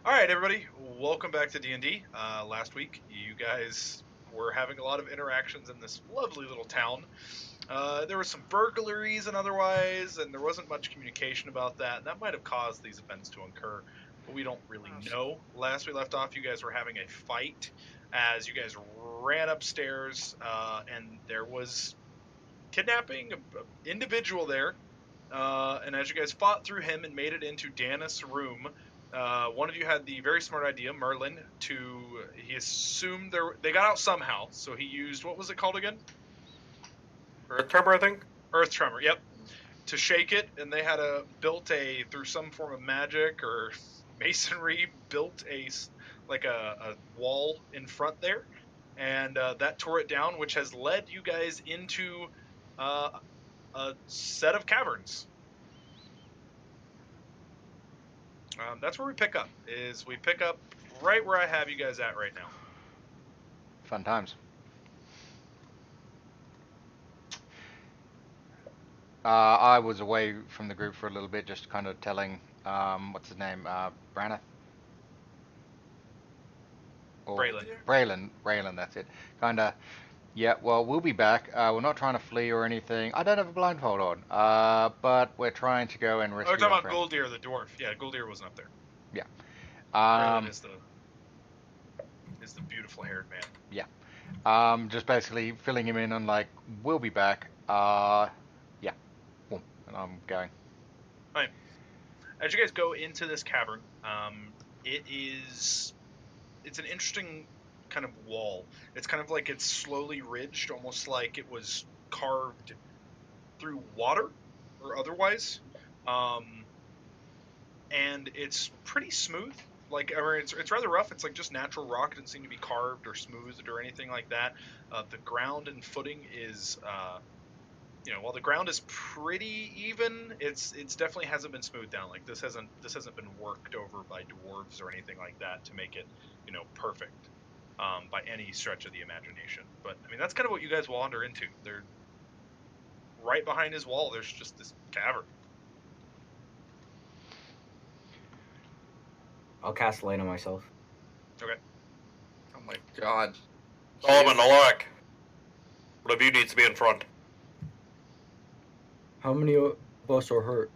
All right, everybody, welcome back to D&D. Last week, you guys were having a lot of interactions in this lovely little town. There were some burglaries and otherwise, and there wasn't much communication about that, and that might have caused these events to occur, but we don't really know. Last we left off, you guys were having a fight as you guys ran upstairs, and there was kidnapping an individual there. And as you guys fought through him and made it into Danis' room, one of you had the very smart idea, Merlin, he assumed they got out somehow, so he used, what was it called again? Earth Tremor, I think? Earth Tremor, yep. To shake it, and they had through some form of magic or masonry, built a wall in front there, and that tore it down, which has led you guys into a set of caverns. That's where we pick up. We pick up right where I have you guys at right now. Fun times. I was away from the group for a little bit, just kind of telling, what's his name, Braneth? Braylon, that's it. Kind of, yeah, well, we'll be back. We're not trying to flee or anything. I don't have a blindfold on, but we're trying to go and rescue we're talking our about friend. Goldir, the dwarf. Yeah, Goldir wasn't up there. Yeah. Braylon is the beautiful haired man. Yeah. Just basically filling him in on, like, we'll be back. Yeah. Boom. And I'm going. Right. As you guys go into this cavern, it's an interesting kind of wall. It's kind of like it's slowly ridged, almost like it was carved through water or otherwise. And it's pretty smooth. Like, it's rather rough. It's like just natural rock. It doesn't seem to be carved or smoothed or anything like that. The ground and footing is, while the ground is pretty even, it's definitely hasn't been smoothed down. Like, this hasn't been worked over by dwarves or anything like that to make it, perfect, by any stretch of the imagination. But I mean, that's kind of what you guys wander into. They're right behind his wall. There's just this cavern. I'll cast light on myself. Okay. Oh my god. Solomon, Alaric. One of you needs to be in front. How many of us are hurt?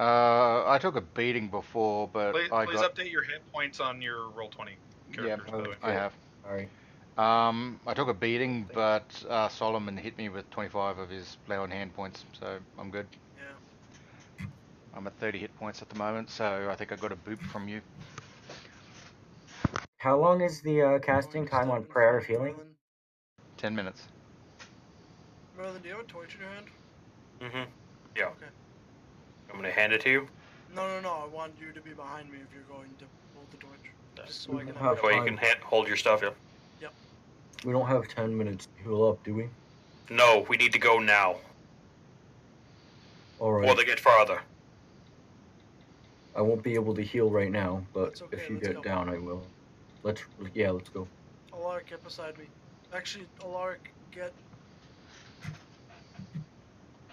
I took a beating before, but Please I got... update your hit points on your Roll20 characters, by the way. I have. Sorry. I took a beating, but Solomon hit me with 25 of his lay on hand points, so I'm good. Yeah. I'm at 30 hit points at the moment, so I think I got a boop from you. How long is the casting time on Prayer of Healing? 10 minutes. Merlin, do you have a torch in your hand? Mm-hmm. Yeah. Okay. I'm gonna hand it to you. No. I want you to be behind me if you're going to hold the torch. Just so I can have you can hold your stuff, yeah. Yep. We don't have 10 minutes to heal up, do we? No, we need to go now. Alright. Or they get farther. I won't be able to heal right now, but okay, if you let's get go. down, I will. Let's go. Alaric, get beside me. Actually, Alaric, get...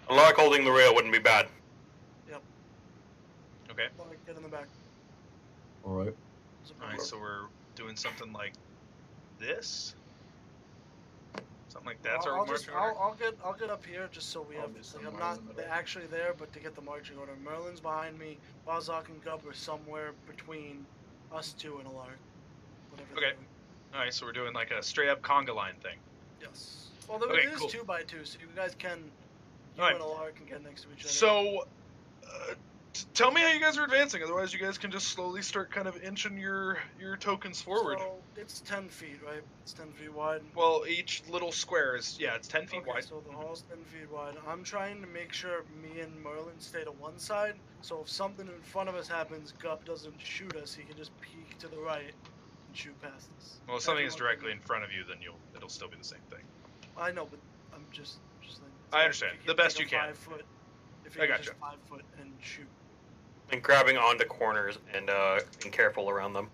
Alaric holding the rail wouldn't be bad. Yep. Okay. Alaric, get in the back. Alright. Alright, so we're doing something like this? Something like that's our marching order? I'll get up here just so we have... Like, I'm not actually there, but to get the marching order. Merlin's behind me. Balzac and Gub are somewhere between us two and Alaric. Whatever. Okay. Alright, so we're doing like a straight up conga line thing. Yes. Well, there is cool. 2x2, so you guys can... You Alright. and Alaric can get next to each other. So, tell me how you guys are advancing, otherwise you guys can just slowly start kind of inching your tokens forward. So, it's 10 feet, right? It's 10 feet wide. Well, each little square is, it's 10 feet wide. So the hall's 10 feet wide. I'm trying to make sure me and Merlin stay to one side, so if something in front of us happens, Gup doesn't shoot us, he can just peek to the right and shoot past us. Well, if something is directly in front of you, then it'll still be the same thing. I know, but I'm just like... I understand. The best you can. 5 foot. If you I can gotcha. just 5 foot and shoot. And grabbing onto corners and being careful around them.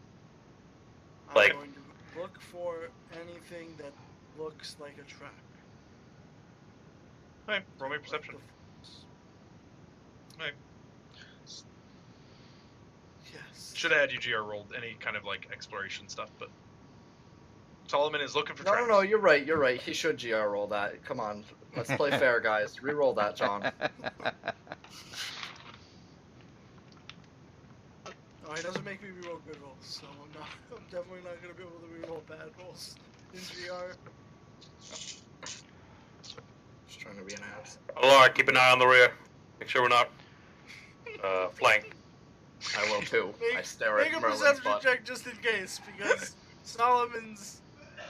I'm Like- going to look for anything that looks like a trap. Alright, roll me perception. Like the- Alright. Should have had UGR rolled any kind of like exploration stuff, but Solomon is looking for No, traps. no, you're right. You're right. He should GR roll that. Come on, let's play fair, guys. Reroll that, John. Oh, he doesn't make me reroll good rolls, so I'm definitely not gonna be able to reroll bad rolls in GR. Just trying to be an ass. Alright, keep an eye on the rear. Make sure we're not flanked. I will too. I stare Make at a Merlin's perception butt. check just in case, because Solomon's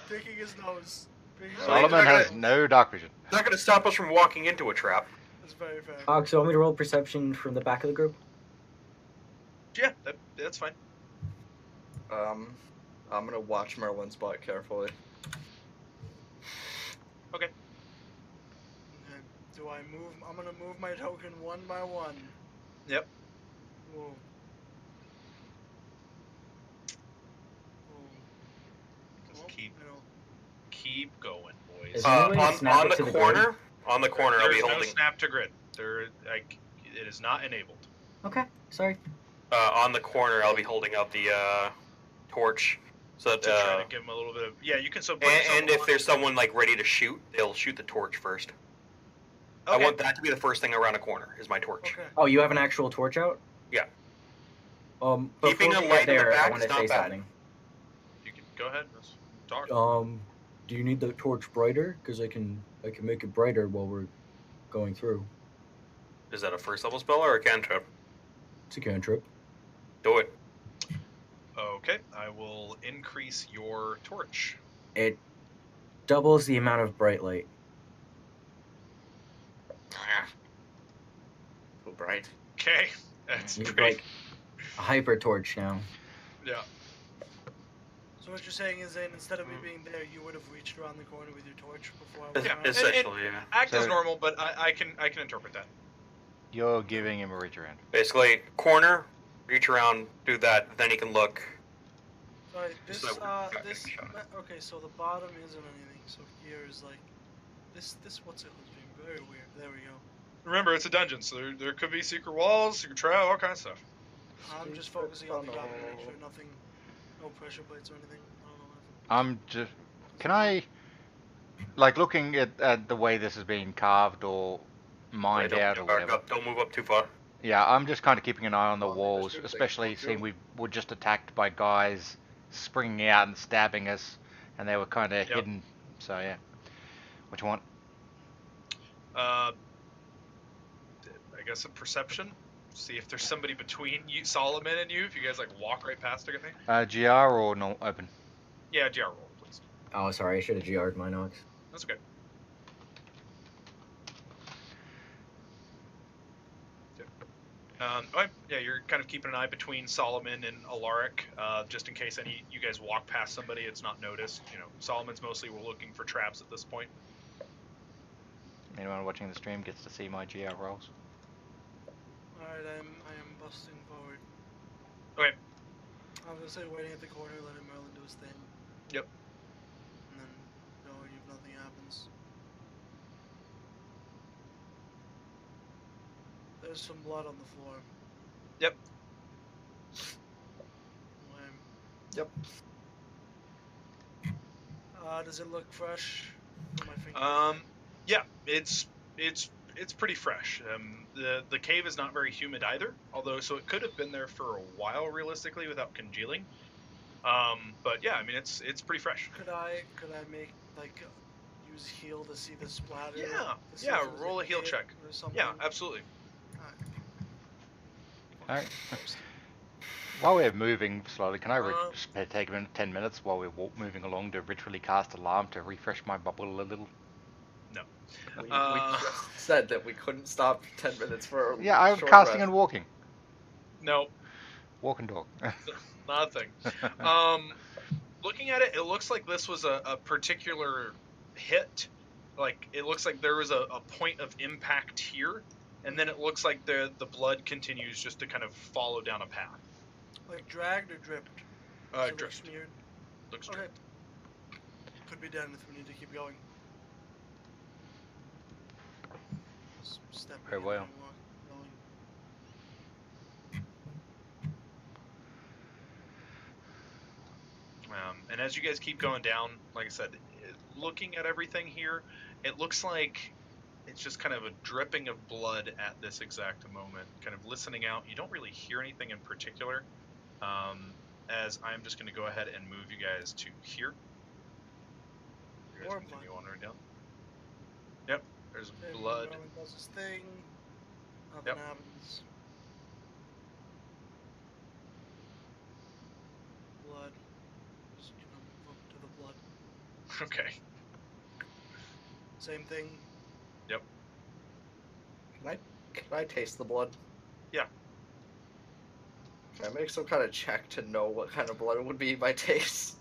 picking his nose. Solomon has no dark vision. It's not going to stop us from walking into a trap. That's very fair. Ox, you want me to roll perception from the back of the group? Yeah, that's fine. I'm gonna watch Merlin's butt carefully. Okay, do I move? I'm gonna move my token one by one. Yep. Whoa. Just Oh, keep going, boys. Is there any way to snap On it to the the corner, I'll There's be no holding. snap to grid. It is not enabled. Okay, sorry. On the corner, I'll be holding out the torch, so that. To try to give him a little bit of you can so. And if there's someone like ready to shoot, they'll shoot the torch first. okay. I want that to be the first thing around a corner. Is my torch. Okay. Oh, you have an actual torch out? Yeah. Keeping Keeping a a light light in the there, I back want is to not say bad. something. You can go ahead. Let's talk. Do you need the torch brighter? Because I can make it brighter while we're going through. Is that a first level spell or a cantrip? It's a cantrip. Do it. Okay, I will increase your torch. It doubles the amount of bright light. So bright. Okay, that's It's great. like a hyper torch now. Yeah. So what you're saying is that instead of me being there, you would have reached around the corner with your torch before I was Yeah, around? Essentially, yeah. Act as So- normal, but I can interpret that. You're giving him a reach around. Basically, corner, reach around, do that, then he can look. Sorry, this, Just like we're this, shot. okay, so the bottom isn't anything, so here is like, this, what's it being very weird, there we go. Remember, it's a dungeon, so there could be secret walls, secret trap, all kinds of stuff. I'm just focusing on the ground to make sure nothing, no pressure plates or anything, I don't know if I'm just. Can I, like, looking at the way this is being carved or mined Don't out or back whatever? up, don't move up too far. Yeah, I'm just kind of keeping an eye on the Oh, walls, there's two especially things. seeing we were just attacked by guys springing out and stabbing us, and they were kind of Yep. hidden. So yeah, what you want? I guess a perception. See if there's somebody between you, Solomon, and you. If you guys like walk right past or anything. GR or no open? Yeah, GR roll, please. Oh, sorry, I should have GR'd mine, Ox. That's okay. Good. Okay, yeah, you're kind of keeping an eye between Solomon and Alaric, just in case you guys walk past somebody, it's not noticed. You know, Solomon's mostly looking for traps at this point. Anyone watching the stream gets to see my GR rolls. Alright, I am busting forward. Okay. I was gonna say waiting at the corner, letting Merlin do his thing. Yep. And then going if nothing happens. There's some blood on the floor. Yep. Lame. Yep. Does it look fresh on my finger? Yeah, it's pretty fresh. The cave is not very humid either, although so it could have been there for a while realistically without congealing. But yeah, I mean it's pretty fresh. Could I make like use heal to see the splatter? Yeah, to see yeah, if it was roll a heal hit check. Or something? Yeah, absolutely. Alright. While we're moving slowly, can I Uh, take a minute, 10 minutes while we're moving along to ritually cast alarm to refresh my bubble a little? We Uh, just said that we couldn't stop 10 minutes for a Yeah, I'm short casting rest. and walking. No, Walk and talk. not a thing. Looking at it, it looks like this was a particular hit. Like it looks like there was a point of impact here, and then it looks like the blood continues just to kind of follow down a path. Like dragged or dripped? So it Drift. Smeared. Looks Okay. dripped. Could be done if we need to keep going. Stepping Very in well. and going. And as you guys keep going down, like I said, looking at everything here, it looks like it's just kind of a dripping of blood at this exact moment. Kind of listening out, you don't really hear anything in particular. As I'm just going to go ahead and move you guys to here. You guys More continue blood. on right down. Yep, there's Then blood. Merlin does his thing. Nothing Yep. happens. Blood. Just gonna move up to the blood. Okay. Same thing. Can I taste the blood? Yeah. Can I make some kind of check to know what kind of blood it would be by taste?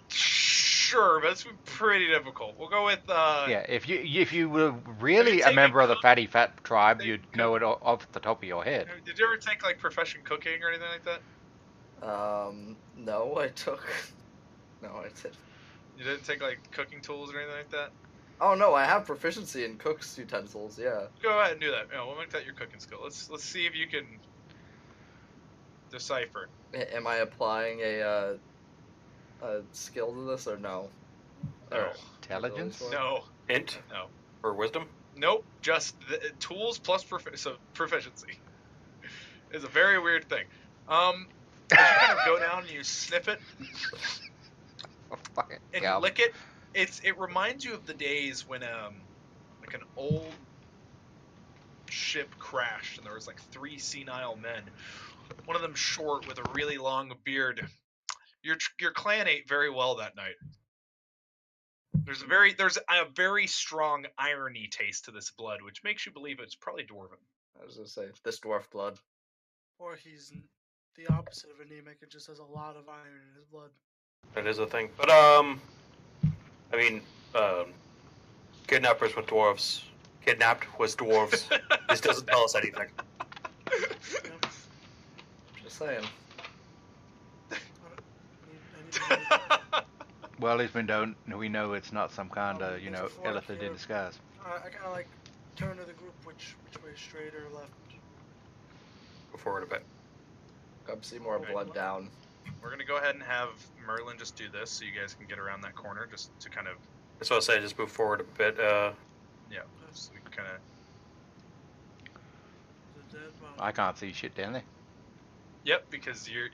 Sure, but it's pretty difficult. We'll go with Yeah, if you were really a taken member of the Fatty Fat tribe, Have you'd you know it off the top of your head. Did you ever take like profession cooking or anything like that? No, I took. No, I did. You didn't take like cooking tools or anything like that? Oh no, I have proficiency in cook's utensils. Yeah. Go ahead and do that. Yeah, we'll make that your cooking skill. Let's see if you can decipher. Am I applying a skill to this or no? No. Or Intelligence? ability score? No. Int No. or wisdom? Nope. Just the, tools plus proficiency. It's a very weird thing. As you kind of go down and you sniff it Oh, fucking and yeah. you lick it, it reminds you of the days when like an old ship crashed and there was like 3 senile men. One of them short with a really long beard. Your clan ate very well that night. There's a very strong irony taste to this blood, which makes you believe it's probably dwarven. I was gonna say this dwarf blood. Or he's the opposite of anemic and just has a lot of iron in his blood. That is a thing. But I mean, kidnappers with dwarves. Kidnapped was dwarves. This doesn't tell us anything. Yep. Just saying. I need Well, at least we know it's not some kind of, there's a fork elephant here. in disguise. I kind of like turn to the group which way, straight or left. Go forward a bit. Come see more Okay. blood down. We're gonna go ahead and have Merlin just do this, so you guys can get around that corner, just to kind of That's what I say. Just move forward a bit. so we can kind of. The dead body. I can't see shit down there. Yep, because you're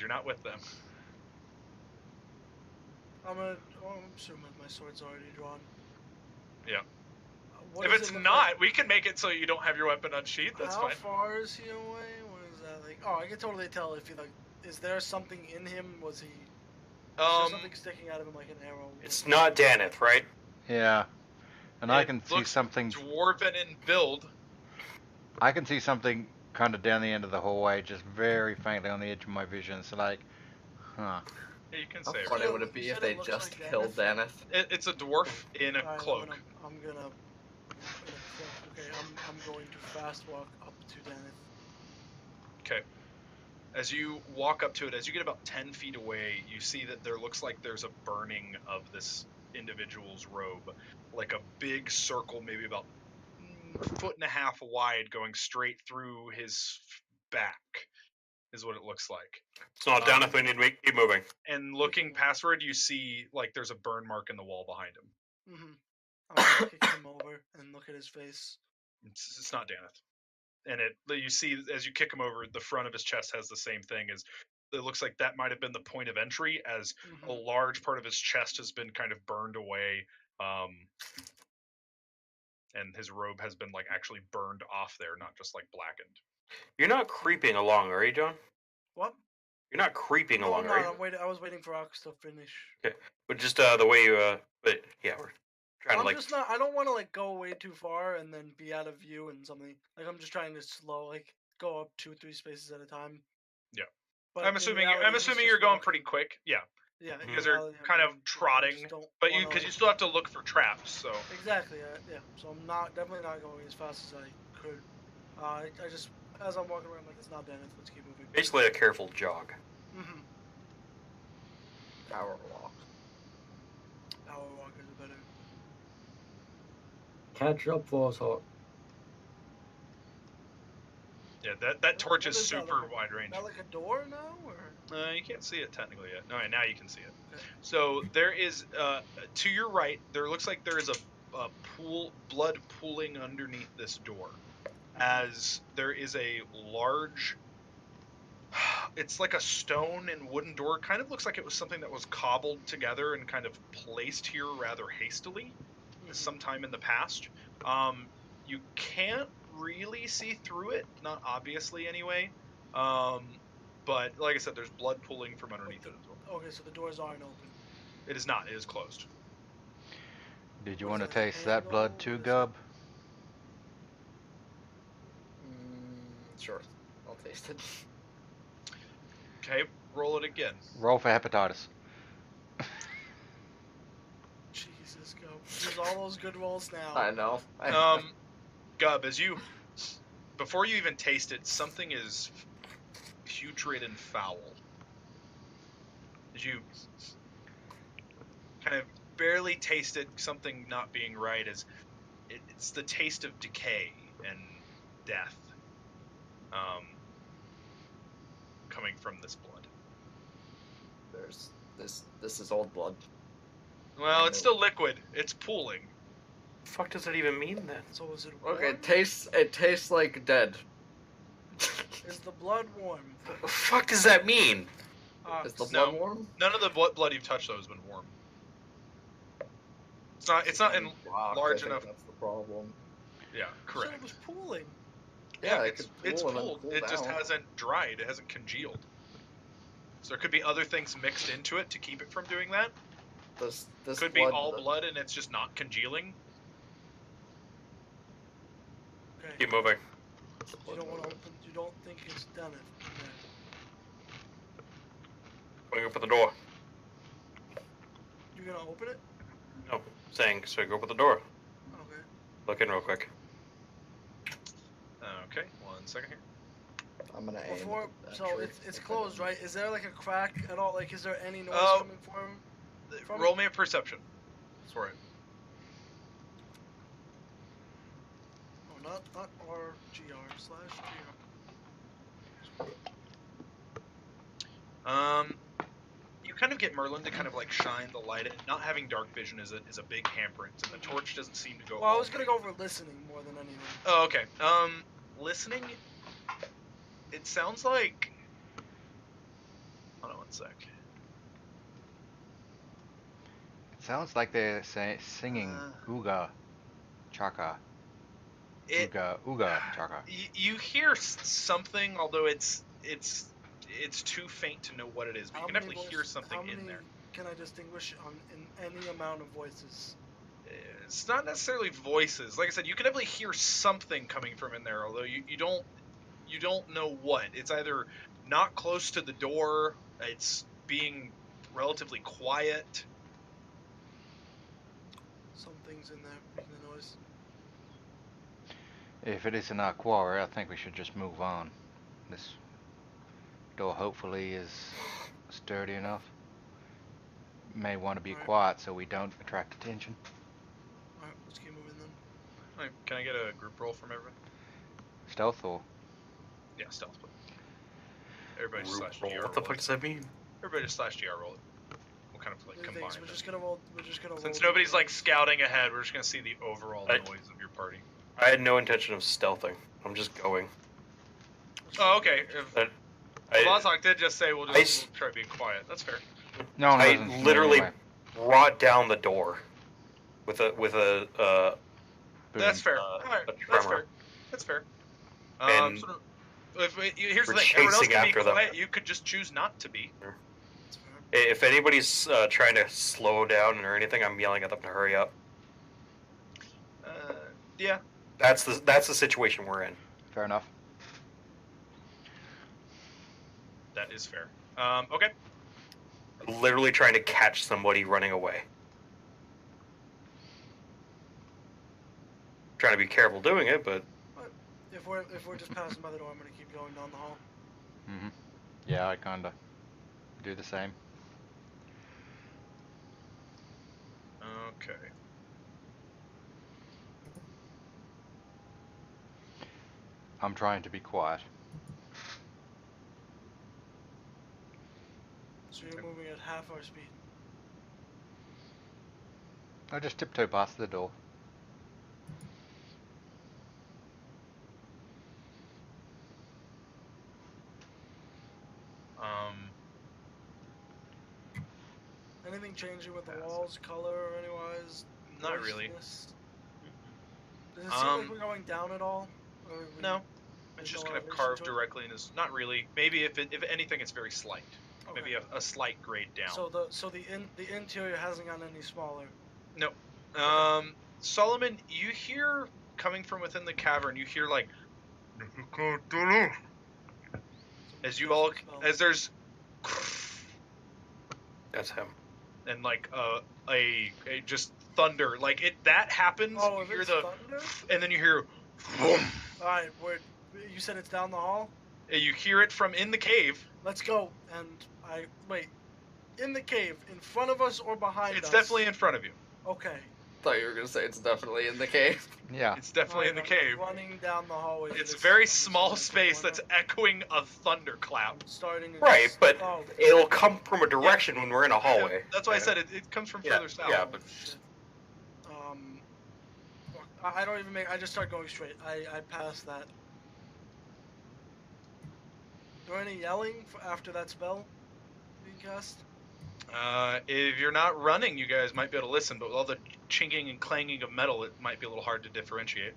not with them. I'm assuming my sword's already drawn. Yeah. What If does it's it look not, like? we can make it so you don't have your weapon unsheathed. That's How fine. far is he away? What is that like? Oh, I can totally tell if he like. Is there something in him? Was he? Is there something sticking out of him like an arrow? It's not Daneth, right? Yeah. And I It can see looks something. dwarven in build. I can see something kind of down the end of the hallway, just very faintly on the edge of my vision. So like, huh? Yeah, you can How say it. funny Yeah, would it be you if said they it looks just like killed Daneth? It's a dwarf in a Alright, cloak. I'm gonna. Okay, I'm going to fast walk up to Daneth. Okay. As you walk up to it, as you get about 10 feet away, you see that there looks like there's a burning of this individual's robe. Like a big circle, maybe about foot and a half wide, going straight through his back, is what it looks like. It's not Daneth. We need to keep moving. And looking pastward, you see like there's a burn mark in the wall behind him. Mm-hmm. I'm gonna kick him over and look at his face. It's not Daneth. And you see as you kick him over, the front of his chest has the same thing. As it looks like that might have been the point of entry, as a large part of his chest has been kind of burned away, and his robe has been like actually burned off there, not just like blackened. You're not creeping along, are you, John? What? You're not creeping No, along, I'm are not. you? I'm waiting. I was waiting for Ox to finish. But just the way you. But yeah, we're trying I'm to like. just not. I don't want to like go way too far and then be out of view and something. Like I'm just trying to go up 2-3 spaces at a time. Yeah. But I'm in assuming reality, he's you're just going walking. pretty quick. Yeah, Yeah, in because they're reality, I'm kind of moving quick, I trotting, just don't but wanna, because you still have to look for traps. So Exactly. Yeah. So I'm definitely not going as fast as I could. I just as I'm walking around, like it's not Dennis. Let's keep moving. Basically, a careful jog. Mm-hmm. Power walk. Power walk is better. Catch up, Fosshawk. Yeah, that torch What is is that, super like wide range. Is that like a door now, or? You can't see it technically yet. No, now you can see it. Okay. So there is, to your right, there looks like there is a pool, blood pooling underneath this door, as there is a large. It's like a stone and wooden door. Kind of looks like it was something that was cobbled together and kind of placed here rather hastily, sometime in the past. You can't really see through it, not obviously anyway. But like I said, there's blood pooling from underneath it as well. Okay, so the doors aren't open. It is not. It is closed. Did you What want is to it, taste that blood handle? too, What is Gub? Sure, I'll taste it. Okay, roll it again. Roll for hepatitis. Jesus, go. Use all those good rolls now. I know. Gub, before you even taste it, something is putrid and foul. As you kind of barely taste it, something not being right is it's the taste of decay and death, coming from this blood. There's this is old blood. Well, I it's know. still liquid. It's pooling. The fuck does that even mean then? So is it warm? Okay, it tastes like dead. Is the blood warm? The fuck does that mean? Is the No. blood warm? None of the blood you've touched though has been warm. It's not in Rock, large I think enough. That's the problem. Yeah, So correct. it was pooling. Yeah, it's could pool and then pooled. cool It just down. hasn't dried. It hasn't congealed. So there could be other things mixed into it to keep it from doing that. This Could be all blood and it's just not congealing. Okay. Keep moving. You don't want to open. You don't think it's done it. Okay. Going up at the door. You gonna open it? No, saying, so go up at the door. Okay. Look in real quick. Okay, 1 second here. I'm gonna aim. Before, at so actually, it's if I closed, can- right? Is there like a crack at all? Like, is there any noise Oh. coming from? Roll me a perception for it. Oh, not RGR/GR. You kind of get Merlin to kind of like shine the light. Not having dark vision is a big hindrance, and the torch doesn't seem to go. Well, I all was gonna the way. go over listening more than anything. Oh, okay. Listening. It sounds like. Hold on 1 sec. It sounds like they're singing Ooga Chaka. Ooga Ooga Chaka. You hear something, although it's too faint to know what it is. But you can definitely hear something how many in there. Can I distinguish in any amount of voices? It's not necessarily voices. Like I said, you can definitely hear something coming from in there, although you don't know what. It's either not close to the door, it's being relatively quiet. Something's in there making the noise. If it is in our quarry, I think we should just move on. This door hopefully is sturdy enough. May want to be Alright. quiet so we don't attract attention. Alright, let's keep moving then. Can I get a group roll from everyone? Stealth or Yeah, stealth. Everybody just Root slash roll. GR What the roll fuck it. does that mean? Everybody just slash GR roll it. We'll kind of like Two combine things. We're them. just gonna roll. We're just gonna roll. Since the nobody's like noise. scouting ahead, we're just gonna see the overall I- noise of your party. I had no intention of stealthing. I'm just going. Oh, okay. If I, Lazak did just say we'll I- try being quiet. That's fair. no one I doesn't hear literally anyway. brought down the door with a Boom. That's fair. uh, All right, a that's tremor. fair. That's fair. And Sort of, here's the we're thing. Everyone else chasing can be after them. quiet. You could just choose not to be. That's fair. If anybody's trying to slow down or anything, I'm yelling at them to hurry up. Yeah. That's the situation we're in. Fair enough. That is fair. Okay. Literally trying to catch somebody running away. Trying to be careful doing it, but If we're just passing by the door, I'm gonna keep going down the hall. Mm-hmm. Yeah, I kinda do the same. Okay. I'm trying to be quiet. half our speed. I'll just tiptoe past the door. Anything changing with the walls, color, or anywise? Not really. Moistness? Does it seem like we're going down at all? Or we- No, there's it's just no kind of elevation carved to it? directly in his. Not really. Maybe if anything, it's very slight. Okay. Maybe a slight grade down. So the interior hasn't gotten any smaller. Solomon, you hear coming from within the cavern. You hear like as there's That's him. and like a just thunder like it that happens. Oh, you if hear it's the thunder? and then you hear boom. Alright, you said it's down the hall? You hear it from in the cave. Let's go. And wait. In the cave, in front of us or behind us? It's definitely in front of you. Okay. Thought you were gonna say it's definitely in the cave. Yeah. It's definitely in the Alright, I'm cave. Running down the hallway. It's a This- very this small is space the that's corner. echoing a thunderclap. I'm starting. in Right, this- but oh, it'll come from a direction when we're in a hallway. That's why I said it comes from Yeah, further south. yeah, but shit. Fuck, I don't even make. I just start going straight. I pass that. Is there any yelling after that spell being cast? If you're not running, you guys might be able to listen, but with all the chinking and clanging of metal, it might be a little hard to differentiate.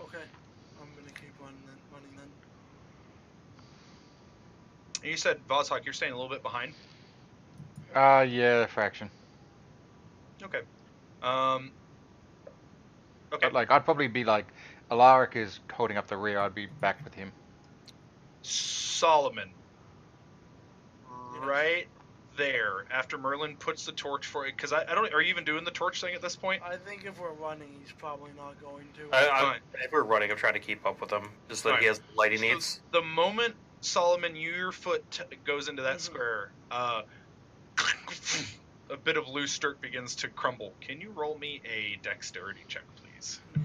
Okay, I'm gonna keep running then. And you said, Vozhawk, you're staying a little bit behind. Yeah, a fraction. Okay. Okay. But like, I'd probably be like, Alaric is holding up the rear. I'd be back with him. Solomon. Yes. Right there. After Merlin puts the torch for it, because I don't. Are you even doing the torch thing at this point? I think if we're running, he's probably not going to. Alright. If we're running, I'm trying to keep up with him. Just that he has the light he So needs. the moment Solomon, your foot goes into that Mhm. square, a bit of loose dirt begins to crumble. Can you roll me a dexterity check, please? Yeah.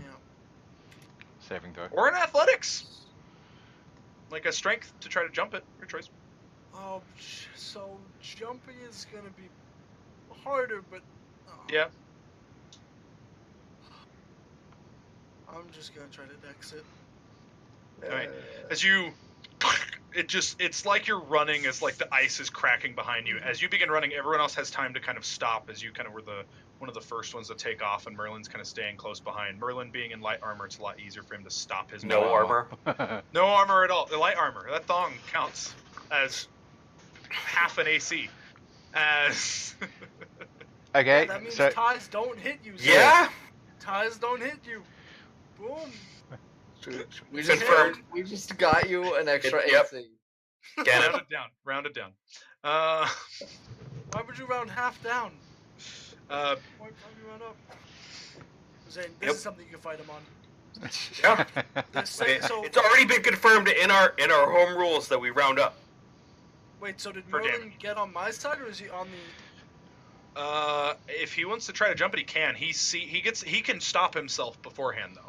Saving throw. Or an athletics? Like a strength to try to jump it. Your choice. So jumping is gonna be harder, but. Yeah. I'm just gonna try to dex it. Alright. As you. It's like you're running as like the ice is cracking behind you. As you begin running, everyone else has time to kind of stop as you kind of were one of the first ones to take off, and Merlin's kind of staying close behind. Merlin being in light armor, it's a lot easier for him to stop his No movement. armor. No armor at all. The light armor. That thong counts as half an AC. As Okay, That means so ties don't hit you. sir. Yeah. Ties don't hit you. Boom. We just Confirmed. we just got you an extra Yep. AC. Get round it. it down. Round it down. Why would you round half down? Uh, Why would you round up? Zane, this Yep. is something you can fight him on. Yeah. This, Okay, so, it's already been confirmed in our home rules that we round up. wait, so did for Merlin damage. get on my side, or is he on the... if he wants to try to jump it, he can. He can stop himself beforehand though.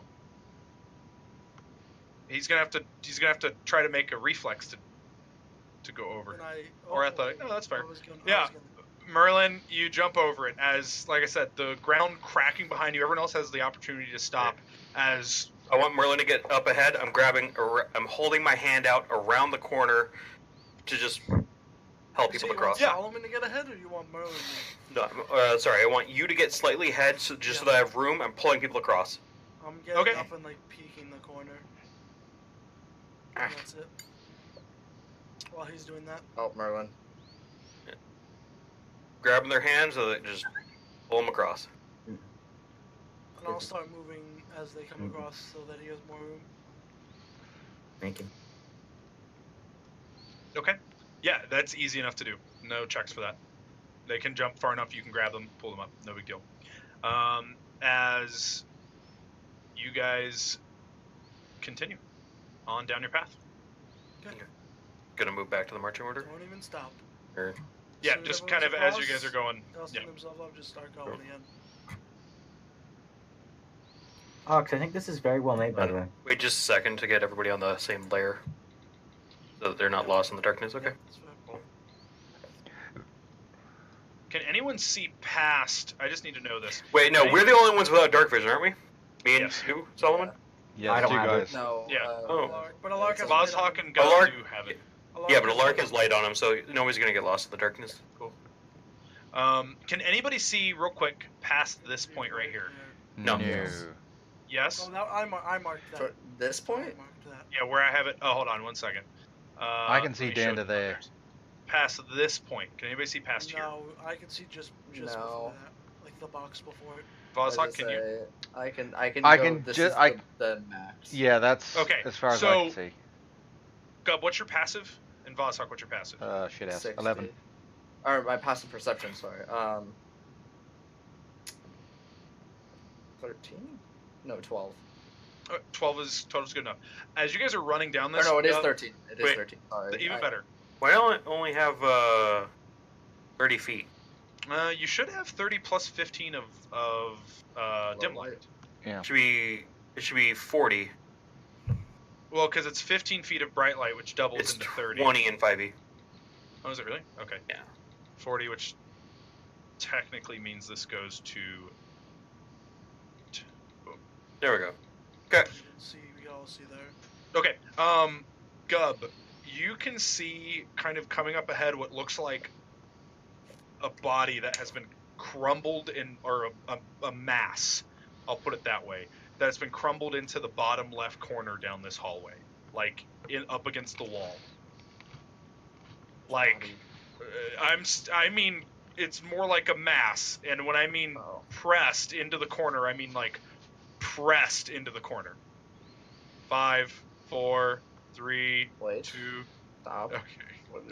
He's gonna have to try to make a reflex to go over. When I, Or athletic. No, that's fair. I was gonna, Yeah. Merlin, you jump over it as, like I said, the ground cracking behind you. Everyone else has the opportunity to stop. As I want Merlin to get up ahead. I'm holding my hand out around the corner to just help So people you across. want Solomon to get ahead, or you want Merlin to? No, sorry, I want you to get slightly ahead, so Yeah. that I have room. I'm pulling people across. I'm getting Okay. up and, like, peeking the corner. And that's it. While he's doing that. Oh, Merlin. Grabbing their hands, so that just pull them across. And I'll start moving as they come Mhm. across so that he has more room. Thank you. okay, yeah, that's easy enough to do. No checks for that. They can jump far enough. You can grab them, pull them up. No big deal. As you guys continue on down your path. Gonna move back to the marching order. Don't even stop. Or Yeah, Soon as just kind of everyone's as you guys are across, going. dusting Yeah. themselves up, just start going again. Ox, I think this is very well made, by the way. wait just a second to get everybody on the same layer, so that they're not lost in the darkness. Okay. Yeah, that's fair. Can anyone see past? I just need to know this. Wait, no, we're the only ones without dark vision, aren't we? Me and Yes. who, Solomon? Yeah, I don't two have it. guys. No. Yeah. Oh. But Alark has Vozhawk light on and him. Gub Alark- do have it. Yeah, but has Alark light has light on him, so nobody's gonna get lost in the darkness. Cool. Can anybody see real quick past this point right here? No. Yes. Oh, now I marked that. For this I point? marked that. Yeah, where I have it. Oh, hold on 1 second. I can let see me down show to the there. others. Past this point. Can anybody see past here? No, I can see just No. before that, like the box before it. Vozhawk, can you? I can. I go, can This ju- is I- the max. Yeah, that's Okay, as far as so- I can see. Gub, what's your passive? And Vozhawk, what's your passive? Shit ass. 60. 11. Or my passive perception. Sorry. 13? No, 12. 12 is good enough. As you guys are running down this, Or no, it is Gub, 13. It is wait, 13. Sorry. even better. Why don't I only have 30 feet? You should have 30 plus 15 of dim light. It should be 40. Well, because it's 15 feet of bright light, which doubles It's into 30. 20 in 5e. Oh, is it really? Okay. Yeah. 40, which technically means this goes to. There we go. Okay. We all see there. Okay. Gub, you can see kind of coming up ahead what looks like a body that has been crumbled in, or a mass. I'll put it that way. That has been crumbled into the bottom left corner down this hallway, like up against the wall. Like, I mean, it's more like a mass, and when I mean pressed into the corner, I mean like pressed into the corner. 5, 4, 3, Wait. 2. Stop. Okay.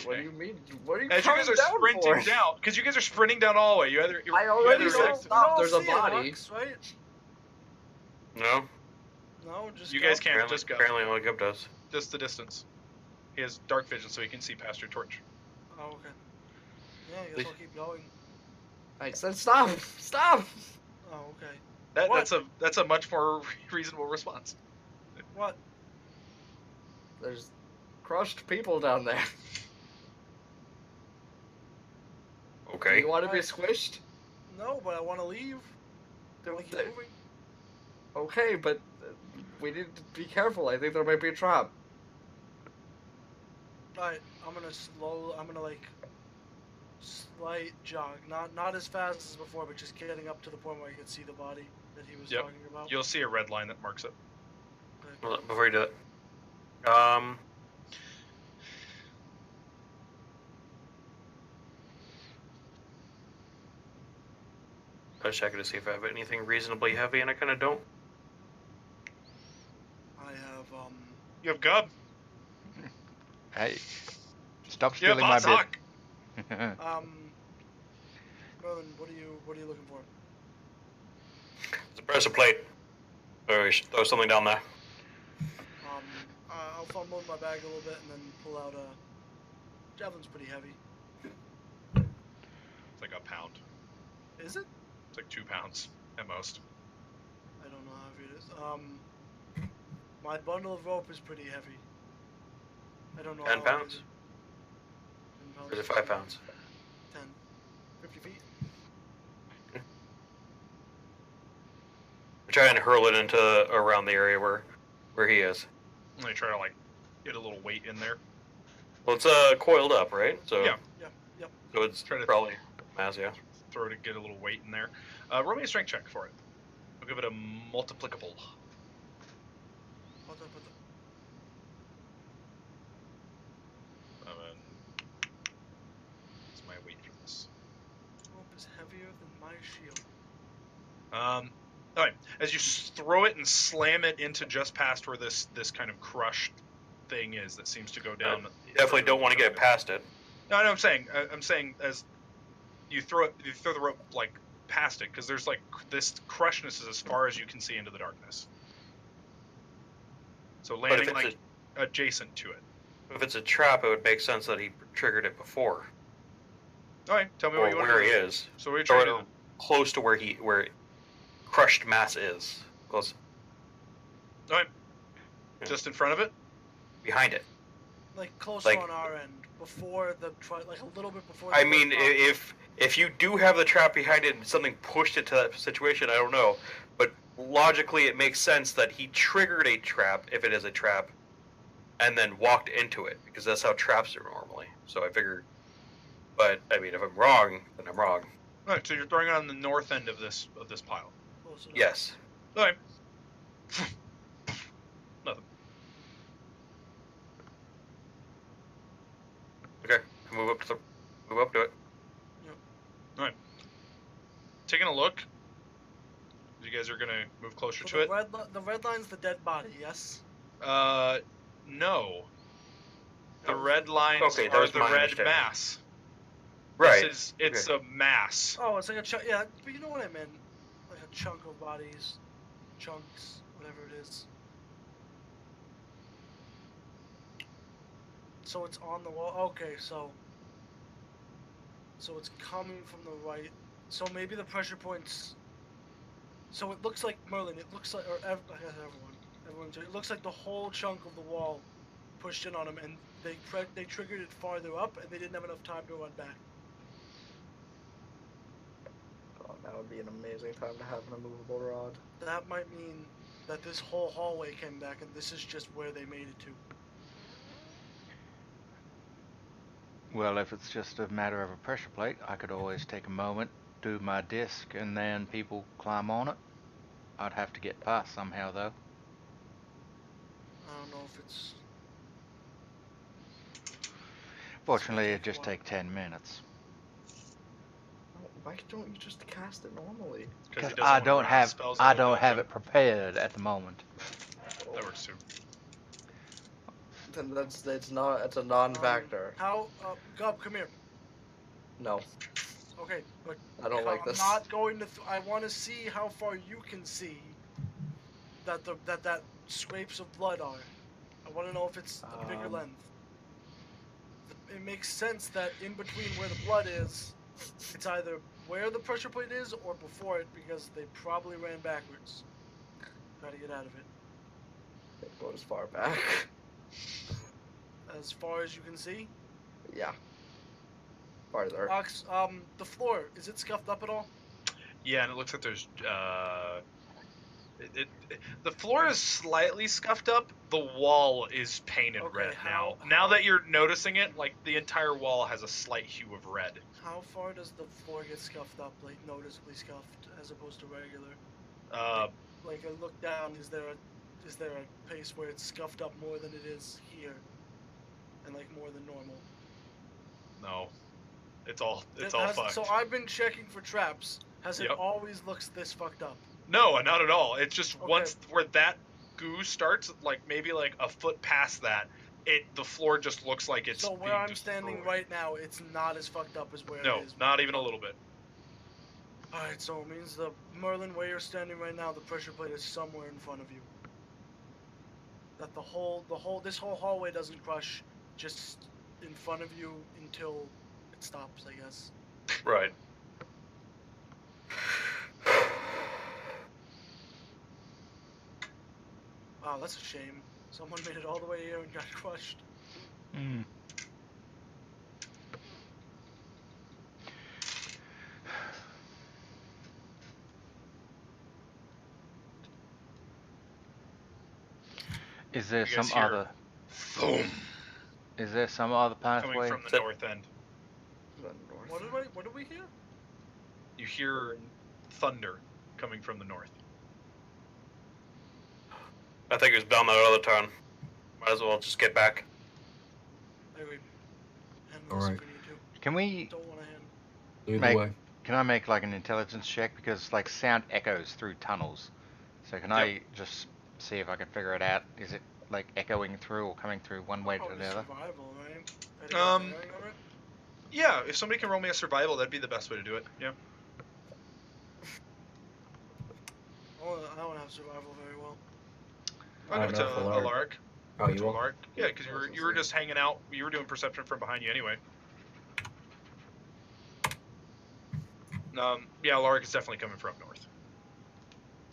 What do you mean? What are you As you guys are sprinting down, because you guys are sprinting down all the way. I already you know. either- Stop, there's a see it, body. Lux, right? No? No, just You go. guys can't Apparently, just go. apparently only Gub does. Just the distance. He has dark vision, so he can see past your torch. Oh, okay. Yeah, I guess Please. I'll keep going. I said stop. Stop. Oh, okay. That's a much more reasonable response. What? There's crushed people down there. Okay. You want to be squished? No, but I want to leave. I want to keep moving. Okay, but we need to be careful. I think there might be a trap. Alright, I'm gonna like slight jog. Not as fast as before, but just getting up to the point where I can see the body that he was Yep. talking about. You'll see a red line that marks it. Well, before you do it. I was checking to see if I have anything reasonably heavy, and I kind of don't. I have You have Gub. Hey, stop You have stealing my Vozhawk. bit. Merlin, what are you looking for? It's a pressure plate. Or we should throw something down there. I'll fumble in my bag a little bit and then pull out a javelin's pretty heavy. It's like a pound. Is it? It's like 2 pounds at most. I don't know how heavy it is. My bundle of rope is pretty heavy. I don't know 10 how pounds? heavy- 10 pounds. Or is it 5 pounds? 10. 50 feet. Try and hurl it into around the area where he is. And they try to like get a little weight in there. Well, it's coiled up, right? So Yeah. Yep. So it's Try to- probably mass, yeah. Throw to get a little weight in there. Roll me a strength check for it. I'll give it a multiplicable. Put the- What's my weight for this? rope is heavier than my shield. All right. As you throw it and slam it into just past where this kind of crushed thing is that seems to go down. You definitely don't want to get past it. No, I'm saying as you throw the rope like past it, because there's like this crushness is as far as you can see into the darkness. So But if landing it's like adjacent to it. if it's a trap, it would make sense that he triggered it before, All right, tell me or what you want where to he do. is, So what are you trying to or do? close to where crushed mass is, close All right, Yeah. just in front of it. behind it. Like closer Like- on our end, before the like a little bit before. I the mean, first if you do have the trap behind it and something pushed it to that situation, I don't know. But logically, it makes sense that he triggered a trap, if it is a trap, and then walked into it, because that's how traps are normally. So I figured. But I mean, if I'm wrong, then I'm wrong. Alright, so you're throwing it on the north end of this pile. close enough. Yes. Okay. Nothing. Okay. Move up to it. Taking a look. You guys are gonna move closer So to it. the red line's the dead body. Yes. No. The No. red lines Okay, that are was the my red understanding. mass. Right. It's a mass. Oh, it's like a chunk. Yeah, but you know what I meant. Like a chunk of bodies, chunks, whatever it is. So it's on the wall. Okay, so it's coming from the right. So maybe the pressure points. So it looks like Merlin. It looks like, I guess everyone. It looks like the whole chunk of the wall pushed in on him, and they triggered it farther up, and they didn't have enough time to run back. Oh, that would be an amazing time to have an immovable rod. That might mean that this whole hallway came back, and this is just where they made it to. Well, if it's just a matter of a pressure plate, I could always take a moment, do my disc, and then people climb on it. I'd have to get past somehow, though. I don't know if it's. Fortunately, it'd just take 10 minutes. Why don't you just cast it normally? Because he doesn't I wanna don't run have, spells I on the don't have build it prepared at the moment. That works too. Then it's a non-factor. How? Gub, come here. No, Okay, but I don't like this. I'm not going to. I want to see how far you can see that that scrapes of blood are. I want to know if it's a bigger length. It makes sense that in between where the blood is, it's either where the pressure plate is or before it, because they probably ran backwards. Gotta get out of it. Go as far back. As far as you can see. Yeah. Farther. Ox, the floor, is it scuffed up at all? Yeah, and it looks like there's the floor is slightly scuffed up. The wall is painted Okay, red now. how- Now that you're noticing it, like the entire wall has a slight hue of red. How far does the floor get scuffed up, like noticeably scuffed, as opposed to regular? Like I look down, is there a place where it's scuffed up more than it is here, and like more than normal? No, it's all Has- fucked. So I've been checking for traps. Has it Yep. always looks this fucked up? No, not at all. It's just Okay. once where that goo starts, like maybe like a foot past that, the floor just looks like it's. So where being I'm standing destroyed. right now, it's not as fucked up as where No, it is. not even a little bit. Alright, so it means the Merlin where you're standing right now, the pressure plate is somewhere in front of you. That this whole hallway doesn't crush, just in front of you until it stops, I guess. Right. Wow, that's a shame. Someone made it all the way here and got crushed. Hmm. Is there You guys some hear- other? Boom. Is there some other Coming pathway? from the So- north end. The north. What did we hear? You hear thunder coming from the north. I think it was down that other town. Might as well just get back. Maybe. And All this right. if we need to. Can we? Don't want to hand. Either Make- way. Can I make like an intelligence check, because like sound echoes through tunnels? So can I just see if I can figure it out? Is it like echoing through or coming through one way to Probably the other? survival, right? Yeah, if somebody can roll me a survival, that'd be the best way to do it. Yeah. Oh, I don't have survival very well. I'll I give it don't to know, Alaric. Alaric. Oh, To you will? Alaric. Yeah, because you were just hanging out. You were doing perception from behind you anyway. Yeah, Alaric is definitely coming from north.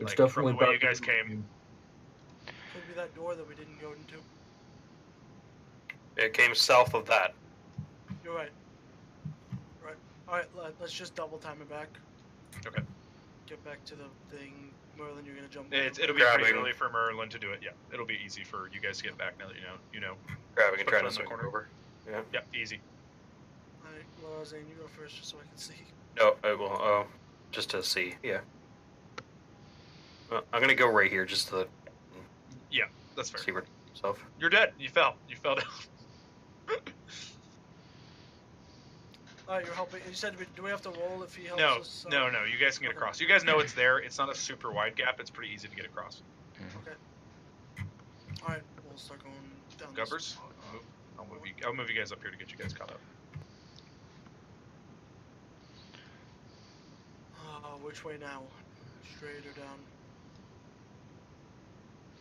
It's like, from definitely the way back you guys to- came. Could be that door that we didn't go into. It came south of that. You're right. Right. Alright, let's just double time it back. Okay. Get back to the thing. Merlin, you're gonna jump. It'll be pretty Grabbing. early for Merlin to do it. Yeah, it'll be easy for you guys to get back now that you know. Grabbing and Put trying it to in the swing it corner. over. Yeah. Yep, easy. Alright, well, Zane, you go first just so I can see. No, I will. Oh, just to see. Yeah. Well, I'm gonna go right here just to That's fair. see where myself. You're dead. You fell. You fell down. Alright, you're helping. You said, do we have to roll if he helps No, us? no. You guys can get okay. across. You guys know it's there. It's not a super wide gap. It's pretty easy to get across. Alright, we'll start going down this- Gubbers, I'll move you guys up here to get you guys caught up. Which way now? Straight or down?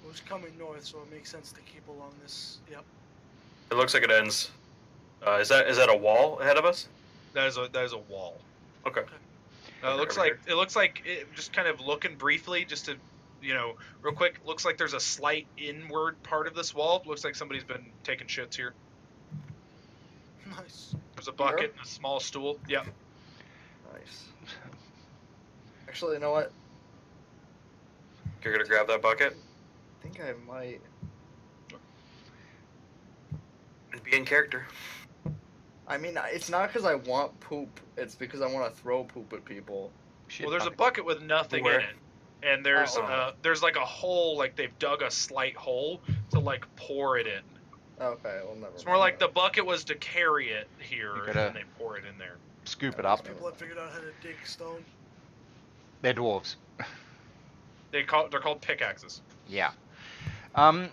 It was coming north, so it makes sense to keep along this. Yep. It looks like it ends. Is that a wall ahead of us? That is a wall. Okay. It looks like just kind of looking briefly, just to, real quick. Looks like there's a slight inward part of this wall. Looks like somebody's been taking shits here. Nice. There's a bucket and a small stool. Yep. Nice. Actually, you know what? You're gonna grab that bucket I think I might. and be in character. I mean, it's not because I want poop. It's because I want to throw poop at people. Shit Well, there's a bucket. bucket with nothing Where? in it, and there's Oh. there's like a hole, like they've dug a slight hole to like pour it in. Okay, well, never. It's more like the bucket was to carry it here, You and gotta- then they pour it in there. Scoop it up. People have figured out how to dig stone. They're dwarves. They're called pickaxes. Yeah. I'll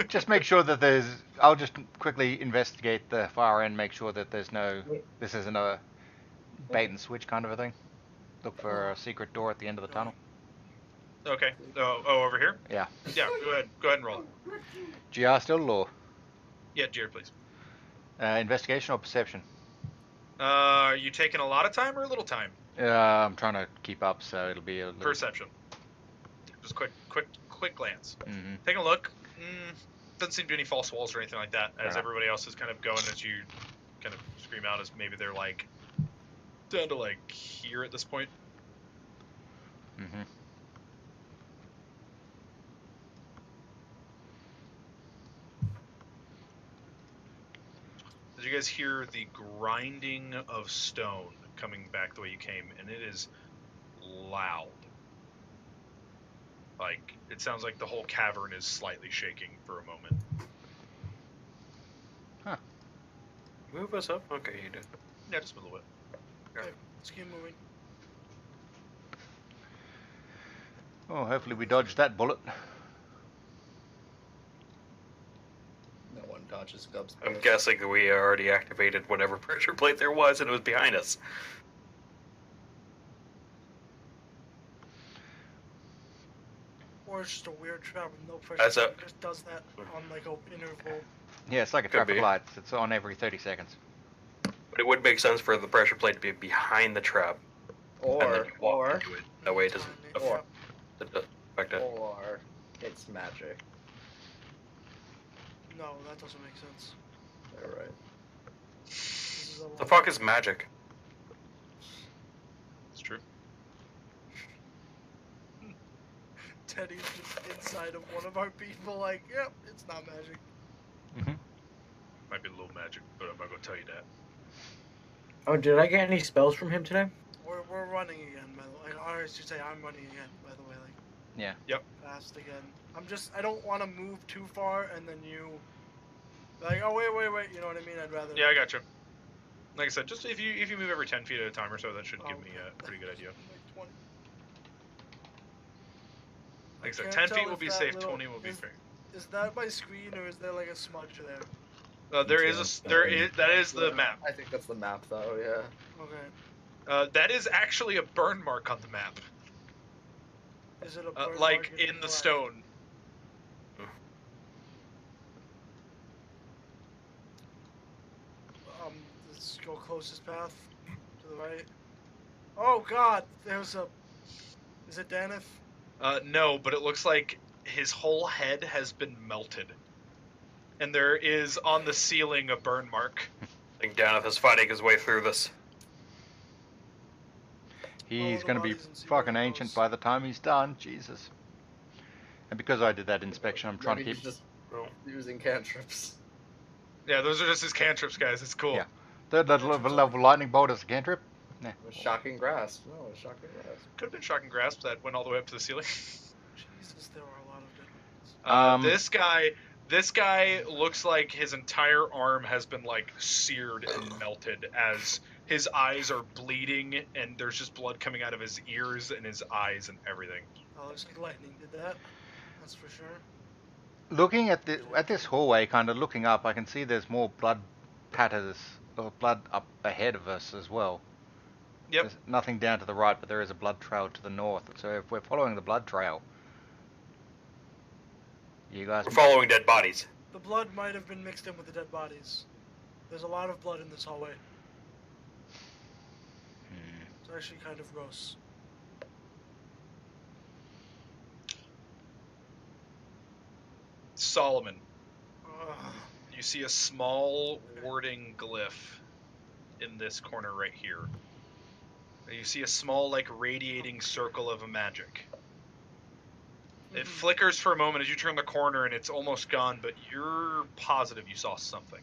just make sure that I'll just quickly investigate the far end, make sure that this isn't a bait and switch kind of a thing. Look for a secret door at the end of the tunnel. Okay. Oh, over here? Yeah. Yeah, go ahead and roll. GR still or Yeah, Jared, please. investigation or perception? Are you taking a lot of time or a little time? I'm trying to keep up, so it'll be a little. Perception. Just quick glance. Mhm. Take a look. Doesn't seem to be any false walls or anything like that, as Alright. everybody else is kind of going as you kind of scream out as maybe they're like down to like here at this point. Mhm. As you guys hear the grinding of stone coming back the way you came, and it is loud. Like, it sounds like the whole cavern is slightly shaking for a moment. Move us up. Okay, you did. Yeah, just a little bit. Let's keep moving. Oh, hopefully we dodged that bullet. No one dodges Gubbs. I'm guessing that we already activated whatever pressure plate there was, and it was behind us. Or it's just a weird trap with no pressure. That's a- It just does that on like a interval. Yeah, it's like a Could traffic be. light. It's on every 30 seconds. But it would make sense for the pressure plate to be behind the trap, and then Or you walk into it. That way it doesn't Or- affect it. or it's magic. No, that doesn't make sense. All right. This is a The lot. fuck is magic? It's true. Teddy's just inside of one of our people, like, yep, it's not magic. Mhm. Might be a little magic, but I'm not going to tell you that. Oh, did I get any spells from him today? We're running again, by the way. Or I should say, I'm running again, by the way, like. Yeah. Yep. Fast again. I don't want to move too far, and then you. Like, oh wait, you know what I mean? I'd rather. Yeah, I got you. Like I said, just if you move every 10 feet at a time or so, that should give me a pretty good idea. Like 20. Like I said, can't 10 tell feet will if be that safe, little- 20 will be is- fair. Is that my screen, or is there like a smudge there? That is the map. I think that's the map, though. Yeah. Okay. That is actually a burn mark on the map, Is it a bird like mark in the black? stone. Let's go closest path to the right. Oh God, there's a. Is it Daneth? No, but it looks like his whole head has been melted. and there is on the ceiling a burn mark. I think Daneth is fighting his way through this. He's the going to be bodies and see where fucking it ancient goes. by the time he's done. Jesus. And because I did that inspection, I'm trying to Maybe keep. he's just Oh. using cantrips. Yeah, those are just his cantrips, guys. It's cool. Yeah. Third level lightning bolt as a cantrip. Nah. Shocking grasp. No, shocking grasp. Could have been shocking grasp that went all the way up to the ceiling. Jesus, there are a lot of dead bodies. This guy looks like his entire arm has been like seared and melted as his eyes are bleeding and there's just blood coming out of his ears and his eyes and everything. Oh, looks like lightning did that. That's for sure. Looking at this hallway, kind of looking up, I can see there's more blood patters or blood up ahead of us as well. Yep. There's nothing down to the right, but there is a blood trail to the north. So if we're following the blood trail, you guys. We're following dead bodies. The blood might have been mixed in with the dead bodies. There's a lot of blood in this hallway. It's actually kind of gross. Solomon, Ugh. you see a small warding glyph in this corner right here. You see a small, like, radiating circle of magic. It flickers for a moment as you turn the corner and it's almost gone, but you're positive you saw something.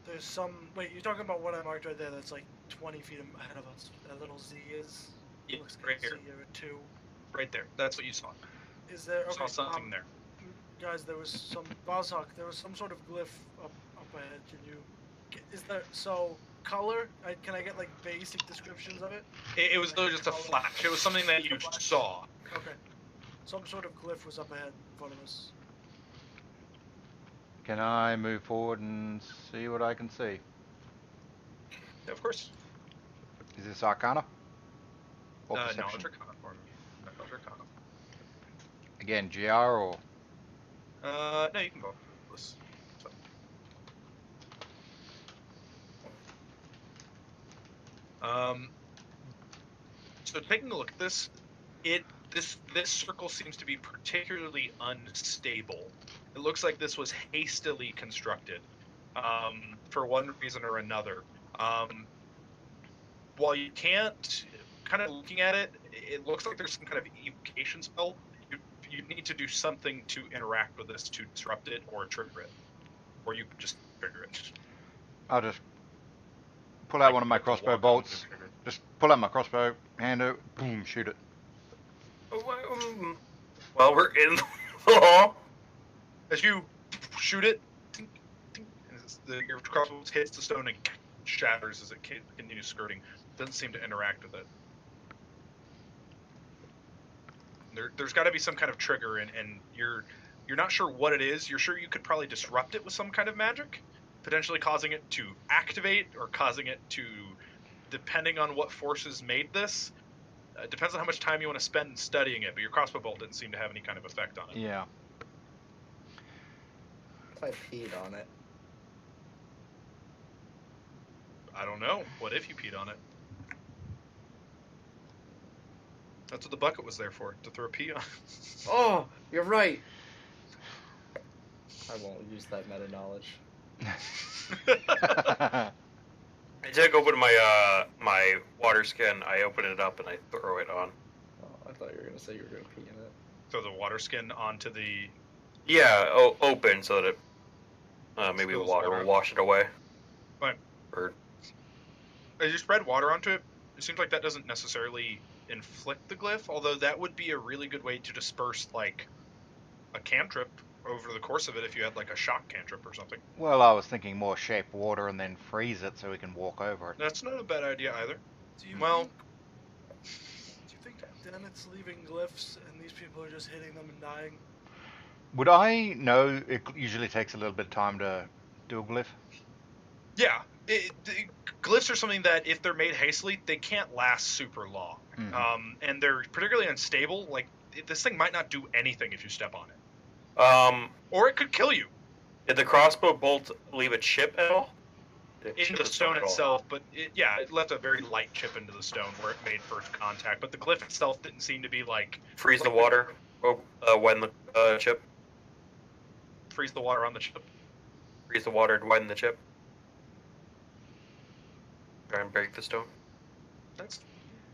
There's some. Wait, you're talking about what I marked right there? That's like 20 feet ahead of us. That little Z is. Yeah, Looks right like here. a Z or a 2. Right there. That's what you saw. Is there? You Okay. saw something there. Guys, there was some Vazhak. There was some sort of glyph up ahead. Can you? Is there so color? Can I get like basic descriptions of it? It was literally just a flash. It was something that you saw. Okay. Some sort of glyph was up ahead in front of us. Can I move forward and see what I can see? Yeah, of course. Is this Arcana? Or Knowledge perception? Arcana for me. Knowledge Arcana. Again, GR or No, you can go. This. So taking a look at this, this circle seems to be particularly unstable. It looks like this was hastily constructed, for one reason or another. While you can't, kind of looking at it, it looks like there's some kind of evocation spell. You need to do something to interact with this to disrupt it or trigger it, or you can just trigger it. I'll just pull out one of my crossbow bolts. Just pull out my crossbow, hand it, boom, shoot it. Well, we're in the hall. As you shoot it, tink, tink, and your crossbow hits the stone and shatters as it continues skirting. Doesn't seem to interact with it. There's got to be some kind of trigger, and you're not sure what it is. You're sure you could probably disrupt it with some kind of magic, potentially causing it to activate or causing it to, depending on what forces made this. Depends on how much time you want to spend studying it, but your crossbow bolt didn't seem to have any kind of effect on it. Yeah. If I peed on it. I don't know. What if you peed on it? That's what the bucket was there for, to throw pee on. Oh, you're right. I won't use that meta knowledge. I take open my my water skin. I open it up and I throw it on. Oh, I thought you were gonna say you were gonna pee in it. Throw the water skin onto the... Yeah, open so that it maybe the Spills water water. will wash it away. Fine. Or As you spread water onto it, it seems like that doesn't necessarily inflict the glyph, although that would be a really good way to disperse, like, a cantrip over the course of it if you had, like, a shock cantrip or something. Well, I was thinking more shape water and then freeze it so we can walk over it. That's not a bad idea either. Do you Well- think Dennett's leaving glyphs and these people are just hitting them and dying? Would I know it usually takes a little bit of time to do a glyph? Yeah, glyphs are something that, if they're made hastily, they can't last super long. Mhm. And they're particularly unstable. Like, this thing might not do anything if you step on it. Or it could kill you. did the crossbow bolt leave a chip at all? In the stone itself, but it left a very light chip into the stone where it made first contact. But the glyph itself didn't seem to be like Freeze the water when the chip. freeze the water on the chip. Freeze the water to widen the chip. Try and break the stone. That's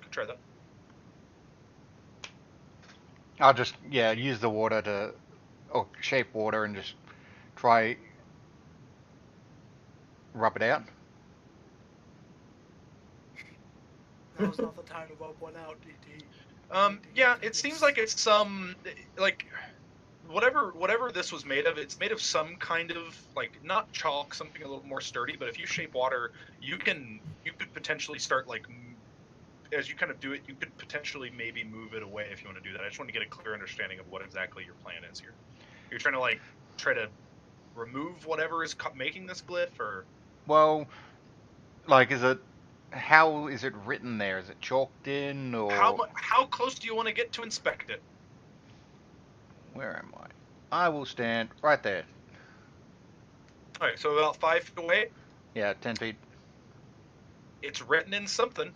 could try that. I'll just use the water to, or shape water and just try rub it out. Now's not the time to rub one out, DT. Yeah, it seems like it's some like whatever this was made of. It's made of some kind of like not chalk, something a little more sturdy. But if you shape water, you could potentially start like as you kind of do it, you could potentially maybe move it away if you want to do that. I just want to get a clear understanding of what exactly your plan is here. You're trying to try to remove whatever is making this glyph, or Well, like, how is it written there? Is it chalked in, or how close do you want to get to inspect it? where am I? I will stand right there. All right, so about 5 feet away. Yeah, 10 feet. It's written in something.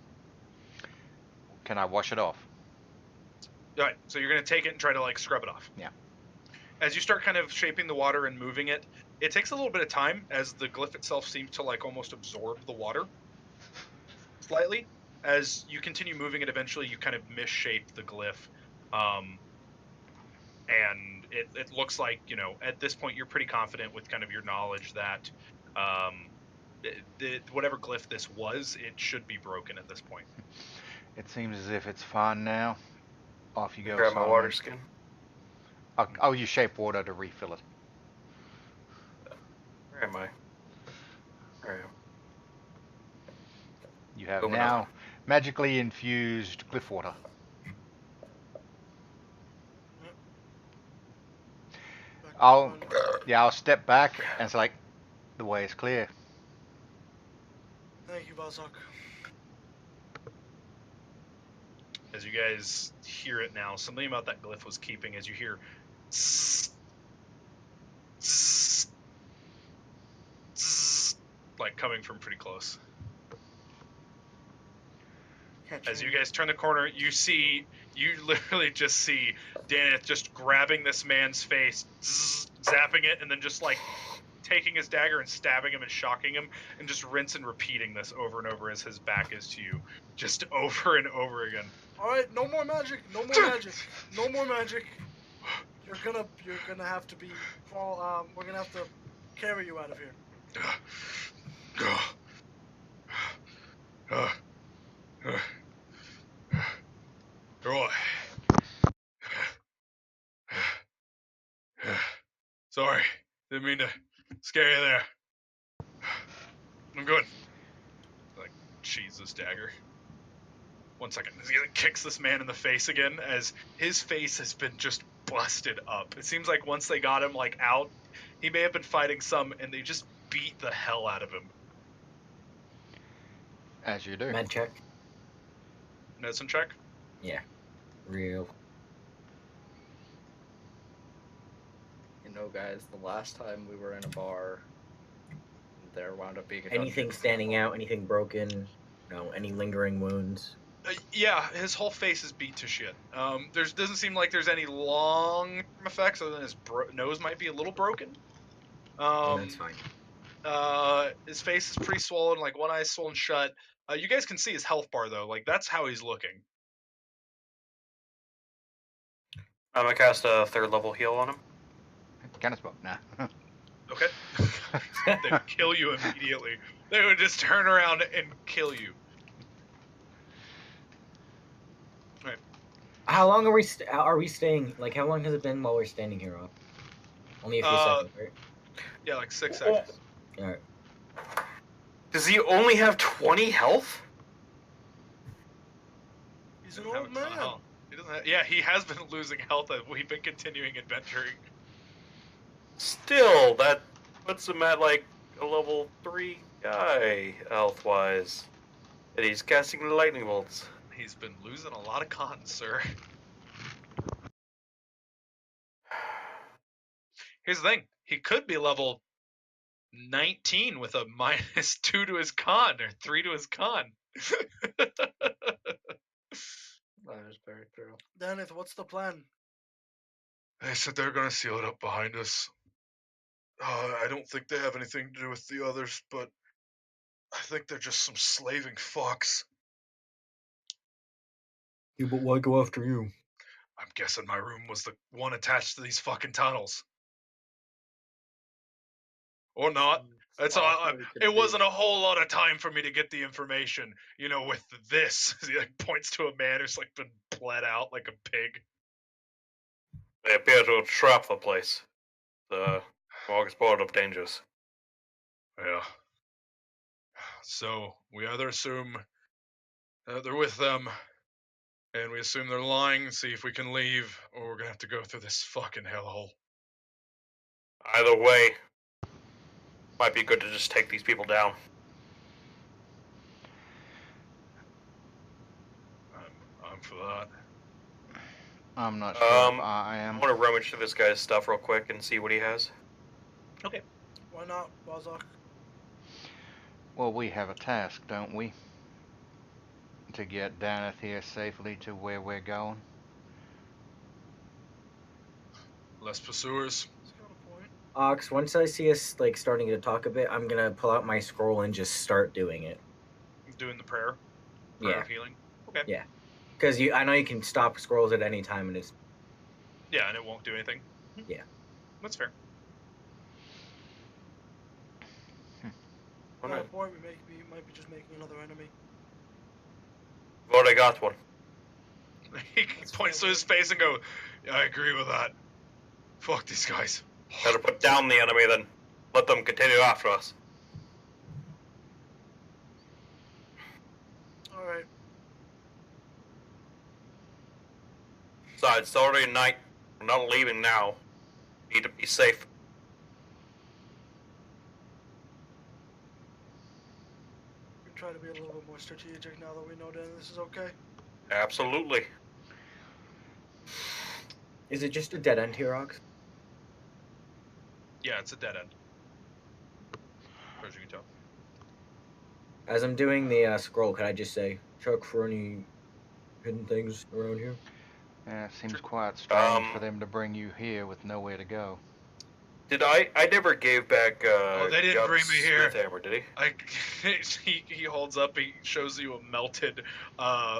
Can I wash it off? All right, so you're gonna take it and try to scrub it off. Yeah. As you start kind of shaping the water and moving it, it takes a little bit of time as the glyph itself seems to almost absorb the water slightly. As you continue moving it, eventually you kind of misshape the glyph, and it looks like at this point you're pretty confident with kind of your knowledge that whatever glyph this was, it should be broken at this point. It seems as if it's fine now. Off you go. Grab my Solomon. water skin. I'll use shape water to refill it. Where am I? There I am. You have Moving now on. magically infused glyph water. I'll step back and say, the way is clear. Thank you, Valzok. As you guys hear it now, something about that glyph was keeping as you hear zzz, zzz, zzz, coming from pretty close. As you guys turn the corner, you literally just see Daneth just grabbing this man's face, zzz, zapping it, and then just taking his dagger and stabbing him and shocking him, and just rinse and repeating this over and over as his back is to you, just over and over again. All right, no more magic, no more magic, no more magic. You're gonna have to be. We're gonna have to carry you out of here. Roy. Sorry, didn't mean to scare you there. I'm good. Sheathes this dagger. 1 second. He kicks this man in the face again as his face has been just busted up. It seems like once they got him out, he may have been fighting some and they just beat the hell out of him. As you do. Med check. Medicine check? Yeah. Real. Guys, the last time we were in a bar, there wound up being a Anything standing out? Anything broken? No. Any lingering wounds? Yeah, his whole face is beat to shit. Doesn't seem like there's any long effects other than his nose might be a little broken. That's fine. His face is pretty swollen, one eye's swollen shut. You guys can see his health bar though, that's how he's looking. I'm gonna cast a 3rd level heal on him. Kind of spot. Nah. Okay. They would kill you immediately. They would just turn around and kill you. Right. How long are we staying? How long has it been while we're standing here? Up? Only a few seconds, right? Yeah, 6 seconds. All right. Does he only have 20 health? He's an Doesn't have old a ton of man. health. He doesn't have, yeah, he has been losing health as we've been continuing adventuring. Still, that puts him at a level 3 guy, health-wise. And he's casting the lightning bolts. He's been losing a lot of cons, sir. Here's the thing. He could be level 19 with a -2 to his con, or 3 to his con. That is very true. Daneth, what's the plan? They said they're gonna seal it up behind us. I don't think they have anything to do with the others, but I think they're just some slaving fucks. Yeah, but why go after you? I'm guessing my room was the one attached to these fucking tunnels. Or not. That's all. It wasn't a whole lot of time for me to get the information. You know, with this, he like points to a man who's like been bled out like a pig. They appear to have trapped the place. The smorgasbord of dangers. Yeah. So we either assume they're with them, and we assume they're lying, see if we can leave, or we're gonna have to go through this fucking hellhole. Either way, might be good to just take these people down. I'm for that. I'm not sure if I I am. want to rummage through this guy's stuff real quick and see what he has. Okay. Why not, Bazak? Well, we have a task, don't we? To get Daneth here safely to where we're going. Less pursuers. He's got a point. Ox, once I see us like starting to talk a bit, I'm gonna pull out my scroll and just start doing it. Doing the prayer Yeah, of healing. Okay. Yeah. Because I know you can stop scrolls at any time, and it's Yeah, and it won't do anything. Yeah. That's fair. Oh, Got no. a point. We might be just making another enemy. I've already got one. He points to his face and go, "Yeah, I agree with that. Fuck these guys." Better put down the enemy than let them continue after us. All right. Besides, it's already night. We're not leaving now. Need to be safe. We try to be a little bit more strategic now that we know that this is okay. Absolutely. is it just a dead end here, Ox? Yeah, it's a dead end. As far as you can tell. As I'm doing the scroll, could I just say, check for any hidden things around here? Yeah, it seems quite strange for Um, them to bring you here with nowhere to go. Did I never gave back they didn't bring Gubbs' me here. Smith hammer, did he? He holds up. He shows you a melted,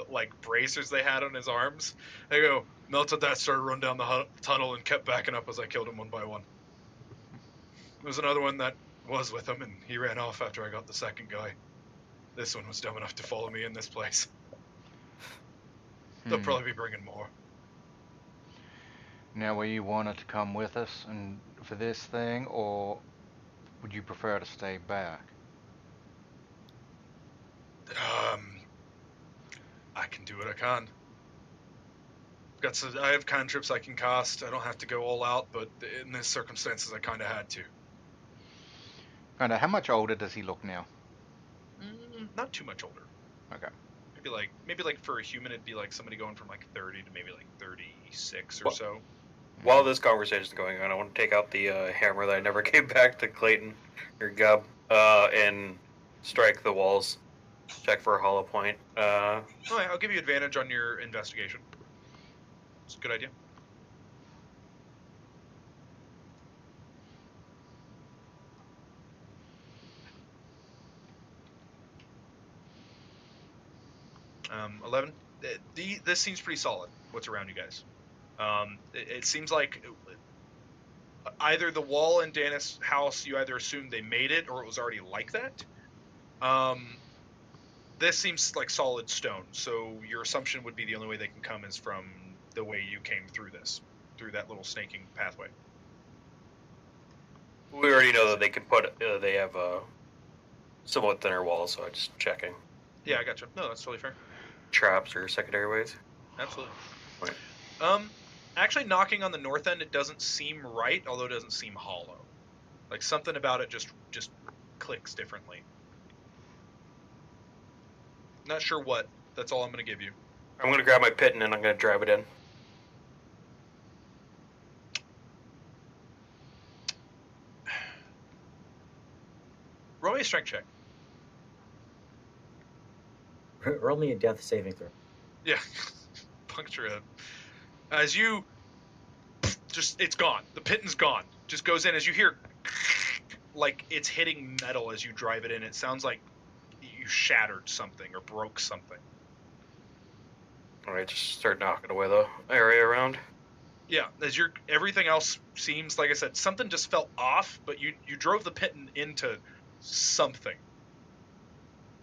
like bracers they had on his arms. They go melted that. Started run down the tunnel and kept backing up as I killed him one by one. There was another one that was with him, and he ran off after I got the second guy. This one was dumb enough to follow me in this place. They'll probably be bringing more. Now, were you wanted to come with us and for this thing, or would you prefer to stay back? I can do what I can. I have cantrips I can cast. I don't have to go all out, but in this circumstances, I kind of had to. Kinda, how much older does he look now? Not too much older. Okay. Maybe like for a human, it'd be like somebody going from like 30 to maybe like 36 or so. While this conversation is going on, I want to take out the hammer that I never gave back to Clayton or Gubb and strike the walls. Check for a hollow point. Oh yeah, I'll give you advantage on your investigation. It's a good idea. Um, 11. This seems pretty solid. What's around you guys? It seems like either the wall in Daneth's house, you either assumed they made it or it was already like that. This seems like solid stone, so your assumption would be the only way they can come is from the way you came through through that little snaking pathway. We already know that they can they have somewhat thinner walls, so I'm just checking. Yeah, I gotcha. No, that's totally fair. Traps or secondary ways. Absolutely. Right. Actually, knocking on the north end, it doesn't seem right, although it doesn't seem hollow. Like something about it just clicks differently. Not sure what. That's all I'm going to give you. I'm going to grab my pitten and I'm going to drive it in. Roll me a strength check. Roll me a death saving throw. Yeah. Puncture it. As you... it's gone. The pitten's gone. Just goes in as you hear like it's hitting metal as you drive it in. It sounds like you shattered something or broke something. Alright, just start knocking away the area around. Yeah, as everything else seems, like I said, something just felt off, but you drove the pit into something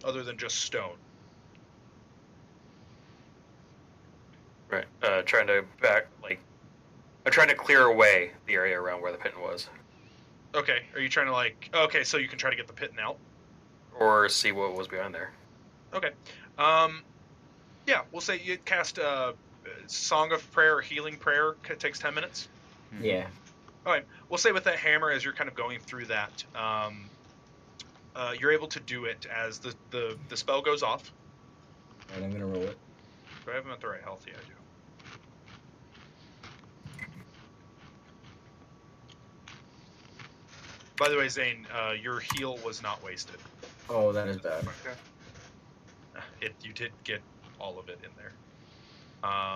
other than just stone. Right. Trying to I'm trying to clear away the area around where the pit was. Okay, are you trying to okay, so you can try to get the pit out? Or see what was behind there. Okay. Yeah, we'll say you cast Song of Prayer or Healing Prayer. It takes 10 minutes. Yeah. All right. We'll say with that hammer, as you're kind of going through that, you're able to do it as the spell goes off. Alright, I'm gonna roll it. Do I have him at the right health? Yeah, I do. By the way, Zane, your heal was not wasted. Oh, that is bad. You did get all of it in there.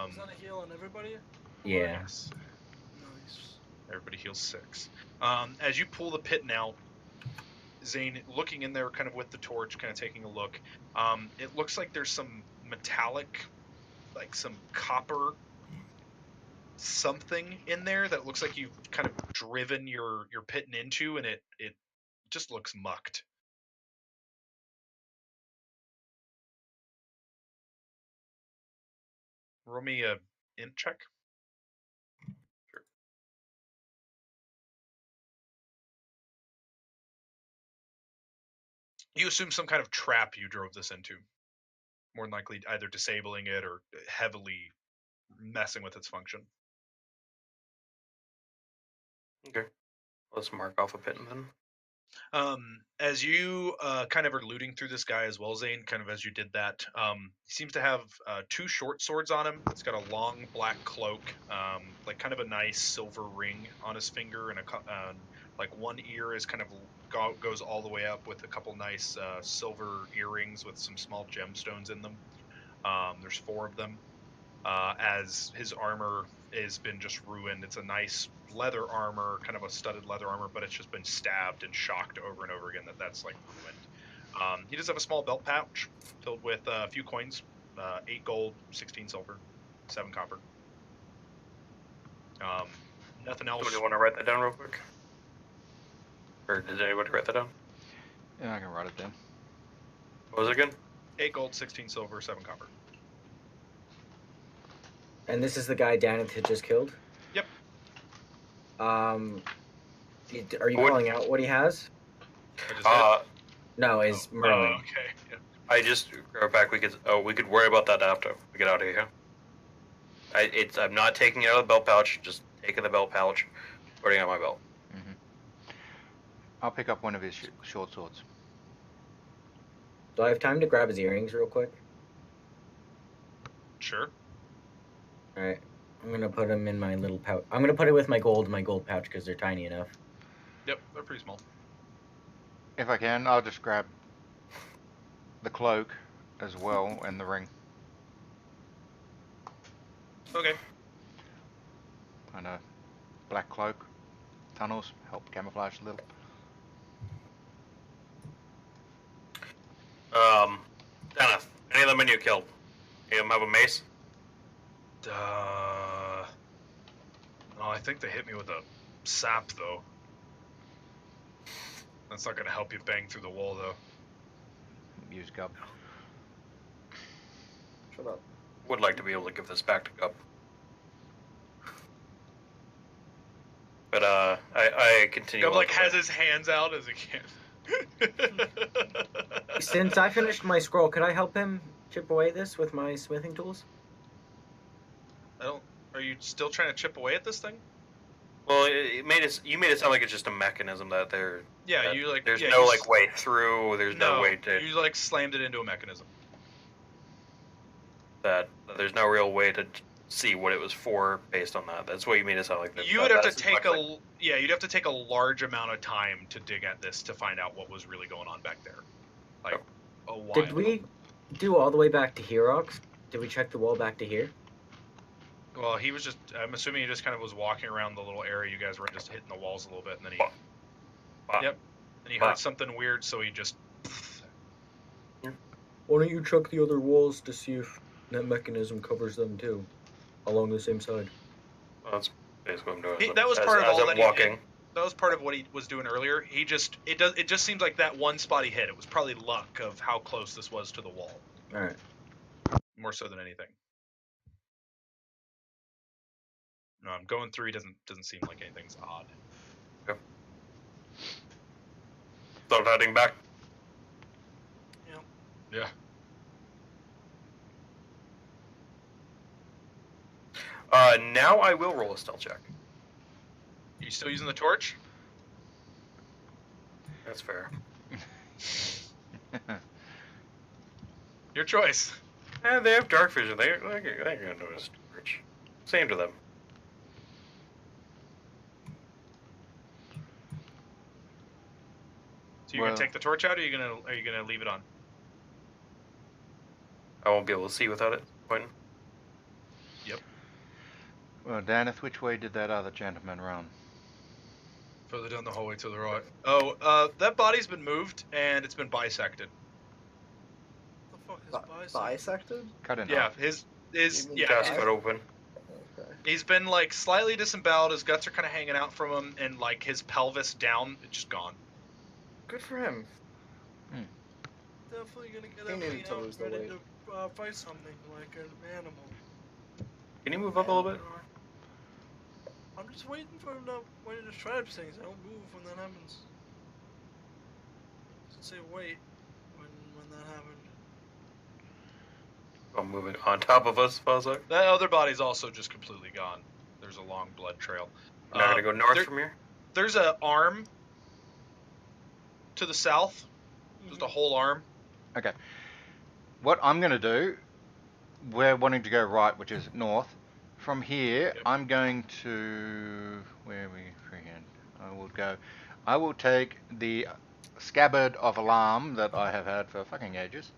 Is that a heal on everybody? Yeah. Yes. Nice. Everybody heals 6. As you pull the pit out, Zane, looking in there kind of with the torch, kind of taking a look, it looks like there's some metallic, like some copper something in there that looks like you've kind of driven your pit into, and it just looks mucked. Roll me a int check. Sure. You assume some kind of trap you drove this into. More than likely either disabling it or heavily messing with its function. Okay. Let's mark off a pit then. As you kind of are looting through this guy as well, Zane, kind of as you did that, he seems to have 2 short swords on him. It's got a long black cloak, like kind of a nice silver ring on his finger, and like one ear is kind of goes all the way up with a couple nice silver earrings with some small gemstones in them. There's 4 of them. As his armor has been just ruined. It's a nice leather armor, kind of a studded leather armor, but it's just been stabbed and shocked over and over again that's like ruined. He does have a small belt pouch filled with a few coins, 8 gold, 16 silver, 7 copper. Nothing else. Somebody want to write that down real quick? Or did anybody write that down? Yeah, I can write it down. What was it again? 8 gold, 16 silver, 7 copper. And this is the guy Daneth had just killed? Yep. Are you calling out what he has? No, is Merlin. Okay. Yeah. I just go back. We could worry about that after we get out of here. I'm not taking it out of the belt pouch. Just taking the belt pouch, putting it on my belt. Mm-hmm. I'll pick up one of his short swords. Do I have time to grab his earrings real quick? Sure. Alright. I'm gonna put them in my little pouch. I'm gonna put it with my gold pouch because they're tiny enough. Yep, they're pretty small. If I can, I'll just grab the cloak as well and the ring. Okay. I know. Black cloak. Tunnels help camouflage a little. Daneth, any of the men you killed? Any of them have a mace? I think they hit me with a sap, though. That's not gonna help you bang through the wall, though. Use Gub. Shut up. Would like to be able to give this back to Gup. But I continue. Gub on like the has way. his hands out as he can. Since I finished my scroll, could I help him chip away this with my smithing tools? Are you still trying to chip away at this thing? Well, you made it sound like it's just a mechanism that there. Yeah, that you like. There's yeah, no you like way through. There's no way to. You like slammed it into a mechanism. That there's no real way to see what it was for based on that. That's what you made it sound like. You would have to take you'd have to take a large amount of time to dig at this to find out what was really going on back there. Like a while. Did we do all the way back to Herox? Did we check the wall back to here? Well, I'm assuming he just kind of was walking around the little area. You guys were just hitting the walls a little bit, and then he. Wow. Yep. And he Wow. heard something weird, so he just. Why don't you check the other walls to see if that mechanism covers them too, along the same side? Well, that's basically what I'm doing. That was as, part of as all I'm that he walking. did. That was part of what he was doing earlier. It just seems like that one spot he hit. It was probably luck of how close this was to the wall, All right. more so than anything. No, I'm going through. He doesn't seem like anything's odd. Start heading back. Yeah. Now I will roll a stealth check. You still using the torch? That's fair. Your choice. And they have dark vision. They're gonna notice torch. Same to them. So you're Well- gonna take the torch out, or are you gonna leave it on? I won't be able to see without it. Quentin. Well, Daneth, which way did that other gentleman run? Further down the hallway to the right. Oh, that body's been moved and it's been bisected. The fuck is Bi- bicep? bisected? Cut in Yeah, half. his You mean Chest yeah. cut open. Okay. He's been like slightly disemboweled. His guts are kind of hanging out from him, and like his pelvis down, it's just gone. Good for him. Definitely gonna get He needed everything to out lose the ready weight. to fight something like an animal. Can you move up a little bit? I'm just waiting for one of the tribes things. I don't move when that happens. Doesn't say wait when that happened. I'm moving on top of us, Fozak. That other body's also just completely gone. There's a long blood trail. We're not gonna go north there- from here. There's an arm to the south. Just a whole arm. Okay. What I'm going to do, we're wanting to go right, which is north. From here, Yep. I'm going to... Where are we? Freehand. I will take the scabbard of alarm that I have had for fucking ages,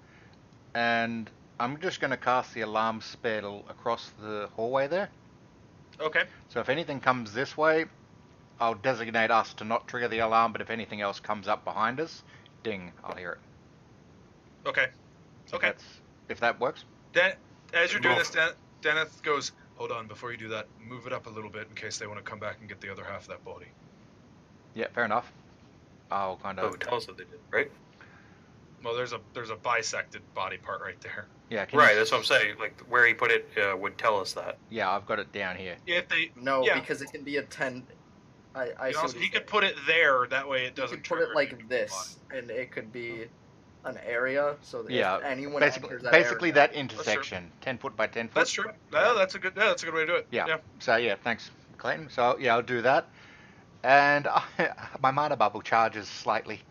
and I'm just going to cast the alarm spell across the hallway there. Okay. So if anything comes this way, I'll designate us to not trigger the alarm, but if anything else comes up behind us, ding, I'll hear it. Okay. Okay. If that works. As you're doing Move. this, Deneth goes, hold on, before you do that, move it up a little bit in case they want to come back and get the other half of that body. Yeah, fair enough. I'll kind Oh, of... tell us what they did, right? Well, there's a bisected body part right there. Yeah, Right, that's what I'm saying. Like, where he put it would tell us that. Yeah, I've got it down here. If they, No, Yeah. because it can be a 10. I you see know, what he he's could saying. put it there. That way, it You doesn't could put trigger it like any this, and it could be an area, so that Yeah, if anyone Basically, enters that basically area, that intersection, 10 foot by 10 foot. That's true. No, that's a good way to do it. Yeah. So yeah, thanks, Clayton. So yeah, I'll do that. And my mana bubble charges slightly.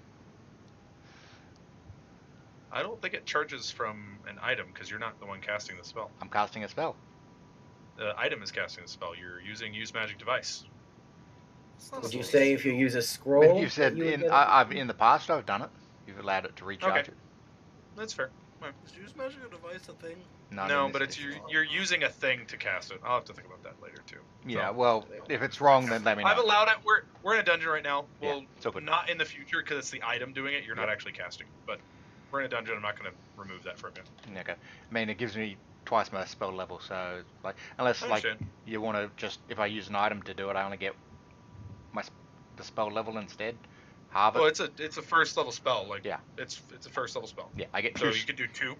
I don't think it charges from an item because you're not the one casting the spell. I'm casting a spell. The item is casting the spell. You're using use magic device. It's not Would you so say if you use a scroll? You said that you would in get it? I've in the past I've done it. You've allowed it to recharge Okay. it. That's fair. Is use magic a device a thing? Not No, in but this it's case. you're using a thing to cast it. I'll have to think about that later too. Yeah. So- Well, if it's wrong, then let me know. I've allowed it. We're in a dungeon right now. Yeah, Well, so good. not in the future because it's the item doing it. You're not Yeah. actually casting. But we're in a dungeon. I'm not going to remove that from you. Okay. I mean, it gives me twice my spell level, so like unless I like understand. you want to just if I use an item to do it, I only get the spell level instead. Halve it. Well, it's a first level spell. Like Yeah. it's a first level spell. Yeah, I get So two. you could do 2.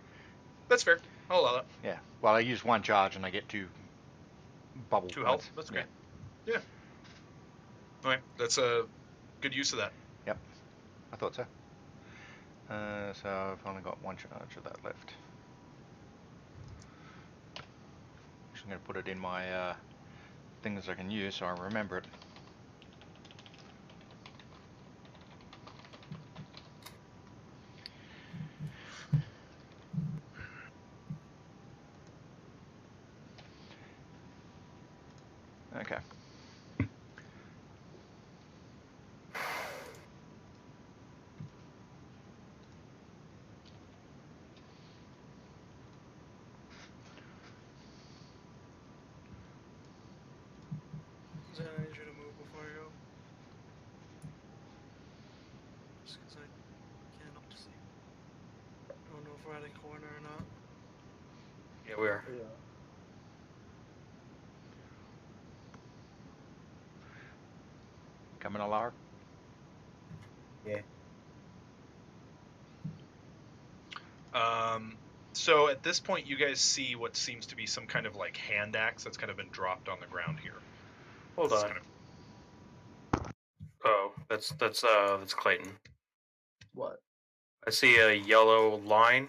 That's fair. I'll allow that. Yeah. Well, I use one charge and I get 2 bubble 2 health. points. That's great. Yeah. Okay, that's a good use of that. I thought so. So I've only got one charge of that left. Actually, I'm going to put it in my things I can use so I remember it. Okay. Is that I need you to move before I go? just because I can't help to see. I don't know if we're at a corner or not. Yeah, we are. Yeah. Coming along. So at this point, you guys see what seems to be some kind of like hand axe that's kind of been dropped on the ground here. Hold It's on. kind of- Oh, that's Clayton. What? I see a yellow line.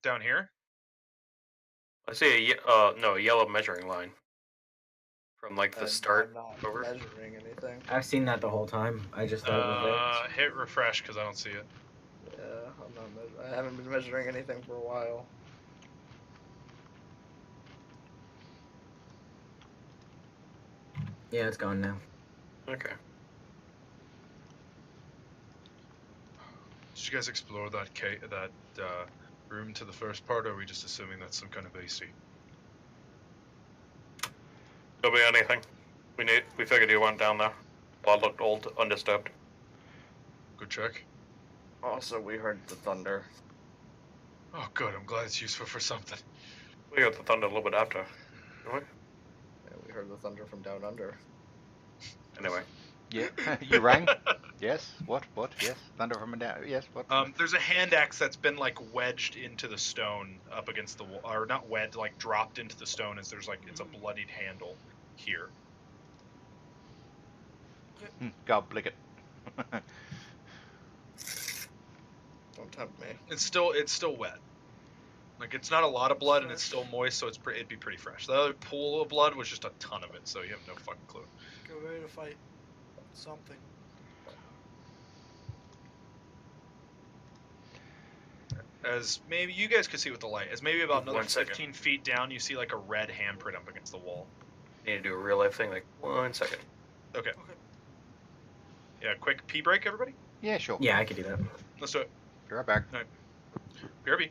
down here. I see a yellow measuring line from like the And start I'm not over. measuring anything. I've seen that the whole time. I just thought it was Hit refresh because I don't see it. Yeah, I'm not. I haven't been measuring anything for a while. there. Yeah, it's gone now. Okay. Did you guys explore that room to the first part, or are we just assuming that's some kind of AC? Don't be anything. We figured you went down there. Blood looked old, undisturbed. Good check. Also, we heard the thunder. Oh, good. I'm glad it's useful for something. We got the thunder a little bit after. Didn't Yeah, we heard the thunder from down under. we? Anyway. Yeah. You rang? Yes. What? What? Yes. Thunder from a down. Yes. What? There's a hand axe that's been like wedged into the stone up against the wall, or not wedged, like dropped into the stone. As there's like it's a bloodied handle here. God, blick it. Don't tempt me. It's still wet. Like it's not a lot of blood and it's still moist, so it'd be pretty fresh. The other pool of blood was just a ton of it, so you have no fucking clue. Get ready to fight something. As maybe you guys could see with the light, as maybe about another 1 second. 15 feet down, you see like a red handprint up against the wall. Need to do a real life thing, like 1 second. Okay. Okay. Yeah, quick pee break, everybody. Yeah, sure. Yeah, I could do that. Let's do it. Be right back. BRB.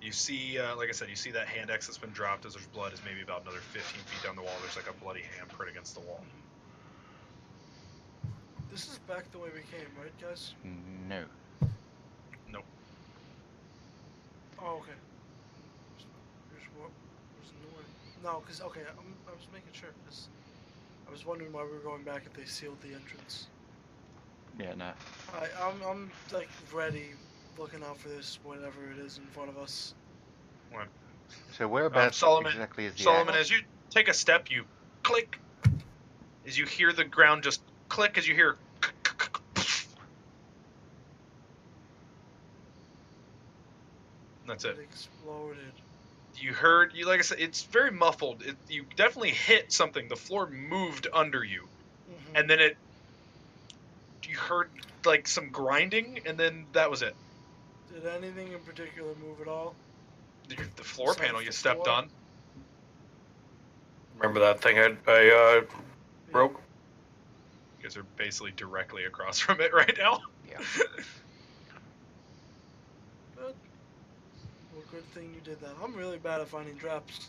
You see, like I said, you see that hand axe that's been dropped as there's blood is maybe about another 15 feet down the wall. There's like a bloody handprint against the wall. This is back the way we came, right, guys? No. Nope. Oh, okay. There's no way. No, because, okay, I was making sure, because I was wondering why we were going back if they sealed the entrance. Yeah, no. I'm like, ready, looking out for this, whatever it is in front of us. So whereabouts Solomon, exactly is the Solomon, axe? as you take a step, you click. As you hear the ground just click, as you hear. That's it. It exploded. You heard, like I said, it's very muffled. You definitely hit something. The floor moved under you, and then you heard like some grinding, and then that was it. Did anything in particular move at all? The floor Besides panel you the stepped floor? on. Remember that thing I broke? You guys are basically directly across from it right now. Yeah. Good. Well, good thing you did that. I'm really bad at finding traps.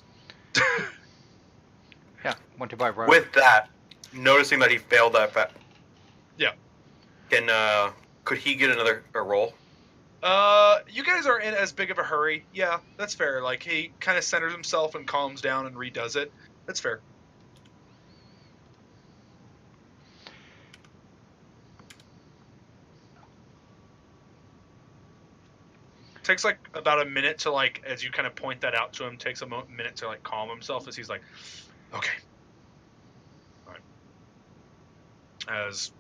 Yeah, want to buy rope. With that, noticing that he failed that. Yeah. Could he get another roll? You guys aren't in as big of a hurry. Yeah, that's fair. Like, he kind of centers himself and calms down and redoes it. That's fair. Takes like about a minute to like, as you kind of point that out to him, takes a minute to like calm himself as he's like, okay. All right. As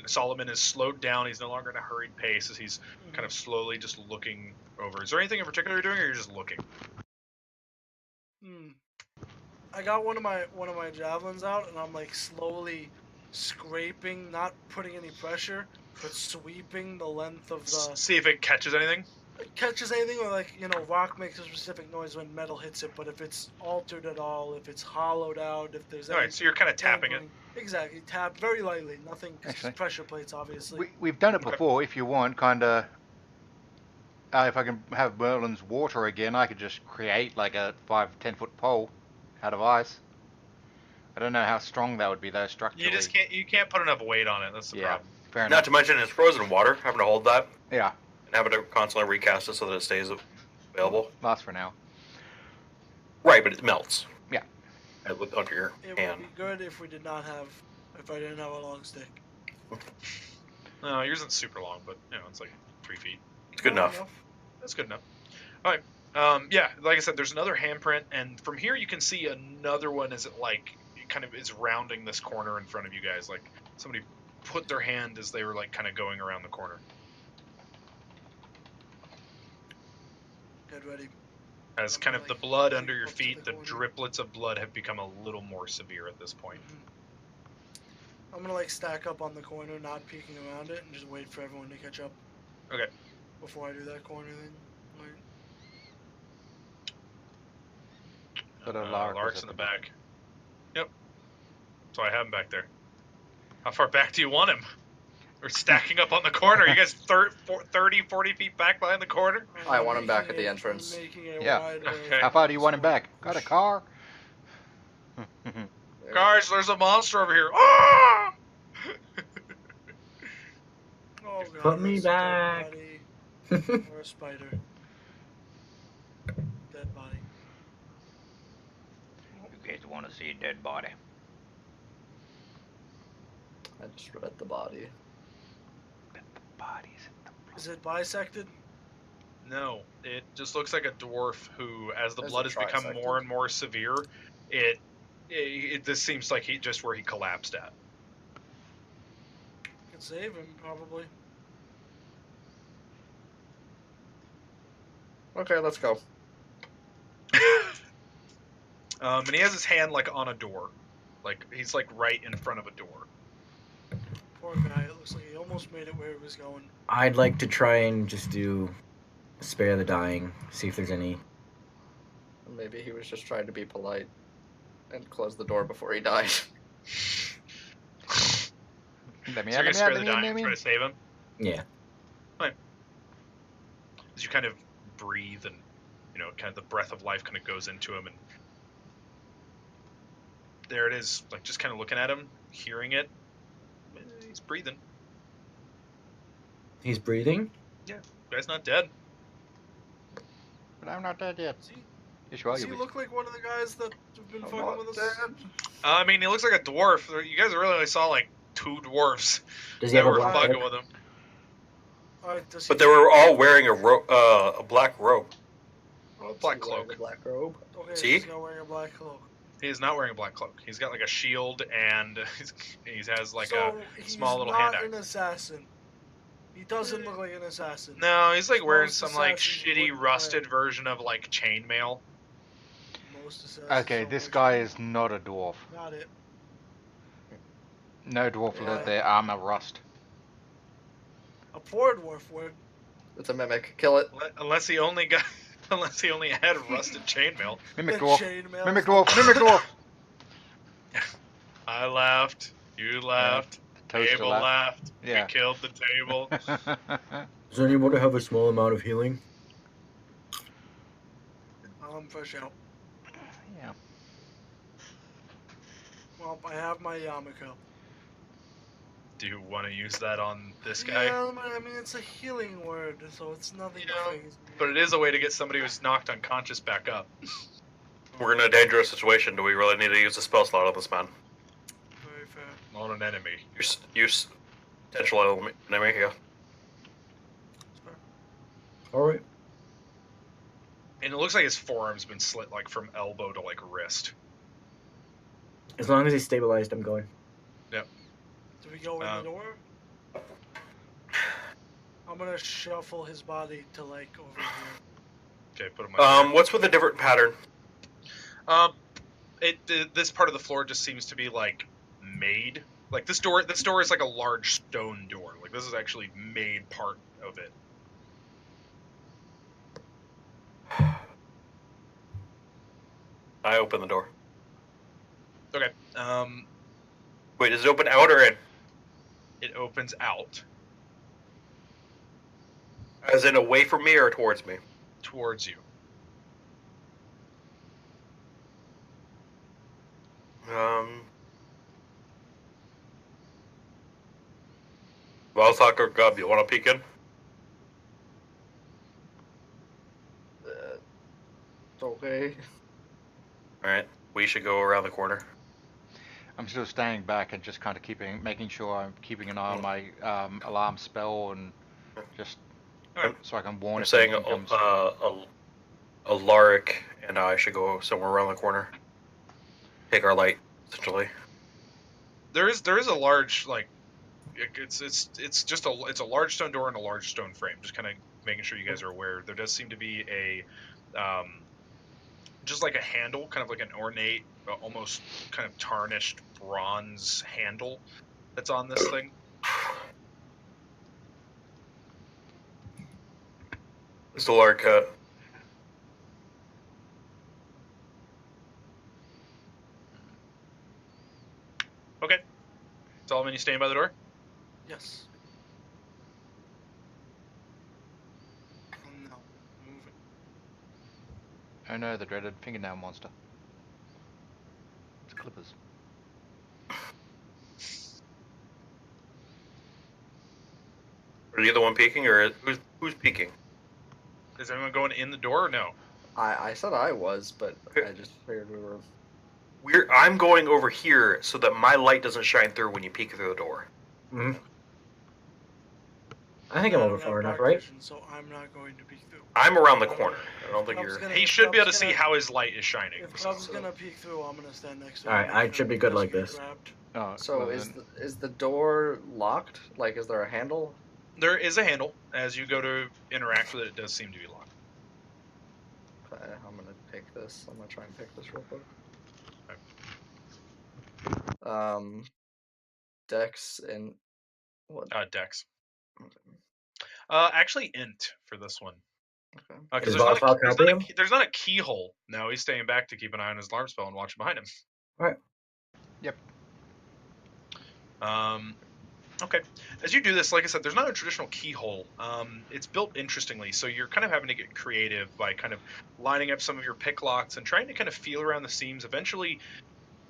Solomon is slowed down, he's no longer in a hurried pace as he's kind of slowly just looking over. Is there anything in particular you're doing, or you're just looking? I got one of my javelins out, and I'm like slowly scraping, not putting any pressure, but sweeping the length of the. See if it catches anything. It catches anything, or like, you know, rock makes a specific noise when metal hits it, but if it's altered at all, if it's hollowed out, if there's All right, so you're kind of tapping it. Exactly, tap very lightly, nothing. Actually, pressure plates, obviously. We've done it before. If you want, kind of. If I can have Merlin's water again, I could just create like a 5-10 foot pole out of ice. I don't know how strong that would be though structurally. You just can't. You can't put enough weight on it. That's the problem. Fair enough. Not to mention it's frozen water, having to hold that. Yeah. And having to constantly recast it so that it stays available. Lasts for now. Right, but it melts. Yeah. Under your It hand. would be good if I didn't have a long stick. No, yours isn't super long, but you know, it's like 3 feet. It's good Long enough. That's good enough. All right. Yeah, like I said, there's another handprint, and from here you can see another one as it like kind of is rounding this corner in front of you guys. Like somebody put their hand as they were like kind of going around the corner. Get ready. As I'm kind gonna, of the like, blood creep under your up to feet, the the corner. driplets of blood have become a little more severe at this point. I'm gonna like stack up on the corner, not peeking around it, and just wait for everyone to catch up. Okay. Before I do that corner thing. Like, But Lark Lark's is in at the the back. Yep. So I have him back there. How far back do you want him? We're stacking up on the corner. You guys 30, 40 feet back behind the corner? I I'm want him back making at the it- entrance. I'm making it Yeah. wide Okay. How far do you want him back? Got a car? Guys, there's a monster over here. Ah! Oh god. Put me there's a dead back. body. Or a spider. Dead body. You guys want to see a dead body? I just read the body. Bodies. Is it bisected? No, it just looks like a dwarf who, as the There's blood a has become trisected. more and more severe, this seems like just where he collapsed at. Could save him, probably. Okay, let's go. And he has his hand like on a door, like he's like right in front of a door. Poor guy, it looks like he almost made it where he was going. I'd like to try and just do spare the dying, see if there's any. Maybe he was just trying to be polite and close the door before he died. Let me So you're gonna out, spare let the me out, dying let and me try in. to save him. Yeah. As you kind of breathe and kind of the breath of life kind of goes into him, and there it is, like just kind of looking at him, hearing it. He's breathing. He's breathing. Guy's not dead. But I'm not dead yet. Does he, Yes, you are. does he You'll be. look like one of the guys that have been I'm fucking not with us? dead. I mean, he looks like a dwarf. You guys really only saw like 2 dwarfs Does he that have a were black fucking cloak? with him. Alright, does he But they were all wearing a black robe. Oh, Black he's wearing cloak. a black robe. Okay, See? he's not wearing a black cloak. He is not wearing a black cloak. He's got like a shield, and he has like so a he's small little not hand an axe. assassin. He doesn't look like an assassin. No, he's like wearing Most some like assassins shitty wouldn't rusted wear- version of like chainmail. Most assassins Okay, don't this wear guy chain- is not a dwarf. Got it. No dwarf will Yeah. let their armor rust. A poor dwarf would. It's a mimic. Kill it. Unless he only had rusted chainmail. Mimic The dwarf. chainmail Mimic is dwarf. Mimic dwarf. I laughed. You laughed. Toaster Table lap. laughed. Yeah. We killed the table. Does anyone have a small amount of healing? Fresh out. Yeah. Well, I have my Yamako. Do you want to use that on this guy? Yeah, I mean, it's a healing word, so it's nothing Yeah. to phase me. But it is a way to get somebody who's knocked unconscious back up. We're in a dangerous situation. Do we really need to use a spell slot on this man? Very fair. Not an enemy. Use potential enemy here. It's fair. All right. And it looks like his forearm's been slit like from elbow to like wrist. As long as he's stabilized, I'm going. Do we go in the door? I'm gonna shuffle his body to like over here. Okay, put him on. What's with a different pattern? This part of the floor just seems to be like made. Like this door is like a large stone door. Like this is actually made part of it. I open the door. Okay. Wait, does it open out or in? It opens out As in away from me or towards me? towards you. Valsak or Gub, you want to peek in? It's okay. Alright, we should go around the corner. I'm still staying back and just kind of making sure I'm keeping an eye on my alarm spell and just Alright. so I can warn I'm if saying anything comes. Alaric and I should go somewhere around the corner. Take our light, essentially. There is a large like it's just a large stone door and a large stone frame. Just kind of making sure you guys are aware. There does seem to be a just like a handle, kind of like an ornate, almost kind of tarnished bronze handle that's on this thing. It's Alaric. Okay. Solomon, you staying by the door? Yes. No. Moving. Oh no, the dreaded fingernail monster. It's clippers. Are you the one peeking, or who's peeking? Is anyone going in the door or no? I said I was, but Okay. I just figured we were. I'm going over here so that my light doesn't shine through when you peek through the door. Mm-hmm. I think I'm I over don't have far enough, dark right? vision, so I'm not going to peek through. I'm around the corner. I don't think I was you're. gonna- He should be able to Gub's see gonna- how his light is shining. If Gub's gonna peek through, I'm gonna stand next to him. Alright, and I make should sure be he good doesn't like get this. grabbed. Oh, So well, is the door locked? Like, is there a handle? There is a handle. As you go to interact with it, it does seem to be locked. Okay, I'm gonna pick this. I'm gonna try and pick this real quick. Dex and what? Dex. Okay. Actually, int for this one. Okay. Because Is Valfok helping him? there's not a keyhole. No, he's staying back to keep an eye on his alarm spell and watching behind him. Yep. Okay. As you do this, like I said, there's not a traditional keyhole. It's built interestingly, so you're kind of having to get creative by kind of lining up some of your pick locks and trying to kind of feel around the seams. Eventually,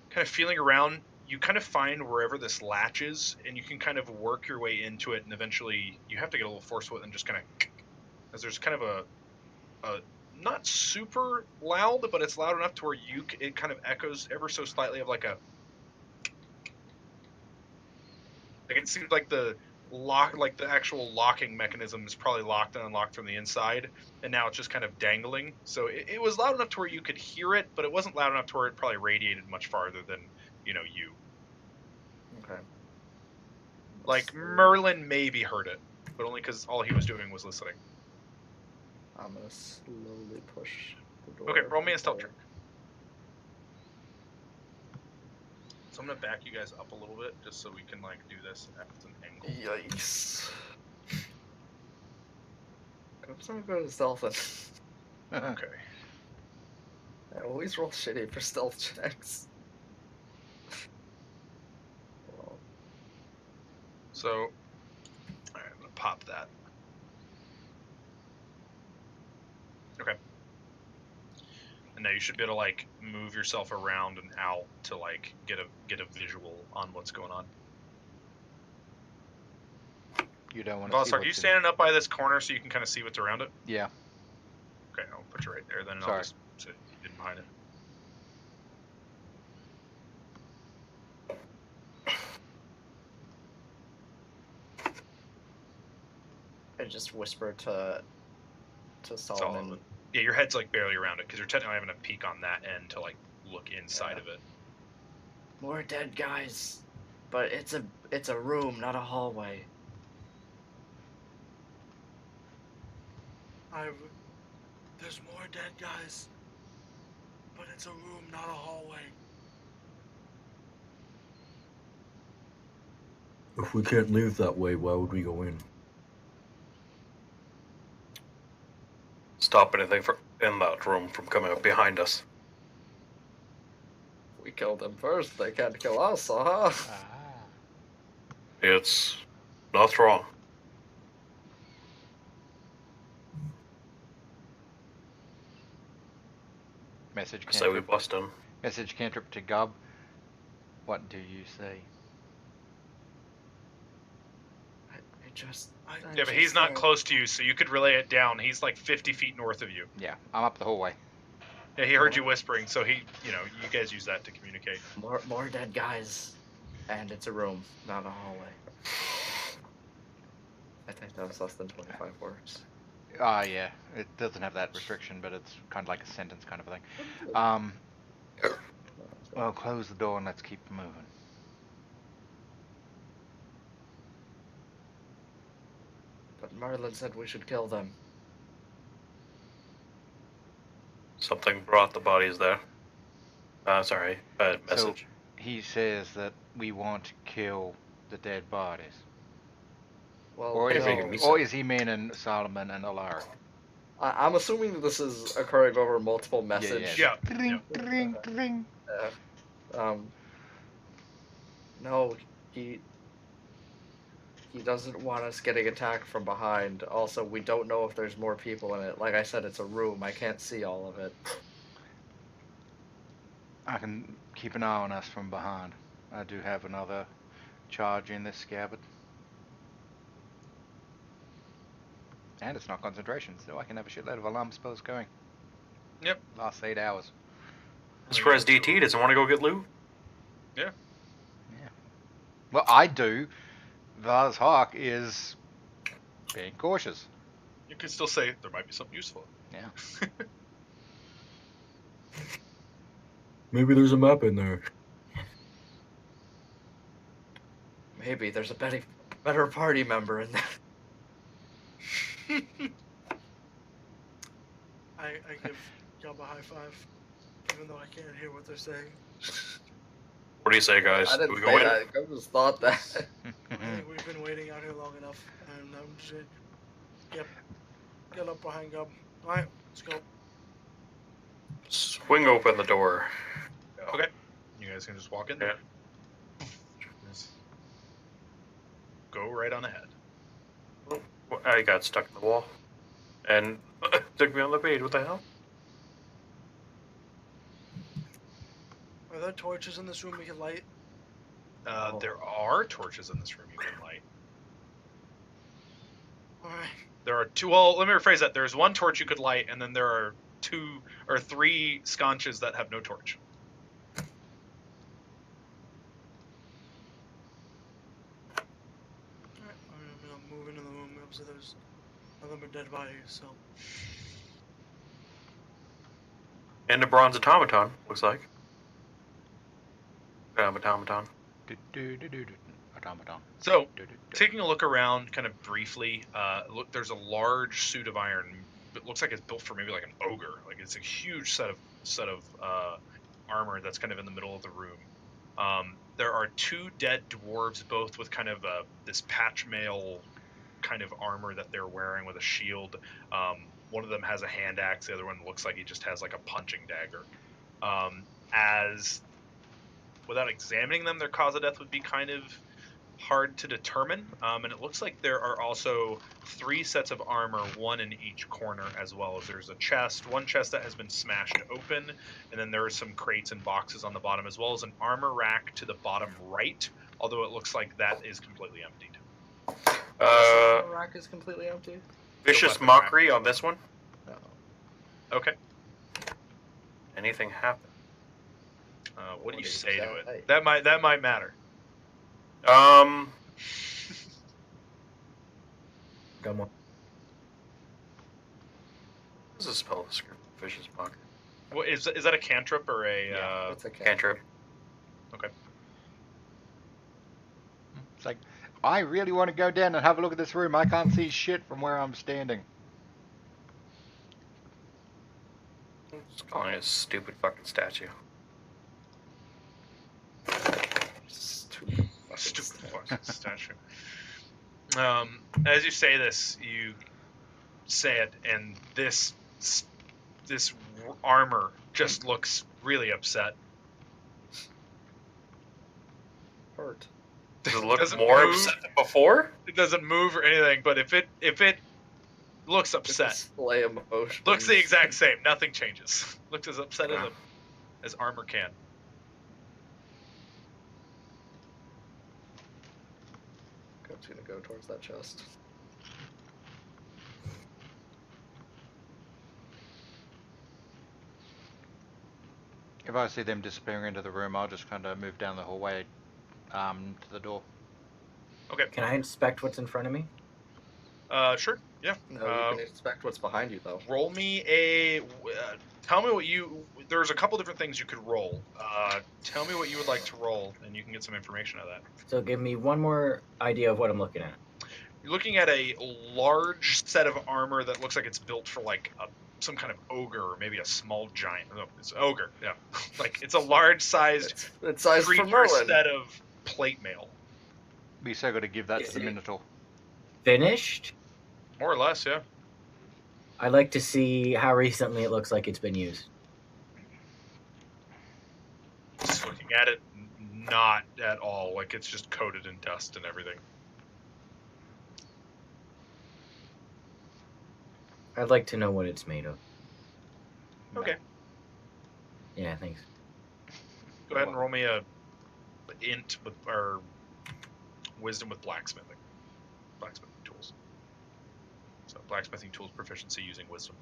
kind of feeling around, you kind of find wherever this latch is, and you can kind of work your way into it. And eventually, you have to get a little force with it and just kind of, as there's kind of a not super loud, but it's loud enough to where it kind of echoes ever so slightly of like a. Like it seems like the actual locking mechanism is probably locked and unlocked from the inside, and now it's just kind of dangling. So it was loud enough to where you could hear it, but it wasn't loud enough to where it probably radiated much farther than you. Okay. Like Merlin maybe heard it, but only because all he was doing was listening. I'm gonna slowly push the door. Okay, roll me a stealth forward. check. So I'm gonna back you guys up a little bit just so we can like do this at an angle. Yikes. I'm so good at stealthing. Okay. I always roll shitty for stealth checks. Well, So, alright, I'm gonna pop that. Okay. And now you should be able to like move yourself around and out to like get a visual on what's going on. You don't want to see Vossar, are you what's in- standing up by this corner so you can kind of see what's around it? Yeah. Okay, I'll put you right there then, and Sorry. I'll just sit in behind it. I just whisper to Solomon. Solomon. Yeah, your head's like barely around it because you're technically having a peek on that end to like look inside of it. More dead guys, but it's a room, not a hallway. There's more dead guys, but it's a room, not a hallway. If we can't leave that way, why would we go in? Stop anything in that room from coming up behind us. We killed them first. They can't kill us, huh? Ah. It's not wrong. Message Say we cantrip. bust him. Message cantrip to Gub. What do you say? Yeah, but he's not close to you, so you could relay it down. He's like 50 feet north of you. Yeah, I'm up the hallway. Yeah, he heard you whispering, so he, you guys use that to communicate. More dead guys, and it's a room, not a hallway. I think that was less than 25 words. Yeah, it doesn't have that restriction, but it's kind of like a sentence kind of thing. Well, close the door and let's keep moving. But Merlin said we should kill them. Something brought the bodies there. Sorry, bad message. He says that we want to kill the dead bodies. Well, Or is, no. he, or is he meaning Solomon and Alara? I'm assuming this is occurring over multiple message. Yeah. Dring, dring, dring. No, he doesn't want us getting attacked from behind. Also, we don't know if there's more people in it. Like I said, it's a room. I can't see all of it. I can keep an eye on us from behind. I do have another charge in this scabbard. And it's not concentration, so I can have a shitload of alarm spells going. Yep. Last 8 hours. As far as DT doesn't want to go get loot. Well, I do. Vaz Hawk is being cautious. You could still say there might be something useful. Yeah. Maybe there's a map in there. Maybe there's a better party member in there. I give Gub a high five, even though I can't hear what they're saying. What do you say, guys? I Do didn't we say go in? that. I just thought that. I think we've been waiting out here long enough, and I'm just gonna get up behind Gub. Alright, let's go. Swing open the door. Okay. You guys can just walk in there. go right on ahead. I got stuck in the wall, and took me on the page. What the hell? Are there torches in this room we can light? There are torches in this room you can light. Alright. There are two. Well, let me rephrase that. There's one torch you could light, and then there are 2 or 3 sconces that have no torch. Alright, I'm gonna move into the room. Obviously, there's nothing but dead bodies, so. And a bronze automaton, looks like. Automaton. Automaton. So, taking a look around, kind of briefly, look, there's a large suit of iron. It looks like it's built for maybe like an ogre. Like it's a huge set of armor that's kind of in the middle of the room. There are 2 dead dwarves, both with kind of this patch mail kind of armor that they're wearing with a shield. One of them has a hand axe. The other one looks like he just has like a punching dagger. Without examining them, their cause of death would be kind of hard to determine. And it looks like there are also 3 sets of armor, 1 in each corner, as well as there's a chest, one chest that has been smashed open, and then there are some crates and boxes on the bottom, as well as an armor rack to the bottom right, although it looks like that is completely emptied. The rack is completely empty. Vicious weapon mockery rack. on this one. No. Okay. Anything happen? What do you What say do to you it? say? That might matter. Got one. What does the spell description? Vicious mockery. What, is that a cantrip or a? It's a Cantrip. It's like, I really want to go down and have a look at this room. I can't see shit from where I'm standing. Just calling it a stupid fucking statue. Stupid Stupid fucking statue. As you say this, you say it, and this armor just looks really upset. hurt. Does it look Doesn't more move. upset than before? It doesn't move or anything, but if it looks upset, Display emotion. looks the exact same. Nothing changes. Looks as upset Yeah. as armor can. Coach's gonna go towards that chest. If I see them disappearing into the room, I'll just kind of move down the hallway to the door. Okay. Can I inspect what's in front of me? Sure. Yeah. No, you can expect what's behind you though. Roll me a. Tell me what you. There's a couple different things you could roll. Tell me what you would like to roll, and you can get some information out of that. So give me one more idea of what I'm looking at. You're looking at a large set of armor that looks like it's built for like some kind of ogre or maybe a small giant. No, it's ogre. Yeah, like it's a large-sized It's sized for creature Merlin. set of plate mail, Be so good to give that Is to the it- Minotaur. Finished? more or less. Yeah. I'd like to see how recently it looks like it's been used. Just looking at it, not at all. Like it's just coated in dust and everything. I'd like to know what it's made of. Okay. Yeah, thanks. Go ahead and roll me a int with or wisdom with blacksmithing tools. So blacksmithing tools proficiency using wisdom.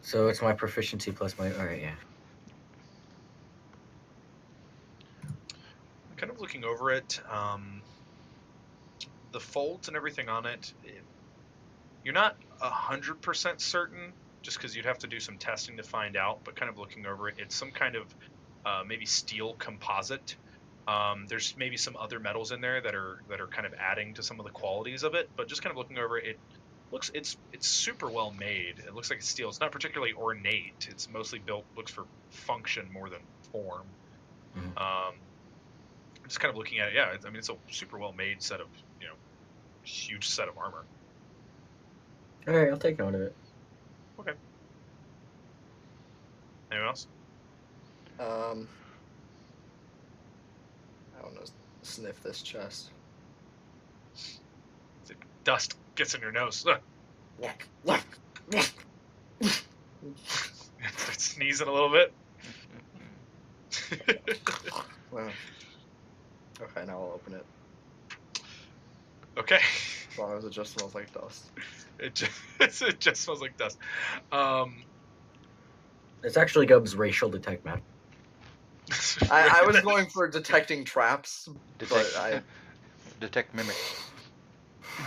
So it's my proficiency plus my. Alright, yeah. Kind of looking over it, the folds and everything on it, you're not 100% certain, just because you'd have to do some testing to find out. But kind of looking over it, it's some kind of maybe steel composite. There's maybe some other metals in there that are kind of adding to some of the qualities of it. But just kind of looking over it, it's super well made. It looks like it's steel. It's not particularly ornate. It's mostly built, looks for function more than form. Mhm. Just kind of looking at it, yeah. I mean, it's a super well made set of, huge set of armor. Alright, I'll take note of it. Anyone else? I want to sniff this chest. Dust gets in your nose. Starts sneezing a little bit. Well, okay, now I'll open it. Okay. As long as it just smells like dust. It just smells like dust. It's actually Gub's racial detect map. I was going for detecting traps, Detect, but I detect mimic.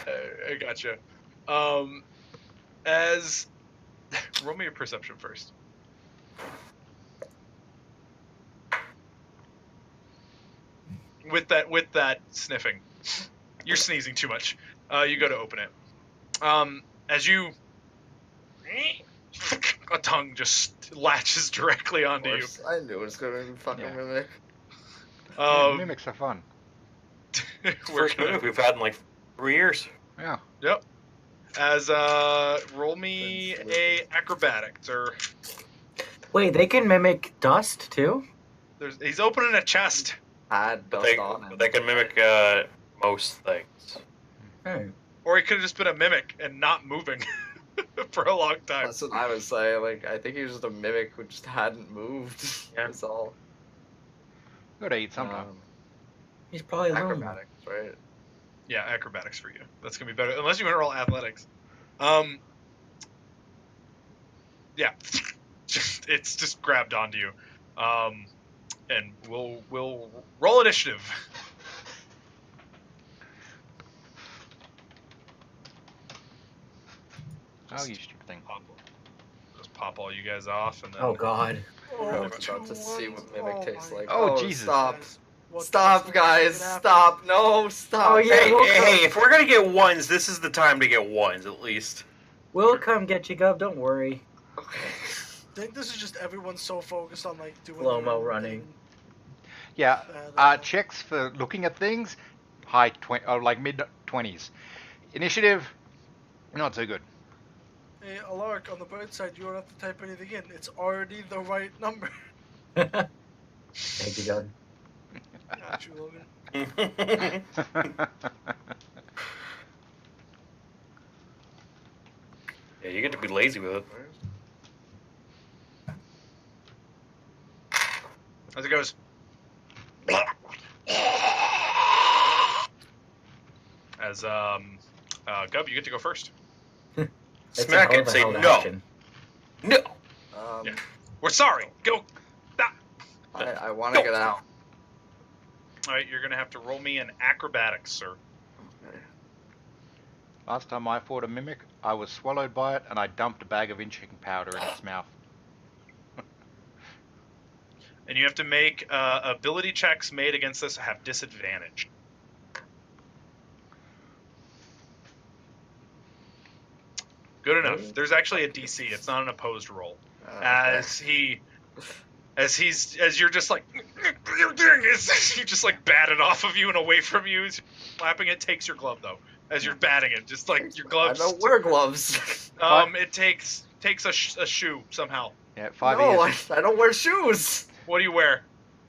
I gotcha. As roll me a perception first. With that sniffing, you're sneezing too much. You go to open it. As you, a tongue just latches directly onto you. I knew it was going to be fucking Yeah. mimic. Mimics are fun. First mimic we've had in like 3 years. Yeah. Yep. As roll me a acrobatics or Wait, they can mimic dust too? he's opening a chest. Had But dust on they it. can mimic most things. Hmm. Or he could have just been a mimic and not moving for a long time. That's what I was saying. Like, I think he was just a mimic who just hadn't moved. Yeah. That's all. Gotta eat sometime. He's probably alone. Acrobatics, right? Yeah, acrobatics for you. That's gonna be better unless you want to roll athletics. Yeah, it's just grabbed onto you. And we'll roll initiative. Oh, you stupid thing. Just pop all you guys off and then. Oh god. We're Oh, about two to see ones. what mimic Oh tastes my like. Oh, Jesus. Stop. Guys, what Stop, the fuck guys. is happening? Stop. No, stop. Oh, yeah. Hey, if we're gonna get ones, this is the time to get ones at least. We'll come get you, Gub, don't worry. Okay. I think this is just everyone so focused on like doing Slow-mo their own running. thing. Yeah. That- Checks for looking at things, high 20, or like mid 20s. Initiative, not so good. Hey, Alark, on the bright side, you don't have to type anything in. It's already the right number. Thank you, Gub. Got you, Logan. Yeah, you get to be lazy with it. As it goes. As Gub, you get to go first. It's a Smack hell it of and a say held no. action. No. Yeah. We're sorry. Go. I want to get out. All right, you're gonna have to roll me an acrobatics, sir. Last time I fought a mimic, I was swallowed by it and I dumped a bag of inching powder in its mouth. And you have to make ability checks made against this have disadvantage. Good enough. There's actually a DC. It's not an opposed roll. As you're just like you just like bat it off of you and away from you. As you're slapping it takes your glove though. As you're batting it, just like your gloves. I don't wear gloves. It takes a shoe somehow. Yeah, 5 No, years. I don't wear shoes. What do you wear?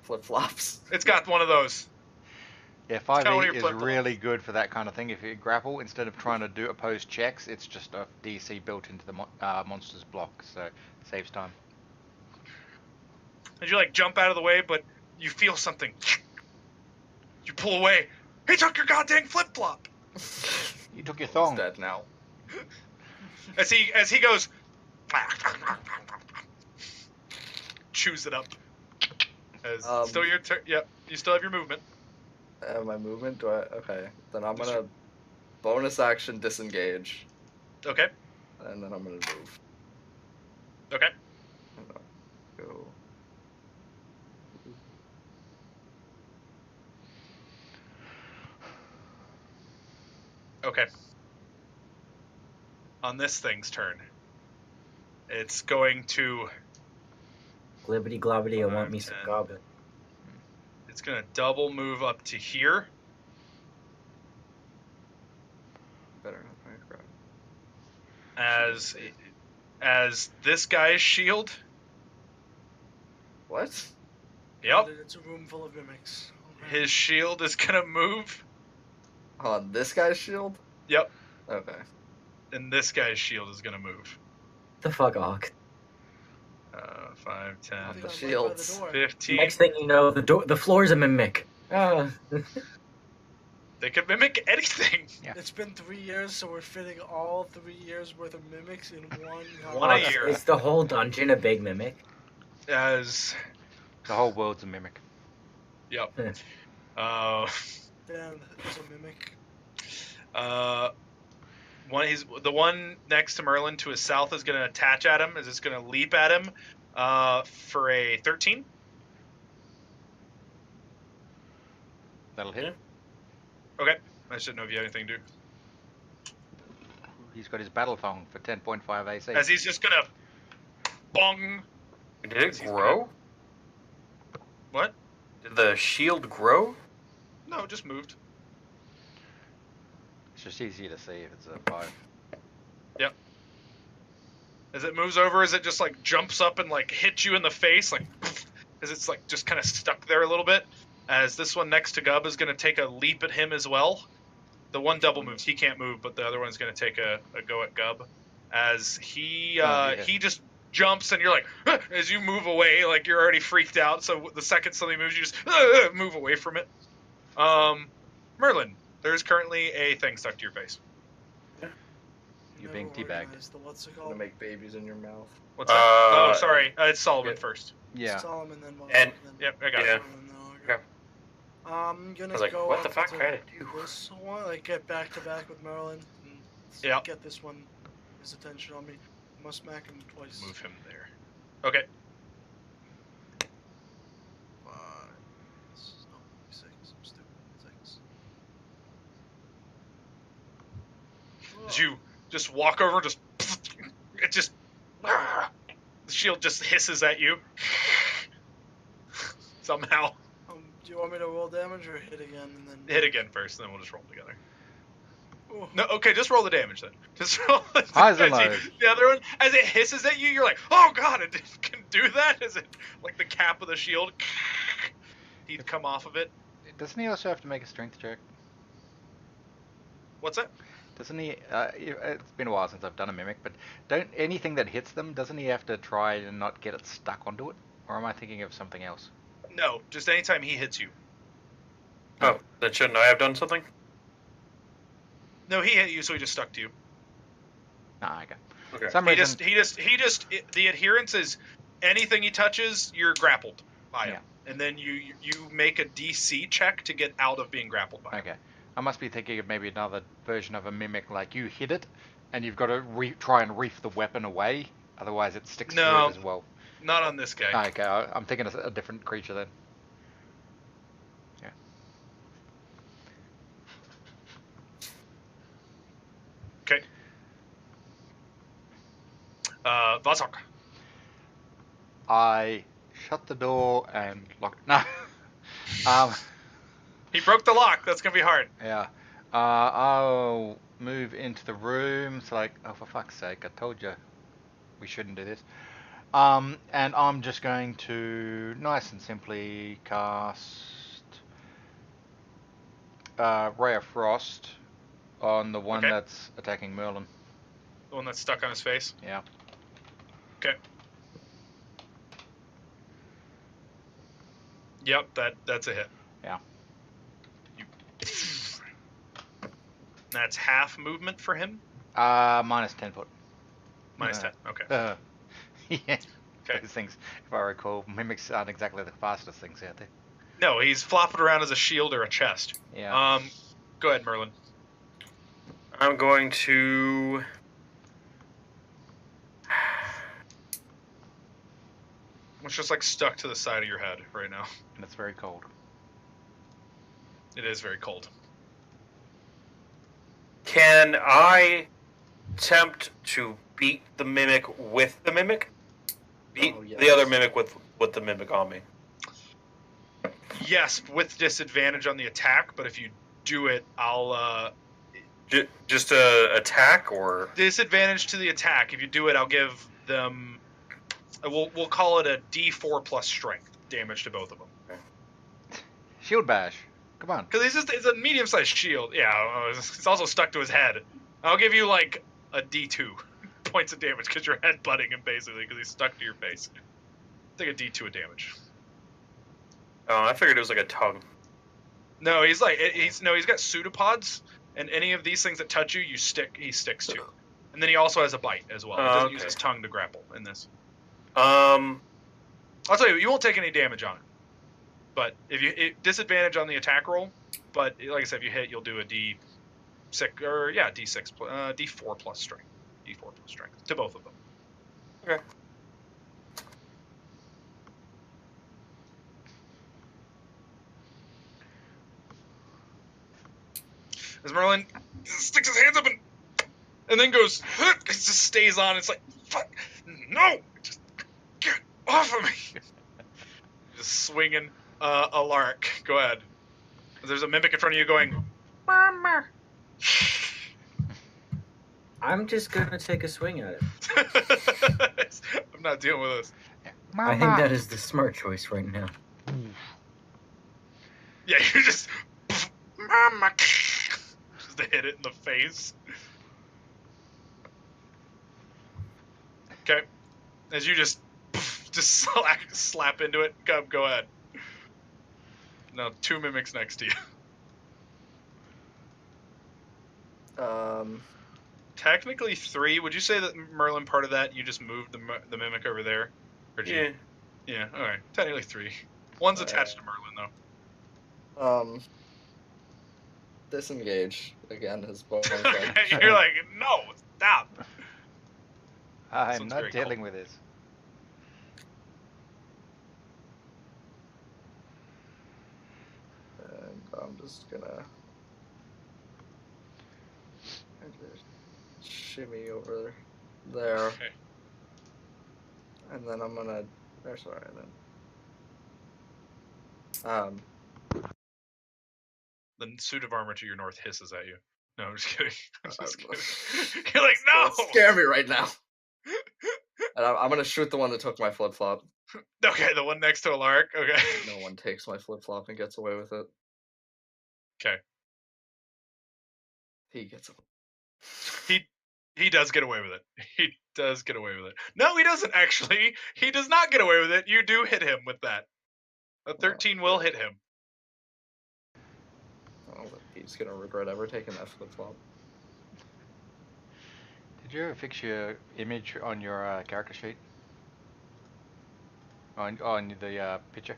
Flip flops. It's got one of those. Yeah, kinda one of 5e your is flip-flops. really good for that kind of thing. If you grapple, instead of trying to do opposed checks, it's just a DC built into the monster's block, so saves time. And you like jump out of the way, but you feel something. You pull away. He took your goddamn flip flop. You took your He's thong. dead now. As he goes, chews it up. As still your turn. Yep, you still have your movement. My movement? Do I? Okay. Then I'm gonna bonus action disengage, Okay. and then I'm gonna move. Okay. Go. Okay. On this thing's turn, it's going to. Glibbity globbity, I want me 5, some 10. goblin. It's gonna double move up to here. Better not my crap. As this guy's shield. What? Yep. It's a room full of mimics. Okay. His shield is gonna move. On this guy's shield? Yep. Okay. And this guy's shield is gonna move. The fuck off. 5, 10, I think the I'm right by shields. the door. 15. Next thing you know, the floor is a mimic. Ah. They could mimic anything. Yeah. It's been 3 years, so we're fitting all 3 years worth of mimics in one. One a house. year. Is the whole dungeon a big mimic? As The whole world's a mimic. yep. Yeah. Damn, it's a mimic. The one next to Merlin to his south is going to attach at him. Is it's going to leap at him for a 13. That'll hit. Okay. I should know if you have anything to do. He's got his battle thong for 10.5 AC. As he's just going to bong. Did it grow? What? Did the shield grow? No, it just moved. It's just easier to see if it's a 5. As it moves over, as it just like jumps up and like hits you in the face, like as it's like just kind of stuck there a little bit. As this one next to Gub is going to take a leap at him as well. The one double moves, he can't move, but the other one's going to take a go at Gub. As he just jumps and you're like, as you move away, like you're already freaked out. So the second something moves, you just move away from it. Merlin, there's currently a thing stuck to your face. You're being Never teabagged. organized the what's it I'm gonna called? make babies in your mouth. What's that? Oh, Uh, sorry. It's Solomon yeah. first. Yeah. Solomon, then what? And- then Yep, I got Yeah. it. Solomon, then Okay. okay. I'm gonna I was like, go what the up fuck? to How did it do? this one, like get back to back with Merlin, and Yeah. get this one his attention on me. Must smack him twice. Move him there. Okay. 5, 6, I'm stupid. 6. As you just walk over, just it just the shield just hisses at you somehow. Do you want me to roll damage or hit again and then Hit again first, and then we'll just roll together. Ooh. No, okay, just roll the damage then. Just roll the Highs and damage. lows. The other one, as it hisses at you, you're like, oh god, it can do that. As it like the cap of the shield, he'd come off of it. Doesn't he also have to make a strength check? What's that? Doesn't he? It's been a while since I've done a mimic, but don't anything that hits them, doesn't he have to try and not get it stuck onto it? Or am I thinking of something else? No, just anytime he hits you. Oh, then shouldn't I have done something? No, he hit you, so he just stuck to you. Ah, okay. Okay. Some He reason. just the adherence is anything he touches, you're grappled by him, and then you make a DC check to get out of being grappled by him. Okay. I must be thinking of maybe another version of a mimic, like you hit it, and you've got to try and reef the weapon away, otherwise it sticks to No. it as well. Not on this guy. Ah, okay, I'm thinking of a different creature then. Yeah. Okay. Vazok. I shut the door and locked. No. He broke the lock. That's gonna be hard. Yeah. I'll move into the room. It's like, oh, for fuck's sake, I told you we shouldn't do this. And I'm just going to nice and simply cast Ray of Frost on the one Okay. that's attacking Merlin. The one that's stuck on his face. Yeah. Okay. Yep, that's a hit. Yeah. That's half movement for him. Minus 10 foot. Minus Uh, 10. Okay. Yeah. Okay. Those things, if I recall, mimics aren't exactly the fastest things out there. No, he's flopping around as a shield or a chest. Yeah. Go ahead, Merlin. I'm going to. It's just like stuck to the side of your head right now. And it's very cold. It is very cold. Can I attempt to beat the mimic with the mimic? Beat Oh, yes. the other mimic with the mimic on me. Yes, with disadvantage on the attack, but if you do it, I'll Just a attack or disadvantage to the attack. If you do it, I'll give them. We'll call it a D4 plus strength damage to both of them. Shield bash. Come on. Because it's a medium-sized shield. Yeah, it's also stuck to his head. I'll give you like a D2 points of damage because you're headbutting him basically because he's stuck to your face. Take a D2 of damage. Oh, I figured it was like a tongue. No, he's got pseudopods, and any of these things that touch you, he sticks to. And then he also has a bite as well. He doesn't use his tongue to grapple in this. Um, I'll tell you, you won't take any damage on it. But disadvantage on the attack roll. But like I said, if you hit, you'll do a D6 D6 D4 plus strength. D4 plus strength to both of them. Okay. As Merlin sticks his hands up and then goes, it just stays on. It's like, fuck, no, just get off of me. Just swinging a lark. Go ahead. There's a mimic in front of you going, Mama. I'm just gonna take a swing at it. I'm not dealing with this. I think that is the smart choice right now. Yeah, you're just, Mama. Just to hit it in the face. Okay. As you just slap into it, go ahead. Now 2 mimics next to you. Technically 3. Would you say that Merlin part of that? You just moved the mimic over there? Or did you? Yeah. All right. Technically 3. One's attached to Merlin though. Disengage again. His bonus. You're like, no, stop. I'm Sounds not very dealing cool. with this. And I'm just gonna shimmy over there, Okay. and then I'm gonna. Sorry, then. The suit of armor to your north hisses at you. No, I'm just kidding. I'm just Uh, kidding. You're like, no. Don't scare me right now. And I'm gonna shoot the one that took my flip flop. Okay, the one next to a lark. Okay. No one takes my flip flop and gets away with it. Okay. He gets away. He does get away with it. He does get away with it. No, he doesn't actually. He does not get away with it. You do hit him with that. A 13 will hit him. Oh, but he's gonna regret ever taking that flip flop. Did you ever fix your image on your character sheet? On the picture?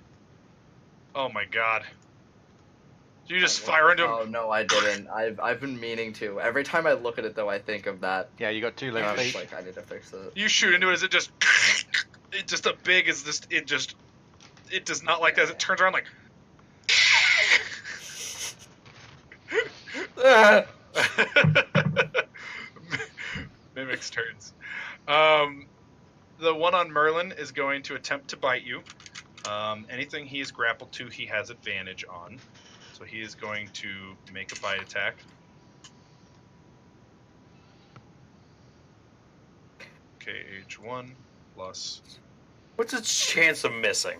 Oh my god. You just fire into him. Oh no, I didn't. I've been meaning to. Every time I look at it though, I think of that. Yeah, you got 2 And left I'm just feet. like, I need to fix it. You shoot into it as it just a big as this it does not like that as it turns around like Mimic's turns. The one on Merlin is going to attempt to bite you. Anything he is grappled to, he has advantage on. So he is going to make a bite attack. Okay, age 1 plus. what's its chance of missing?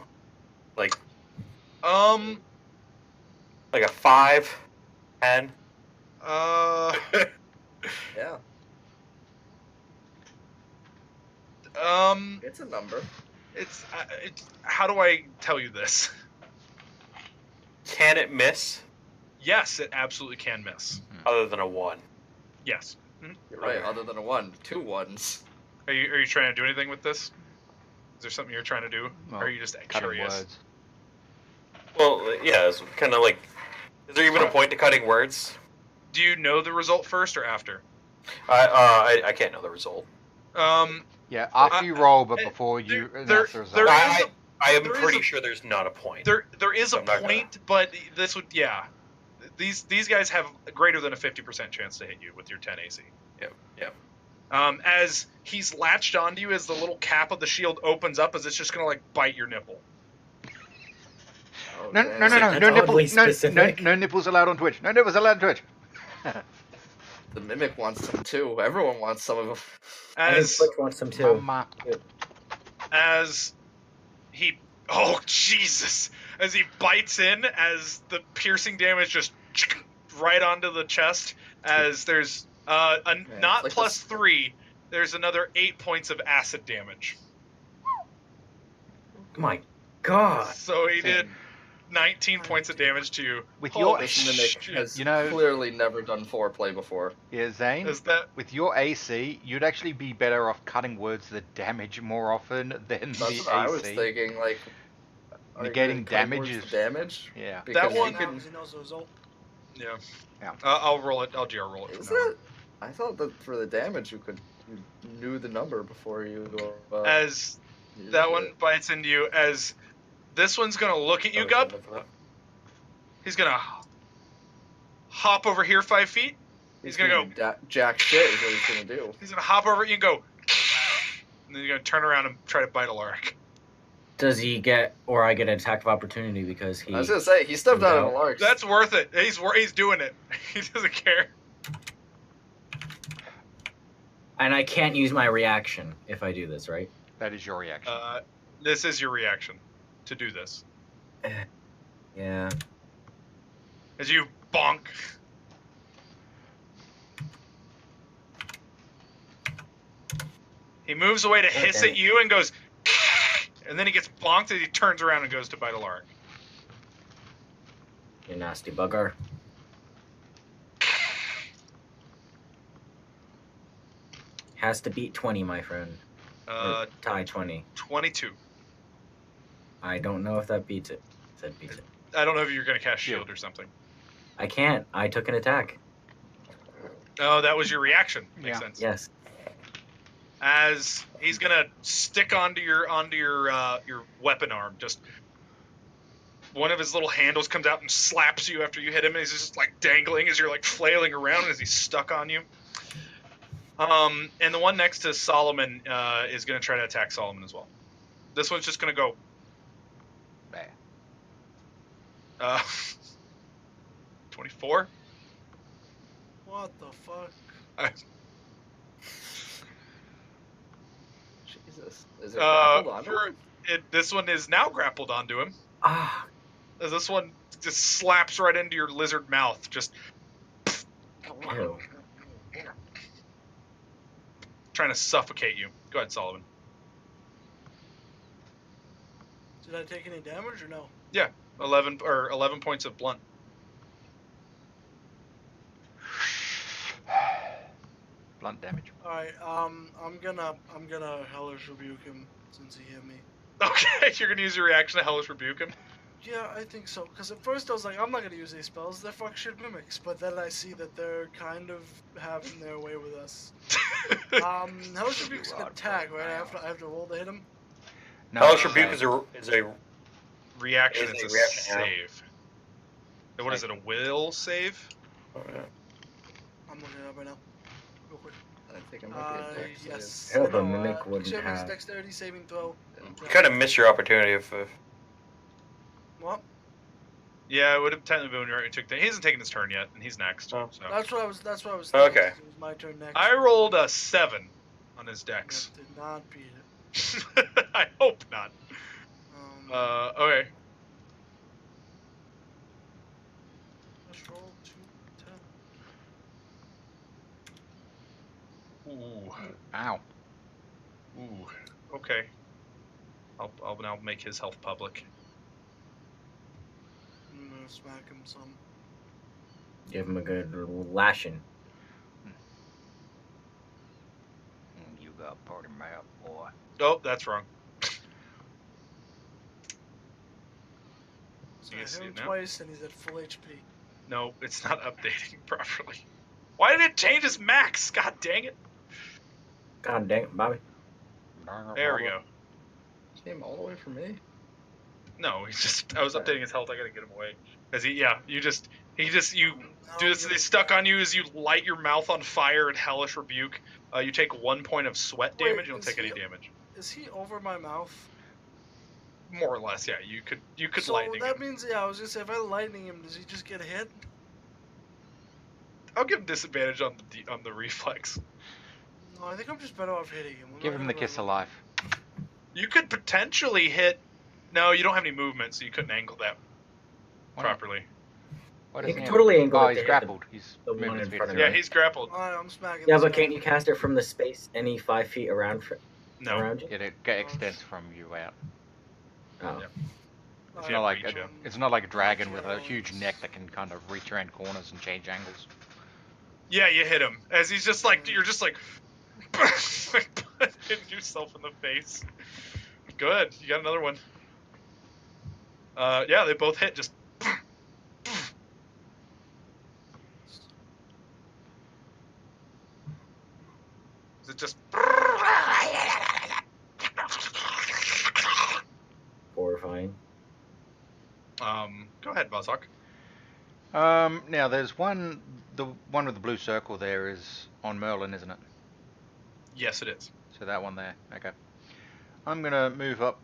Like Uh, a 5, 10? Yeah, it's a number. it's how do I tell you this? Can it miss Yes, it absolutely can miss. other than a 1? Yes. You're right. Okay. Other than a 1, 2 1s. Are you trying to do anything with this? Is there something you're trying to do? Well, or are you just Cutting curious? words. Well, yeah, it's kind of like. Is there even a point to cutting words? Do you know the result first or after? I can't know the result. Yeah, after you roll, but before you there announce the result. there is I am there is pretty a- sure there's not a point. There is a I'm not gonna- point, but this would These guys have a greater than a 50% chance to hit you with your 10 AC. Yep. As he's latched onto you, as the little cap of the shield opens up, as it's just gonna like bite your nipple. Oh, No, damn. no, no, no, That's no oddly nipples, no, specific. no nipples allowed on Twitch. No nipples allowed on Twitch. The mimic wants some too. Everyone wants some of them. I think As Twitch wants some too. Mama. as he oh Jesus as he bites in, as the piercing damage just right onto the chest. As there's not like plus this- 3, there's another 8 points of acid damage. My God. So he did 19 points of damage to you. With Holy your This mimic shit. has You know- clearly never done foreplay before. Yeah, Zane. Is that With your AC, you'd actually be better off cutting words that damage more often than That's the what I was AC. thinking. Like, are you Negating gonna cut damage words is- to damage. Yeah. Because one- you Now, can. 'cause he knows the result. yeah? Yeah. I'll roll it. I'll GR roll it. Is from now on. it? I thought that for the damage you knew the number before you go. As used that it. one bites into you, as this one's gonna look at you, Gub. He's gonna hop over here 5 feet. He's gonna do jack shit. Is what he's gonna do. He's gonna hop over at you and go, and then you're gonna turn around and try to bite Alaric. Does he get, or I get an attack of opportunity because he? I was gonna say he stepped out of a large. That's worth it. He's doing it. He doesn't care. And I can't use my reaction if I do this, right? That is your reaction. This is your reaction to do this. Yeah. As you bonk. He moves away to hiss Okay. at you and goes, and then he gets bonked as he turns around and goes to bite Alaric. You nasty bugger. Has to beat 20, my friend. Or tie 20. 22. I don't know if that beats it. That beats it. I don't know if you're gonna cast shield or something. I can't. I took an attack. Oh, that was your reaction. Makes Yeah. sense. Yes. As he's gonna stick onto your weapon arm, just one of his little handles comes out and slaps you after you hit him, and he's just like dangling as you're like flailing around as he's stuck on you. And the one next to Solomon is gonna try to attack Solomon as well. This one's just gonna go. Bah. 24. What the fuck? Jesus. Is it grappled onto For him? this one is now grappled onto him. Ah. As this one just slaps right into your lizard mouth, just Ew. trying to suffocate you. Go ahead, Solomon. Did I take any damage or no? 11 points of blunt. Blunt damage. Alright, I'm gonna hellish rebuke him since he hit me. Okay, you're gonna use your reaction to hellish rebuke him. Yeah, I think so. Because at first I was like, I'm not gonna use these spells. They're fuck shit mimics. But then I see that they're kind of having their way with us. Hellish rebuke's an attack, right? I have to roll to hit him. No, Hellish uh, Rebuke is a Reaction Is is a a reaction, yeah. save. And what is it? A will save? I'm looking it up right now. Real quick. I think it might be a dex save. Yes. Hell, the No, mimic wouldn't Dexterity- have. Dexterity saving throw. You kind of miss your opportunity if What? Yeah, it would have technically been when you took. He hasn't taken his turn yet, and he's next. Oh. So. That's what I was thinking. Okay. It was my turn next. I rolled a 7 on his dex. That did not beat it. I hope not. Okay. Let's roll 2 10. Ooh. Ow. Ooh. Okay. I'll now make his health public. I'm gonna smack him some. Give him a good lashing. You got party map, boy. Oh, that's wrong. So You I can see hit him it now? twice and he's at full HP. No, it's not updating properly. Why did it change his max? God dang it. God dang it, Bobby. There we go. Came all the way from me. No, he's just. I was updating his health. I gotta get him away. Cause you do this. They stuck on you as you light your mouth on fire and hellish rebuke. You take 1 point of sweat Wait, damage. You don't is take any he- damage. Is he over my mouth? More or less, yeah. You could So lightning that him. means, yeah, I was gonna say, if I lightning him, does he just get hit? I'll give him disadvantage on the reflex. No, I think I'm just better off hitting him. I'm Give not him the gonna kiss of lie. life. You could potentially hit. No, you don't have any movement, so you couldn't angle that Why not? properly. Why You doesn't can he have- totally angle Oh, it he's to hit grappled. He's the one movement in speed front is of Yeah, him. he's grappled. Alright, I'm smacking Yeah, this but guy. can't you cast it from the space any 5 feet around No. around you? It extends from you out. Oh. Yeah. It's Yeah, not like reach, a, yeah. it's not like a dragon with a Geodes. huge neck that can kind of reach around corners and change angles. Yeah, you hit him as he's just like you're just like hitting yourself in the face. Good, you got another one. Yeah, they both hit. Just is it just? Horrifying. Go ahead, Buzzhawk. Now there's one. The one with the blue circle there is on Merlin, isn't it? Yes, it is. So that one there. Okay. I'm gonna move up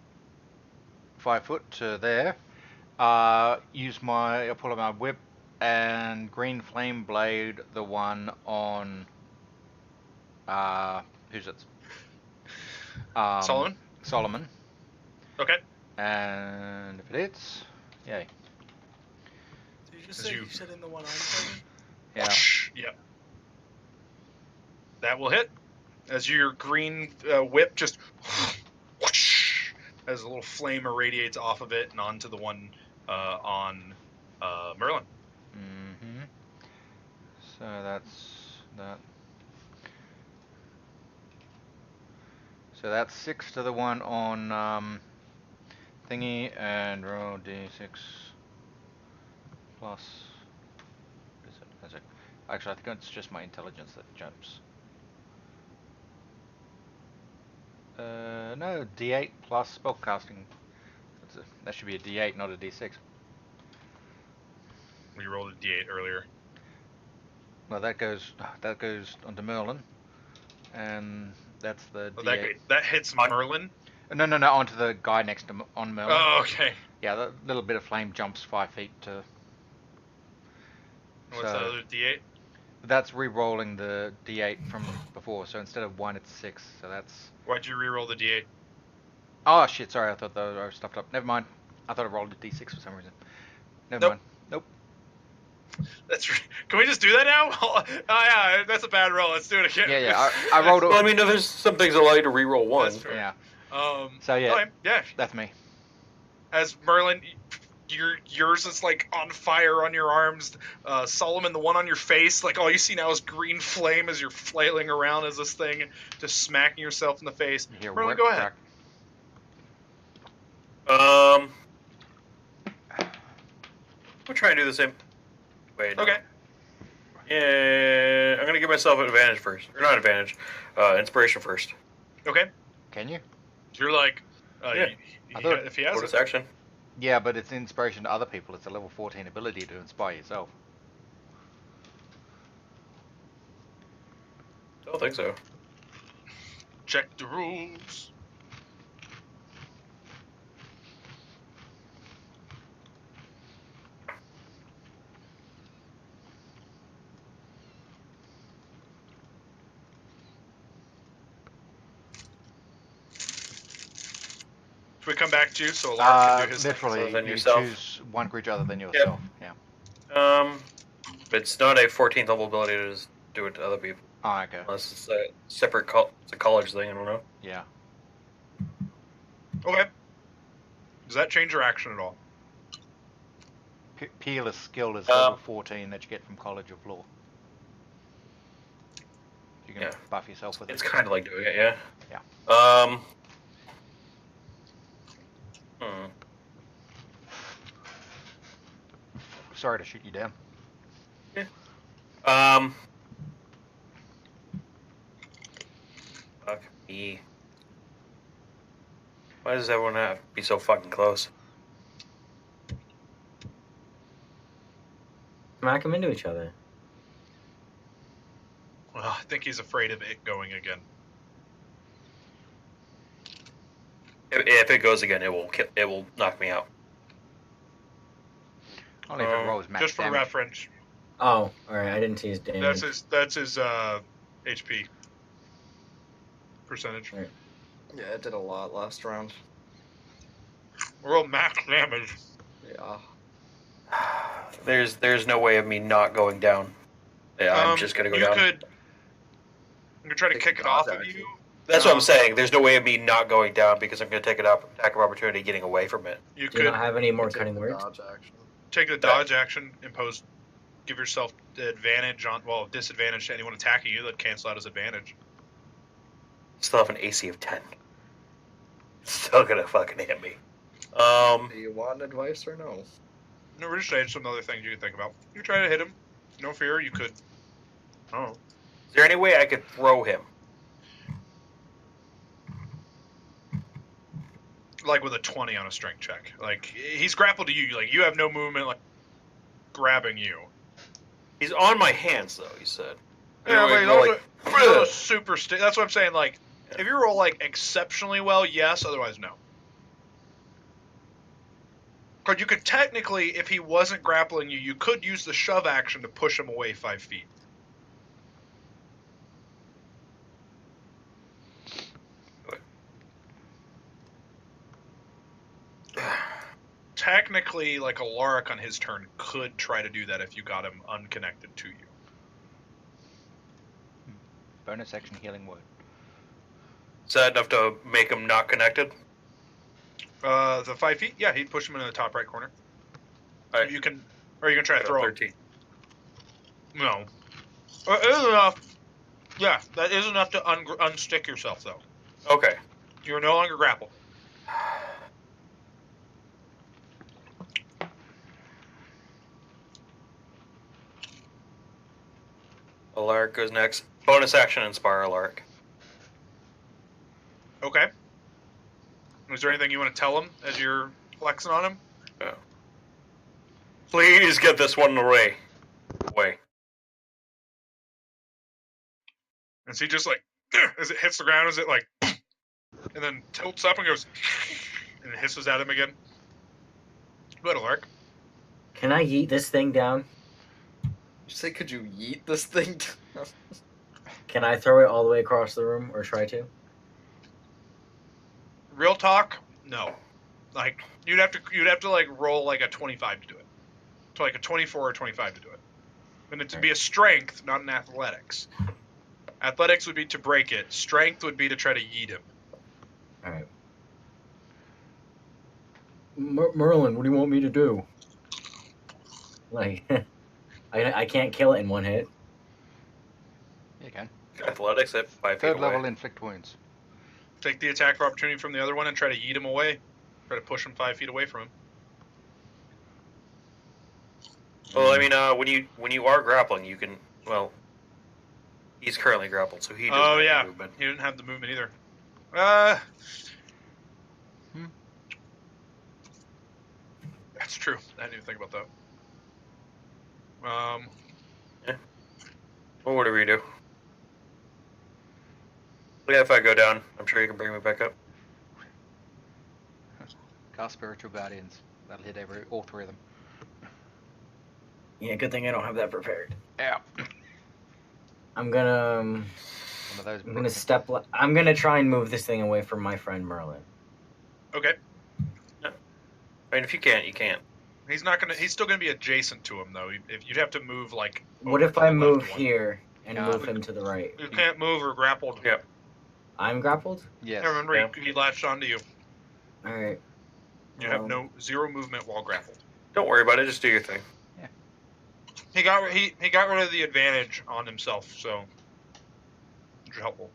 5 foot to there. I'll pull out my whip and green flame blade the one on. Who's it? Solomon. Solomon. Okay. And if it hits, yay. Did you just As say you- you said in the one I'm fighting? Yeah. Yep. That will hit. As your green whip just as a little flame irradiates off of it and onto the one on Merlin. Mm-hmm. So that's that. So that's 6 to the one on thingy, and roll d6 plus. What is it? Actually, I think it's just my intelligence that jumps. No, d8 plus spellcasting. That should be a d8, not a d6. We rolled a d8 earlier. Well, that goes onto Merlin, and that's the Oh, d8. that hits Merlin. No, onto the guy next to on Merlin. Oh, okay. Yeah, the little bit of flame jumps 5 feet to. What's that other d8? That's re-rolling the d8 from before. So instead of 1, it's 6. So that's. Why'd you re-roll the d8? Oh shit! Sorry, I thought they were stuffed up. Never mind. I thought I rolled a d6 for some reason. Never Nope. mind. Nope. Can we just do that now? Oh yeah, that's a bad roll. Let's do it again. Yeah. I rolled. Well, I mean, there's some things allow you to reroll one. That's fair. Yeah. So yeah. Okay, yeah. That's me. As Merlin, yours is like on fire on your arms. Solomon, the one on your face, like all you see now is green flame as you're flailing around as this thing, just smacking yourself in the face. You hear Merlin, whip go ahead. crack. We'll try and do the same. Wait. No. Okay. Yeah, I'm gonna give myself an advantage first, or not advantage, inspiration first. Okay. Can you? You're like, Yeah. if he has Bonus it. action. Yeah, but it's inspiration to other people. It's a level 14 ability to inspire yourself. Don't think so. Check the rules. Should we come back to you so Alarm can do his thing? Literally, Other than you yourself? choose one creature other than yourself. Yeah. It's not a 14th level ability to just do it to other people, Oh, okay. unless it's a separate it's a college thing. I don't know. Yeah. Okay. Does that change your action at all? Peerless skill is level 14 that you get from College of Law. You can Yeah. buff yourself with It's it. kind of like doing it, yeah. Yeah. Sorry to shoot you down. Fuck me. Why does everyone have to be so fucking close? Smack them into each other. Well, I think he's afraid of it going again. If it goes again, it will knock me out. Only if it rolls max Just for damage. reference, Oh, alright, I didn't see his damage. that's his HP percentage. Yeah, it did a lot last round. Roll max damage. Yeah. There's no way of me not going down. Yeah, I'm just gonna go you down. You could try to Take kick a it off dodge of action. you. That's what I'm saying. There's no way of me not going down because I'm gonna take an attack of opportunity getting away from it. You Do you could not have any more Take cutting the words? dodge action. take a dodge action, give yourself the advantage disadvantage to anyone attacking you. That cancel out his advantage. Still have an AC of 10. Still gonna fucking hit me. Do you want advice or no? No, we're just saying some other things you can think about. You try to hit him. No fear. You could. Oh. Is there any way I could throw him? Like with a 20 on a strength check. Like he's grappled to you. Like you have no movement. Like grabbing you. He's on my hands though. You said. Yeah, but Anyway, he's also super. That's what I'm saying. Like if you roll like exceptionally well, yes. Otherwise, no. Because you could technically, if he wasn't grappling you, you could use the shove action to push him away 5 feet. Technically, like Alaric on his turn could try to do that if you got him unconnected to you. Bonus action healing word. Is that enough to make him not connected? The 5 feet, yeah, he'd push him into the top right corner. Alright. You can, or you can try to throw him. 13. No. It is enough. Yeah, that is enough to unstick yourself, though. Okay. You're no longer grappled. Alaric goes next. Bonus action, inspire Alaric. Okay. Is there anything you want to tell him as you're flexing on him? Yeah. Please get this one away. Is he just like, as it hits the ground, is it like, and then tilts up and goes, and hisses at him again? Go ahead, Alaric. Can I yeet this thing down? Did you say could you yeet this thing? Can I throw it all the way across the room, or try to? Real talk, no. Like you'd have to like roll like a 25 to do it. So like a 24 or 25 to do it. And it to be a strength, not an athletics. Athletics would be to break it. Strength would be to try to yeet him. All right. Merlin, what do you want me to do? Like, I can't kill it in one hit. You can. Athletics at 5 feet Third away. level inflict wounds. Take the attack of opportunity from the other one and try to yeet him away. Try to push him 5 feet away from him. Well, I mean, when you are grappling, you can. Well, he's currently grappled, so he doesn't Oh have yeah, movement. he didn't have the movement either. That's true. I didn't even think about that. Well, what do we do? Yeah, if I go down, I'm sure you can bring me back up. Cast spiritual guardians. That'll hit all three of them. Yeah, good thing I don't have that prepared. Yeah. I'm gonna One of those. I'm gonna I'm gonna try and move this thing away from my friend Merlin. Okay. I mean, if you can't, you can't. He's not gonna. He's still gonna be adjacent to him though. If you'd have to move like. What over if to I the move left one. here and Yeah. move him to the right? You can't move or grappled. Yep. I'm grappled? Yes. I remember Yeah. he latched onto you. Alright. You have zero movement while grappled. Don't worry about it. Just do your thing. He got rid of the advantage on himself, so which is helpful.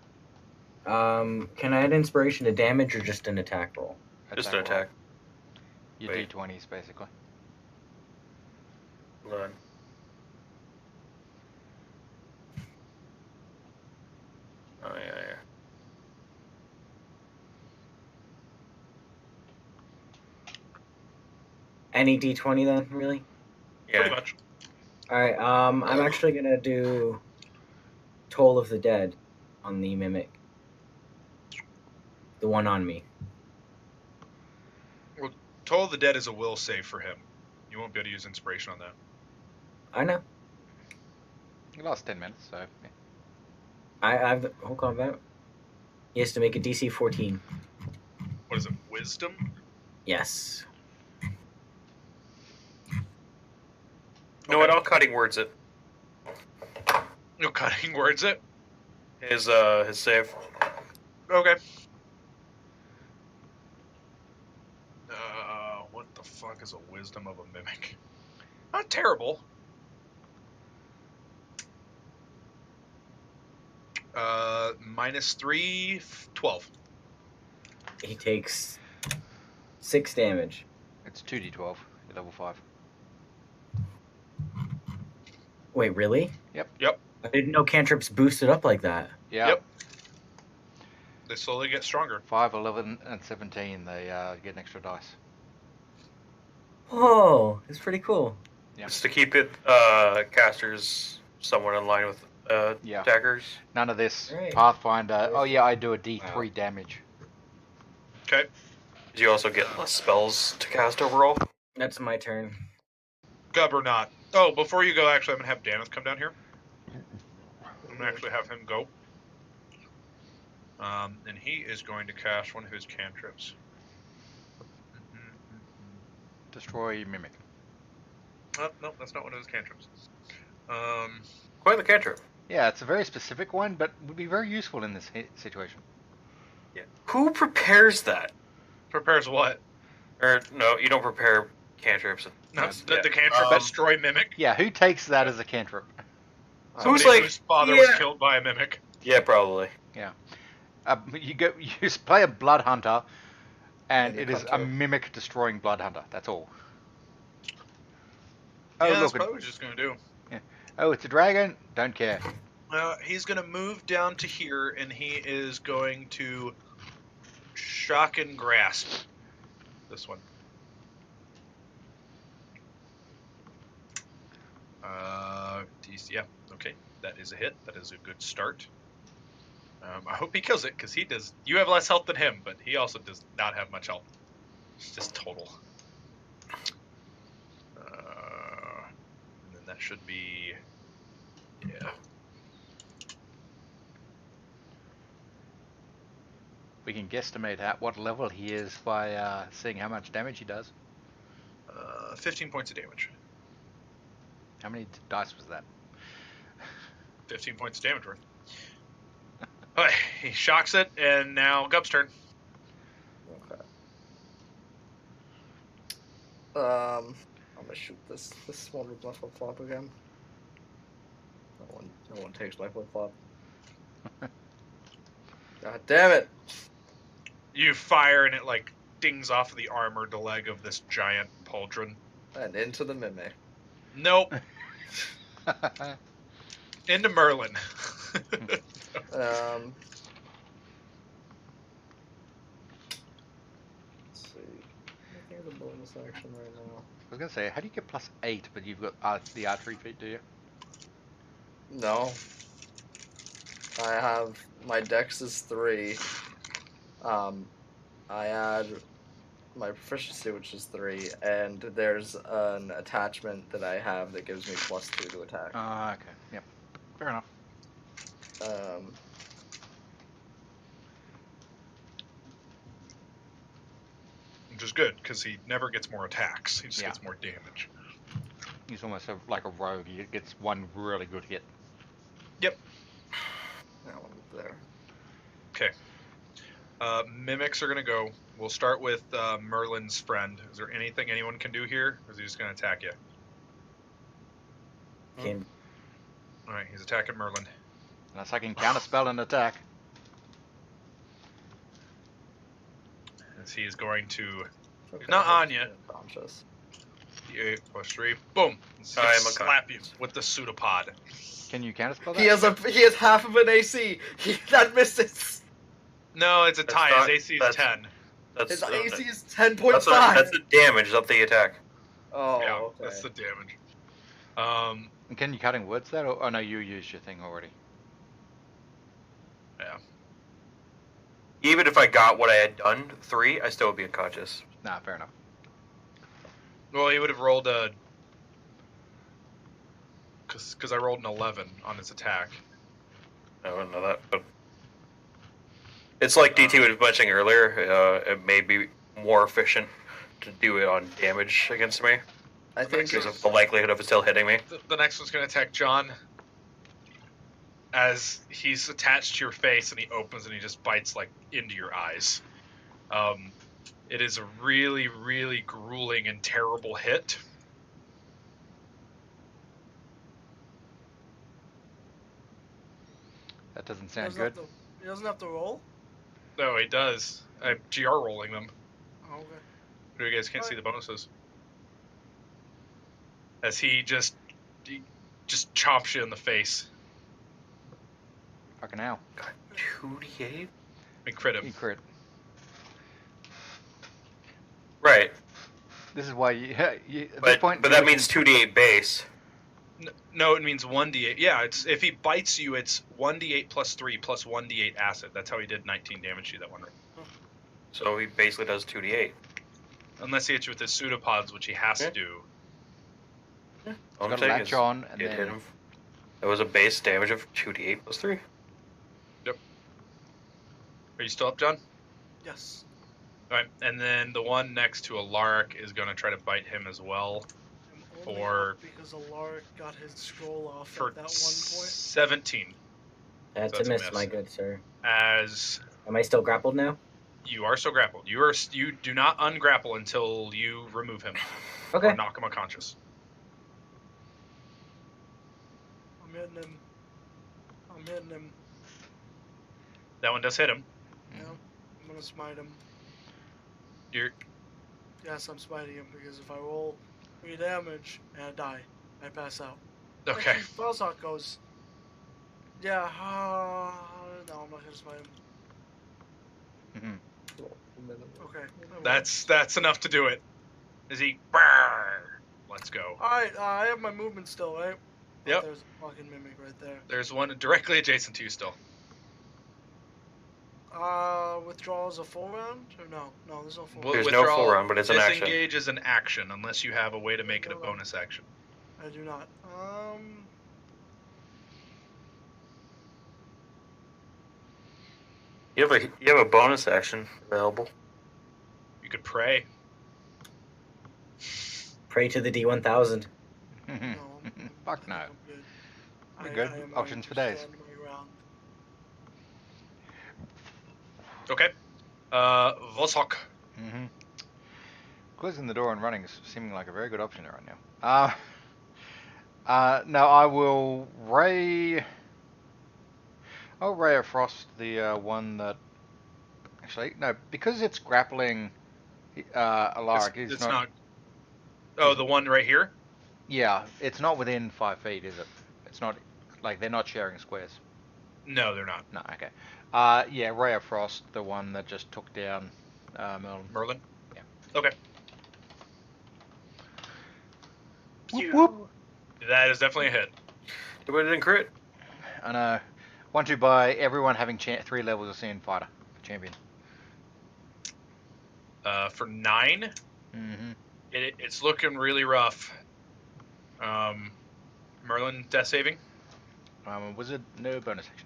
Can I add inspiration to damage or just an attack roll? Just an roll. attack. Your Wait. D20s, basically. Hold on. Oh yeah. Any d20 then, really? Pretty Yeah. much. Alright, I'm actually gonna do Toll of the Dead on the Mimic. The one on me. Toll of the Dead is a will save for him. You won't be able to use inspiration on that. I know. You lost 10 minutes, so. Yeah. I've whole combat. He has to make a DC 14. What is it? Wisdom? Yes. You know what? I'll cutting words it. No cutting words it. His save. Okay. What the fuck is a wisdom of a mimic? Not terrible. -3, 12. He takes 6 damage. It's 2d12. You're level 5. Wait, really? Yep. Yep. I didn't know cantrips boosted up like that. Yeah. Yep. They slowly get stronger. 5, 11, and 17. They get an extra dice. Oh, it's pretty cool. Yeah. Just to keep it casters somewhat in line with Yeah. daggers. None of this Right. Pathfinder. Oh yeah, I do a d3 Wow. damage. Okay. Do you also get less spells to cast overall? That's my turn. Gub or not. Oh, before you go, actually, I'm gonna have Daneth come down here. I'm gonna actually have him go. And he is going to cast one of his cantrips. Destroy mimic. Oh, no, that's not one of his cantrips. Quite the cantrip. Yeah, it's a very specific one, but would be very useful in this situation. Yeah. Who prepares that? Prepares what? Or no, you don't prepare cantrips. No, That's- the cantrip destroy mimic. Yeah, who takes that as a cantrip? Who's Somebody like, whose father was yeah. killed by a mimic. Yeah, probably. You play a blood hunter, and Mimic it is a hunter. mimic destroying blood hunter. That's all. Yeah, Oh that's look, probably what he's just gonna do. oh it's a dragon. Don't care. He's gonna move down to here, and he is going to shock and grasp this one. Yeah, okay, that is a hit. That is a good start. I hope he kills it, because he does. You have less health than him, but he also does not have much health. It's just total. And then that should be, yeah. We can guesstimate at what level he is by seeing how much damage he does. 15 points of damage. How many dice was that? 15 points of damage worth. Alright, he shocks it, and now Gub's turn. Okay. I'm gonna shoot this one with my flip flop again. No one takes my flip flop. God damn it! You fire, and it like dings off the armored leg of this giant pauldron. And into the mimic. Nope. Into Merlin. Let's see. I think the bonus action right now. I was gonna say, how do you get +8, but you've got the archery feat, do you? No. I have my dex is 3. I add my proficiency, which is 3, and there's an attachment that I have that gives me +2 to attack. Okay, yep. Fair enough. Which is good, because he never gets more attacks. He just Yeah. gets more damage. He's almost like a rogue. He gets one really good hit. That one there. Okay. Mimics are going to go. We'll start with Merlin's friend. Is there anything anyone can do here? Or is he just going to attack you? Can Alright, he's attacking Merlin. Unless I can counterspell an attack. As he is going to Okay, not on ya. Unconscious. D8 + 3. Boom! He's I gonna am slap you unconscious. with the pseudopod. Can you counterspell that? He has half of an AC. That misses. No, it's a That's tie. not- His AC is that's- 10. That's His uh, AC is 10.5. that's the damage, not the attack. Oh, Yeah, okay. that's the damage. And can you cutting words that? Or, oh no, you used your thing already. Yeah. Even if I got what I had done, 3, I still would be unconscious. Nah, fair enough. Well, he would have rolled a... Because I rolled an 11 on his attack. I wouldn't know that, but it's like DT was mentioning earlier. It may be more efficient to do it on damage against me I think because of the likelihood of it still hitting me. The next one's going to attack John. As he's attached to your face and he opens and he just bites like into your eyes. It is a really, really grueling and terrible hit. That doesn't He sound doesn't good. have to- He doesn't have to roll? No, he does. I'm GR rolling them. Oh, okay. You guys can't see the bonuses. As he just chops you in the face. Fucking hell. 2d8? And crit You him. crit. Right. This is why you, at this But, point. but you're that means looking- 2d8 base. No, it means 1d8. Yeah, it's if he bites you, it's 1d8 plus 3 plus 1d8 acid. That's how he did 19 damage to you that one round. So he basically does 2d8. Unless he hits you with his pseudopods, which he has Yeah. to do. He's All I'm got to saying latch is on, and it hit then him. That was a base damage of 2d8 plus 3. Are you still up, John? Yes. Alright, and then the one next to Alaric is going to try to bite him as well I'm only For- up because Alaric got his scroll off for at that one point. 17. That's That's a a miss, miss. my good sir. As Am I still grappled now? you are still grappled. You do not ungrapple until you remove him Okay. or knock him unconscious. I'm hitting him. I'm hitting him. That one does hit him. Yeah. I'm gonna smite him. You're Yes, I'm smiting him because if I roll 3 damage and I die, I pass out. okay. Falzhawk goes. Yeah, no, I'm not gonna smite him. Mhm. Okay. That's enough to do it. Is he? Brrr. Let's go. Alright, I have my movement still, right? Oh, Yep. there's a fucking mimic right there. There's one directly adjacent to you still. Withdrawals a full round? Or no? No, there's no full Well, There's round. no withdrawal- full round, but it's an action. Disengage is an action unless you have a way to make it a bonus action. I do not. You have a bonus action available. You could pray. Pray to the D1000. No. Fuck no. I'm good. We're good. I am Options for going to days. stand my ground. Okay. Vosok. Mm-hmm. Closing the door and running is seeming like a very good option right now. No, I will I'll Ray of Frost the one that. Actually, no, because it's grappling. Alaric is It's not. not. Oh, the one right here. Yeah, it's not within 5 feet, is it? It's not like they're not sharing squares. No, they're not. No, okay. Yeah, Ray of Frost, the one that just took down Merlin. Merlin. Yeah. Okay. Whoop, whoop. That is definitely a hit. But it didn't crit. I know. 1-2 by everyone having 3 levels of Seeing Fighter champion. For 9, Mm-hmm. it's looking really rough. Merlin, death saving. Wizard, no bonus actions.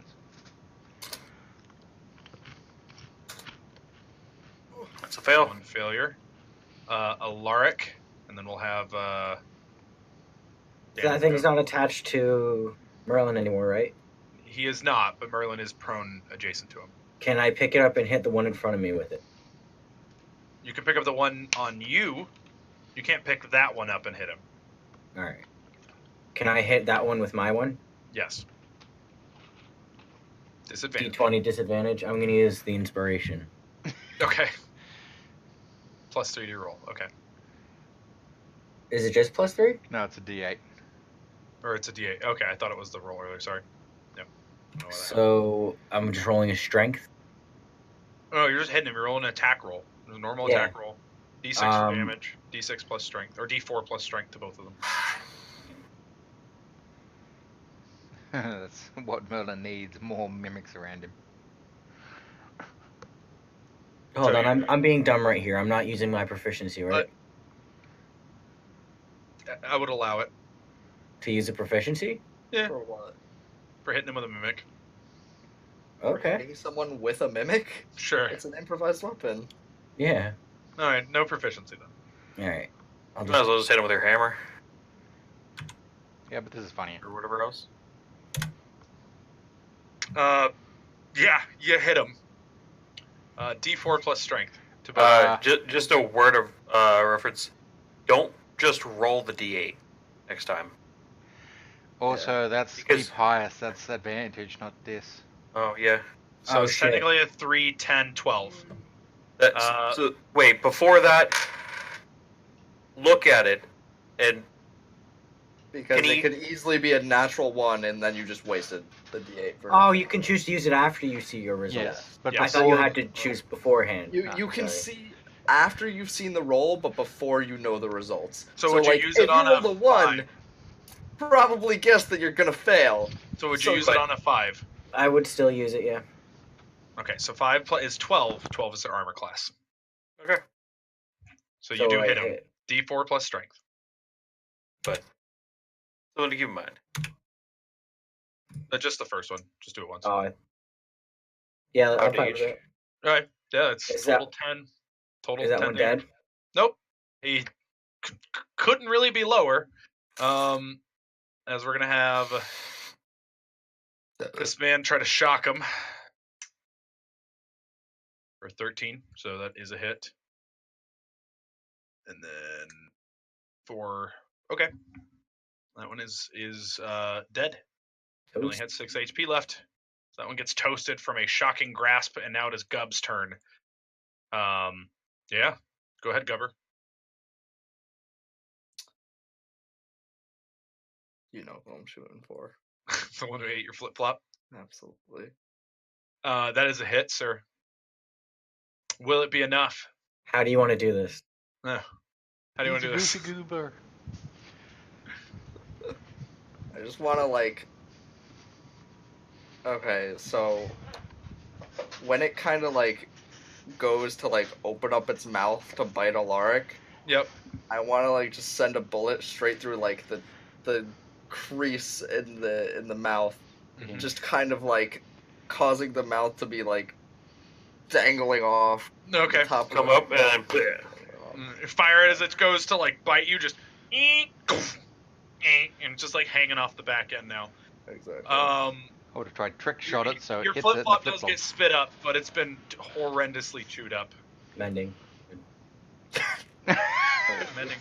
It's a fail. One failure. Alaric, and then we'll have. That thing's not attached to Merlin anymore, right? He is not, but Merlin is prone adjacent to him. Can I pick it up and hit the one in front of me with it? You can pick up the one on you. You can't pick that one up and hit him. Alright. Can I hit that one with my one? Yes. Disadvantage. D20 disadvantage. I'm gonna use the inspiration. Okay. +3 to your roll. Okay. Is it just +3? No, it's a D8. Or it's a D8. Okay, I thought it was the roll earlier. Sorry. Yep. Oh, So I'm just rolling a strength. oh, you're just hitting him. You're rolling an attack roll. A normal Yeah. attack roll. D6 for damage. D6 plus strength. Or D4 plus strength to both of them. That's what Merlin needs. More mimics around him. Hold So on, I'm being dumb right here. I'm not using my proficiency, right? I would allow it. To use a proficiency? Yeah. For what? For hitting him with a mimic. For Okay. hitting someone with a mimic? Sure. It's an improvised weapon. Yeah. Alright, no proficiency then. All right. I'll Might as just. well just hit him with your hammer Yeah, but this is funny. or whatever else. Yeah, you hit him. D4 plus strength to both. Just a word of reference. Don't just roll the D8 next time. Also, that's Because- keep highest. That's advantage, not dis. Oh yeah. So Oh, it's shit. technically a 3, 10, 12. That's, so wait, before that, look at it, and Because Can it he- could easily be a natural 1, and then you just wasted the D8 for. Oh, you can choose to use it after you see your results. Yes, but Yeah. I thought you before- had to choose beforehand. You can sorry. see after you've seen the roll, but before you know the results. So would you like, use it if on you roll a the 1, 5? probably guess that you're gonna fail. So would you So- use it on a 5? I would still use it, yeah. Okay, so 5 is 12. 12 is their armor class. okay. So you do I hit him. D4 plus strength. Something to keep in mind. Just the first one. Just do it once. Yeah, How I'm to fine with each? it. All right. Yeah, it's Is total 10. Total Is that 10 one damage. dead? Nope. He couldn't really be lower. As we're gonna have this man try to shock him for 13, so that is a hit. And then okay, that one is dead. Only Toast. had 6 HP left. So that one gets toasted from a shocking grasp, and now it is Gub's turn. Yeah, go ahead, Gubber. You know who I'm shooting for. The one who ate your flip flop. Absolutely. That is a hit, sir. Will it be enough? How do you want to do this? No. How do you want to do this? Goosey goober. I just want to, like. Okay, so. When it kind of, like, goes to, like, open up its mouth to bite Alaric, Yep. I want to, like, just send a bullet straight through, like, the crease in the mouth. Mhm. Just kind of, like, causing the mouth to be, like, dangling off. Okay. The top of Come the up and then. Fire it as it goes to like bite you, just and just like hanging off the back end now. Exactly. I would have tried trick shot it so it your hits it flip in the flop flip does flop. get spit up, but it's been horrendously chewed up. Mending. Mending.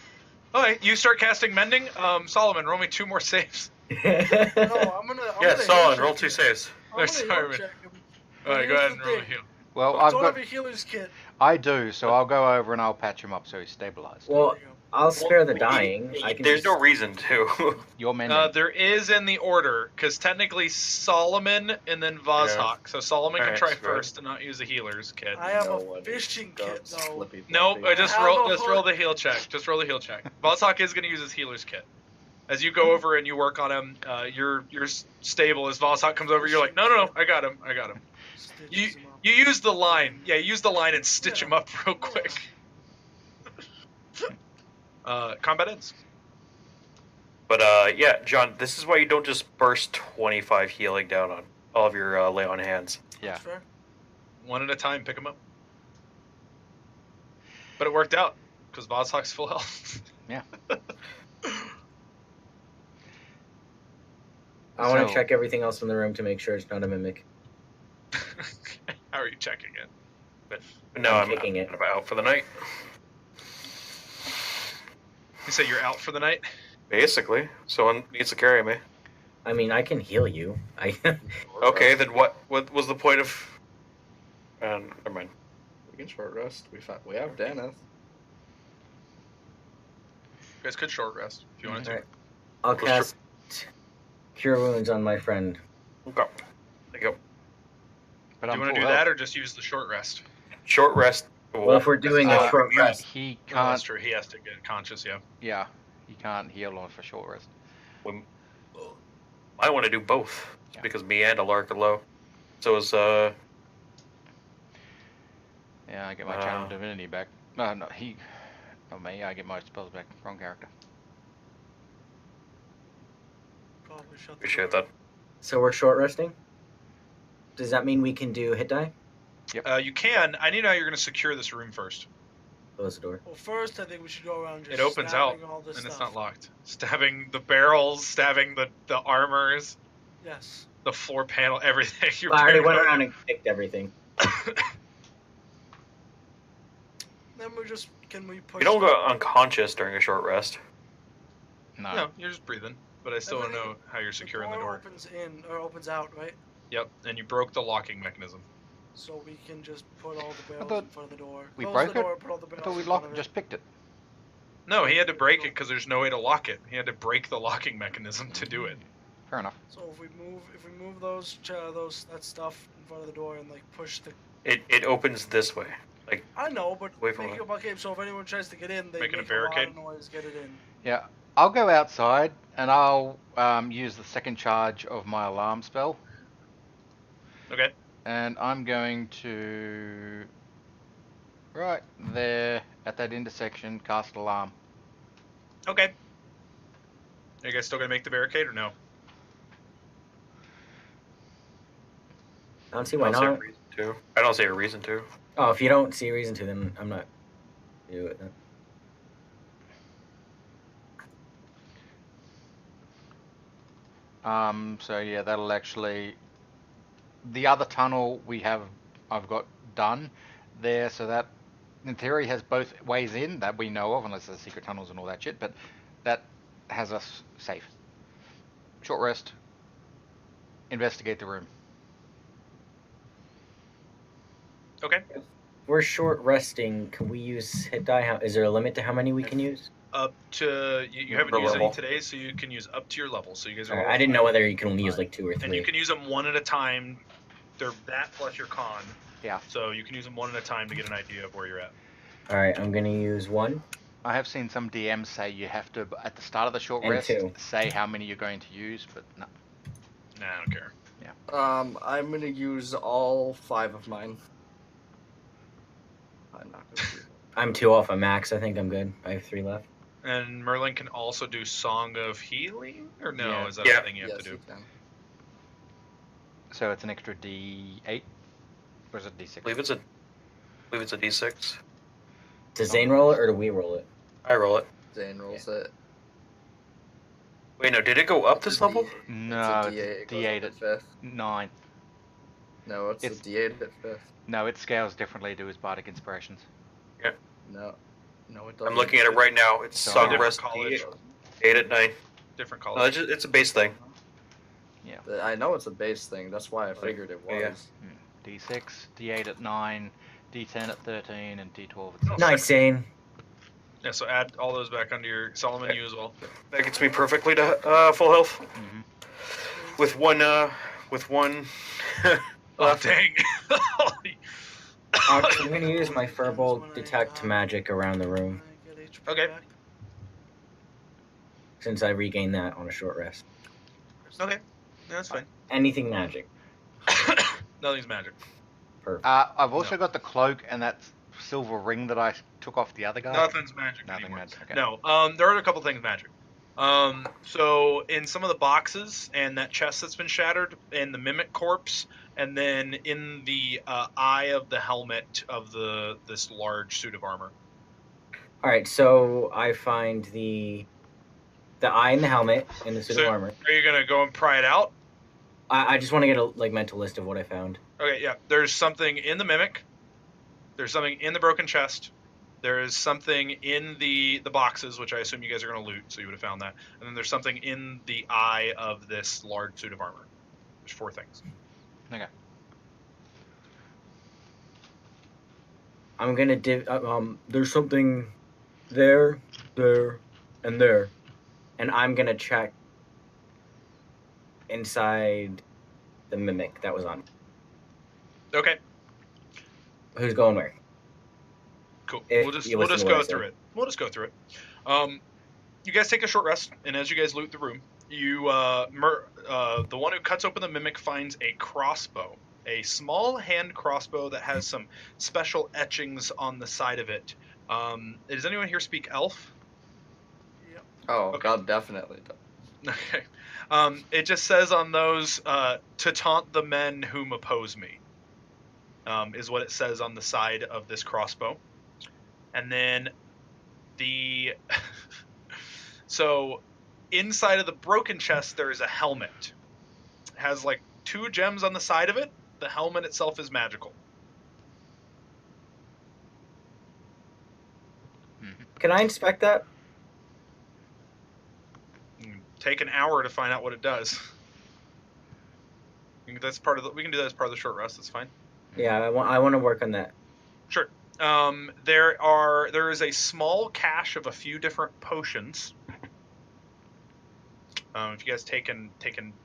Okay, you start casting mending. Solomon, roll me 2 more saves. No, I'm gonna. Yeah, heal Solid, check roll 2 him. saves. I'm gonna Sorry, heal man. check him. All right, go Here's ahead the and roll a thing. heal. Well, I I've don't got. have a healer's kit. I do, so I'll go over and I'll patch him up so he's stabilized. Well, There you go. I'll spare the dying. I can There's just... no reason to. You're mending. There is in the order, because technically Solomon and then Vozhawk. So Solomon can Alright, try so go first and not use a healer's kit. I have No a one fishing kit Gub's though. flippy Nope, floppy. just I roll have a roll the heal check. Just roll the heal check. Vozhawk is going to use his healer's kit. As you go over and you work on him, you're stable. As Vozhawk comes over, you're like, no, I got him. Stitches him up. You use the line. Yeah, use the line and stitch Yeah. him up real quick. Combat ends. But yeah, John, this is why you don't just burst 25 healing down on all of your lay on hands. Yeah. That's fair. One at a time, pick him up. But it worked out, because Vozhawk's full health. Yeah. I want So- to check everything else in the room to make sure it's not a mimic. How are you checking it? No, I'm I'm taking it. out for the night. You say you're out for the night? Basically, someone needs to carry me. I mean, I can heal you. Okay, then what was the point of? Never mind. We can short rest. We have Daneth. You guys could short rest if you wanted to. Alright. I'll cast Cure Wounds on my friend. Okay. There you go. But Do I'm you want to full do health. that or just use the short rest? Short rest. Well, if we're doing a short rest, He Oh, that's can't. true. He has to get conscious, yeah. Yeah, he can't heal on for short rest. I want to do both Yeah. because me and Alark are low. So is Yeah, I get my Wow. channel divinity back. No, not he. Not me. I get my spells back. Wrong character. Probably shut the appreciate door. that. so we're short resting. Does that mean we can do hit die? You can. I need to know how you're going to secure this room first. Close the door. Well, first I think we should go around just It opens out, stabbing all this and stuff. it's not locked. Stabbing the barrels, stabbing the armors, Yes. the floor panel, everything. You're I already tearing went it around and picked everything. Then can we push? You don't go unconscious during a short rest. No. No, you're just breathing. But I still don't know how you're securing the door. opens in or opens out, right? Yep, and you broke the locking mechanism. So we can just put all the barrels thought in front of the door. we Close broke the it? door, put all the I barrels thought we in front locked, of just picked it. No, he had to break it because there's no way to lock it. He had to break the locking mechanism to do it. Fair enough. So if we move that stuff in front of the door and like push the. It opens this way. I know, but Wait for make it okay. So if anyone tries to get in, they Make it a make barricade? lot of noise. Get it in. Yeah. I'll go outside and I'll use the second charge of my alarm spell. Okay. And I'm going to right there at that intersection cast alarm. Okay. Are you guys still gonna make the barricade or no? I don't see why I don't see a not. reason to. I don't see a reason to. Oh, if you don't see a reason to, then I'm not. Do it then. So yeah, that'll actually. The other tunnel I've got done there, so that in theory has both ways in that we know of, unless there's secret tunnels and all that shit. But that has us safe. Short rest. Investigate the room. Okay. We're short resting. Can we use hit die? Is there a limit to how many we can use? Up to you haven't Per used any level. today, so you can use up to your level. So you guys are. Alright, all I didn't know fine. whether you can only use like 2 or 3. And you can use them one at a time. They're that plus your con. Yeah. So you can use them one at a time to get an idea of where you're at. All right, I'm gonna use 1 I have seen some DMs say you have to at the start of the short And rest 2. say how many you're going to use, but no. Nah, I don't care. I'm gonna use all 5 of mine. I'm not gonna do that. I'm 2 off a max. I think I'm good. I have 3 left. And Merlin can also do Song of Healing, or no? Yeah. Is that Yeah. a thing you have Yes, to do? you can. So it's an extra D8, or is it D6? I believe it's a D6. Does Zane roll it or do we roll it? I roll it. Zane rolls it. Wait, no, did it go up It's a this level? No, it's a D8. It goes D8 up at to 5th. 9. No, it's It's- a D8 at 5th. No, it scales differently to his bardic inspirations. No, it doesn't. I'm looking at it right now. It's So Song different Rest college. D8 at 9. Different No, college. it's a base thing. I know it's a base thing. That's why I figured it was. Yeah. D6, D8 at 9, D10 at 13, and D12 at Oh, 6. Nice, Zane. Yeah, so add all those back under your Solomon. You as well. That gets me perfectly to full health. Mhm. With one. Oh dang! I'm gonna use my Firbolg detect magic around the room Get HP Okay. back. since I regained that on a short rest. Okay, yeah, that's fine. Anything magic. Nothing's magic. Perfect. I've also No. got the cloak and that silver ring that I took off the other guy. Nothing's magic Nothing anymore. magic, okay. No, there are a couple things magic. So in some of the boxes and that chest that's been shattered, in the mimic corpse, and then in the eye of the helmet of this large suit of armor. All right, so I find the eye and the helmet and the suit So- of armor. Are you gonna go and pry it out? I just want to get a mental list of what I found. Okay, yeah. There's something in the mimic. There's something in the broken chest. There is something in the boxes, which I assume you guys are going to loot, so you would have found that. And then there's something in the eye of this large suit of armor. There's 4 things. Okay. I'm gonna there's something there, and there, and I'm gonna check inside the mimic that was on. Okay, Who's going where? cool. If We'll just you we'll listen just to what go I through said. it. We'll just go through it. You guys take a short rest, and as you guys loot the room, you the one who cuts open the mimic finds a crossbow, a small hand crossbow that has some special etchings on the side of it. Does anyone here speak Elf? Oh, Okay. God, definitely. Okay. It just says on those, to taunt the men whom oppose me, is what it says on the side of this crossbow. And then the so inside of the broken chest there is a helmet. It has like 2 gems on the side of it. The helmet itself is magical. Can I inspect that? Take an hour to find out what it does. That's part of we can do that as part of the short rest. That's fine. Yeah, I want to work on that. Sure. There is a small cache of a few different potions. If you guys taken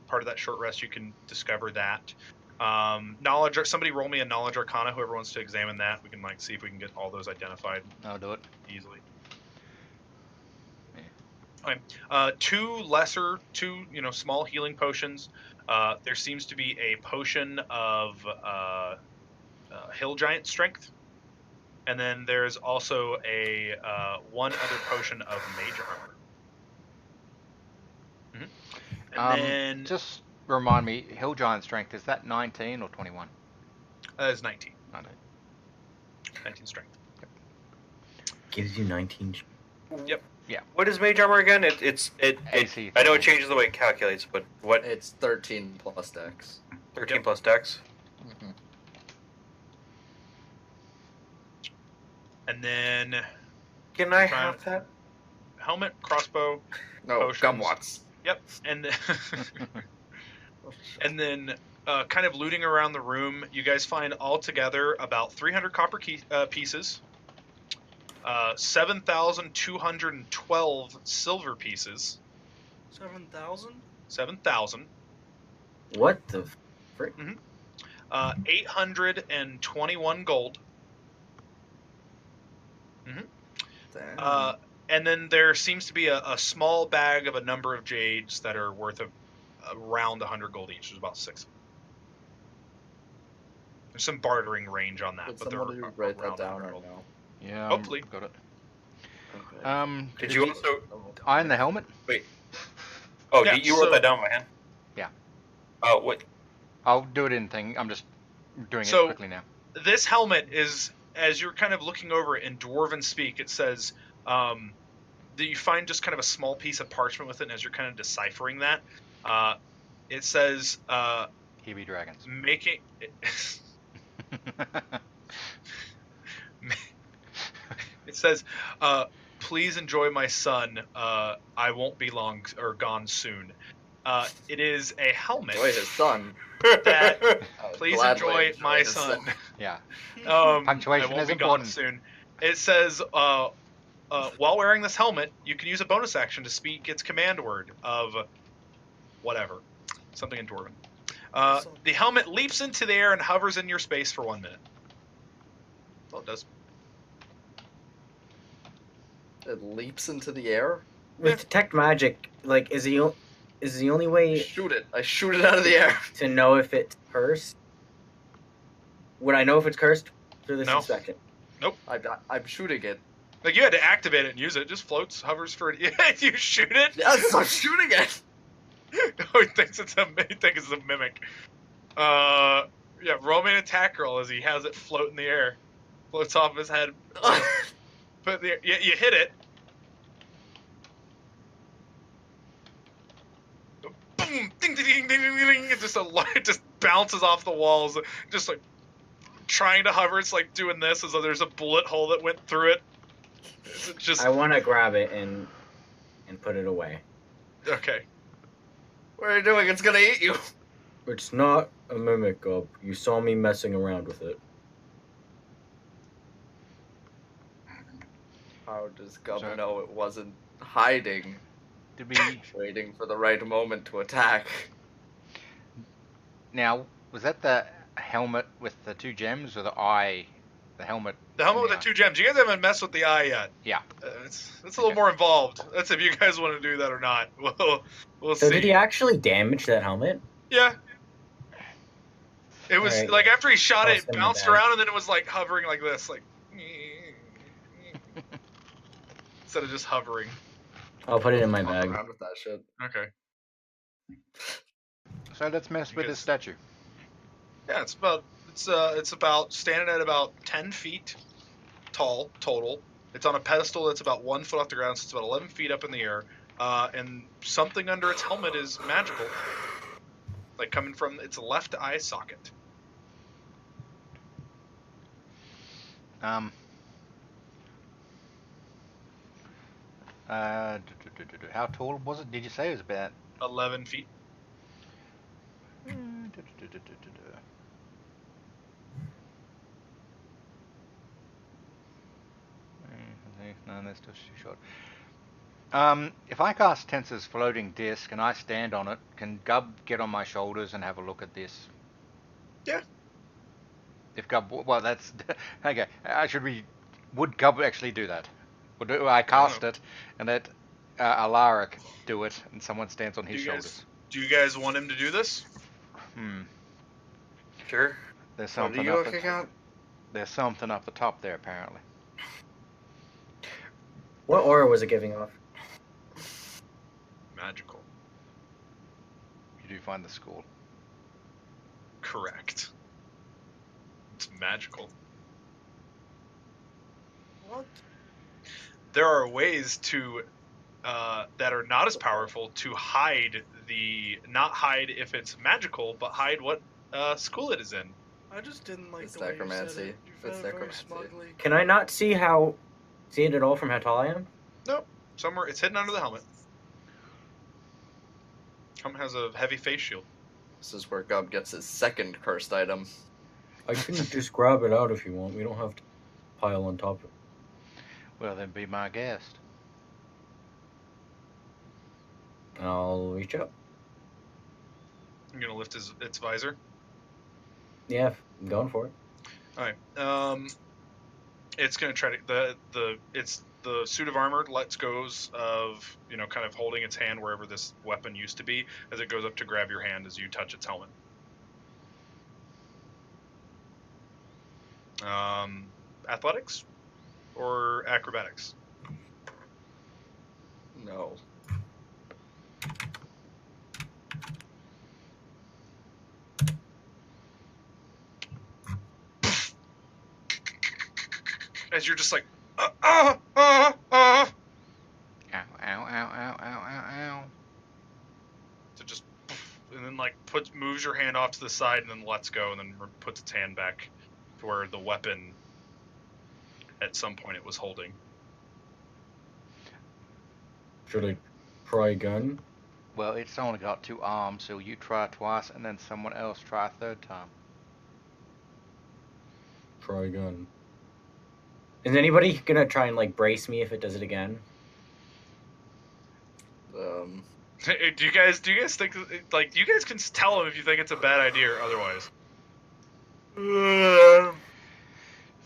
part of that short rest, you can discover that. Knowledge. Somebody roll me a knowledge arcana. Whoever wants to examine that, we can see if we can get all those identified. I'll do it. Easily. Okay. 2 small healing potions. There seems to be a potion of hill giant strength, and then there's also a 1 other potion of mage armor. And then just remind me, hill giant strength, is that 19 or 21? That is 19. 19 strength. Gives you 19. Yep. Yeah. What is mage armor again? It AC. I know it changes the way it calculates, but what? It's 13 plus dex. 13 plus dex. Mm-hmm. And then Can I Fine. have that? helmet, crossbow. No, Potions. gumwats. Yep. And then kind of looting around the room, you guys find altogether about 300 copper pieces, 7,212 silver pieces. 7,000? 7,000. What the frick? 821 gold. Damn. And then there seems to be a small bag of a number of jades that are worth around 100 gold each. There's about 6. There's some bartering range on that, Did but they're somebody write that around down 100 or gold. no? Yeah. Hopefully. Got it. Okay. Did you also? iron the helmet? Oh, Yeah, you wrote so- that down, man. Yeah. Oh, what? I'll do it in thing. I'm just doing it So- quickly now. This helmet is, as you're kind of looking over it in Dwarven speak, it says that you find just kind of a small piece of parchment with it, and as you're kind of deciphering that, it says Here be dragons. making. It says, "Please enjoy my son. I won't be long or gone soon." It is a helmet. Enjoy his son. That- I would Please gladly enjoy my his son. Yeah. I Punctuation won't is be important. gone soon. It says, while wearing this helmet, you can use a bonus action to speak its command word of whatever, something in Dwarven. The helmet leaps into the air and hovers in your space for 1 minute. Well, it does. It leaps into the air. With detect magic, like, is the only way Shoot it. I shoot it out of the air. to know if it's cursed? Would I know if it's cursed through this No. inspection? I'm shooting it. Like, you had to activate it and use it. It just floats, hovers for it. You shoot it? Yes, I'm shooting it. Oh, he thinks it's a mimic. Yeah, roll me an attack roll as he has it float in the air. Floats off his head. But you hit it. Boom! Ding, ding, ding, ding, ding, ding. It just bounces off the walls, just like trying to hover. It's like doing this as though there's a bullet hole that went through it. It's just I want to grab it and put it away. okay. What are you doing? It's gonna eat you. It's not a mimic, Gob. You saw me messing around with it. How does Gub So- know it wasn't hiding, Did we? waiting for the right moment to attack? Now, was that the helmet with the 2 gems or the eye? The helmet. The helmet with Yeah. the 2 gems. You guys haven't messed with the eye yet. Yeah. It's a little more involved. That's if you guys want to do that or not. We'll So see. did he actually damage that helmet? Yeah. It was Alright. like after he shot Toss it, him the bounced bag. around, and then it was like hovering like this, like instead of just hovering. I'll put it in my Fuck bag. around with that shit. Okay. So let's mess with this statue. Yeah, it's about standing at about 10 feet tall total. It's on a pedestal that's about 1 foot off the ground, so it's about 11 feet up in the air. And something under its helmet is magical, like coming from its left eye socket. How tall was it? Did you say it was about 11 feet. No, that's still too short. If I cast Tensor's floating disc and I stand on it, can Gub get on my shoulders and have a look at this? Yeah. If Gub, well, that's okay. Would Gub actually do that? Or do I cast it and let Alaric do it, and someone stands on his shoulders? Do you guys want him to do this? Sure. There's What are something you up looking at? There's something up the top there, apparently. What aura was it giving off? Magical. You do find the school. Correct. It's magical. What? There are ways to that are not as powerful to hide not hide if it's magical, but hide what school it is in. I just didn't like It's the way you said necromancy. it. You It's said it very necromancy. smugly. Can I not see it at all from how tall I am? Somewhere it's hidden under the helmet. Helmet has a heavy face shield. This is where Gub gets his second cursed item. I can just grab it out if you want. We don't have to pile on top of it. Well, then be my guest. I'll reach up. I'm gonna lift its visor. Yeah, I'm going for it. All right. It's gonna try to the suit of armor lets goes of kind of holding its hand wherever this weapon used to be as it goes up to grab your hand as you touch its helmet. Athletics or acrobatics? No. As you're just like, Ow, ow, ow, ow, ow, ow, ow. So just, and then like moves your hand off to the side and then lets go and then puts its hand back to where the weapon at some point it was holding. Should I try again? Well, it's only got 2 arms, so you try twice and then someone else try a third time. Try again. Is anybody gonna try and brace me if it does it again? Do you guys think you guys can tell him if you think it's a bad idea or otherwise?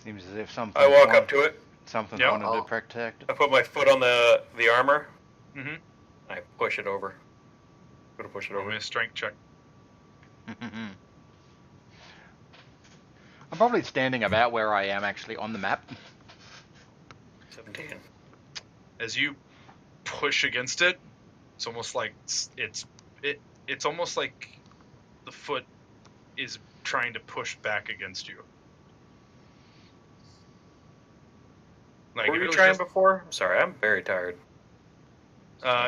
Seems as if something. I walk up to it. Something's Yeah, wanted to protect I it. put my foot on the armor. Mm-hmm. I push it over. Go to push it Roll over. me a strength check. I'm probably standing about where I am actually on the map. 17. As you push against it, it's almost like it's almost like the foot is trying to push back against you. Like What if were it you was trying just- before? I'm sorry, I'm very tired.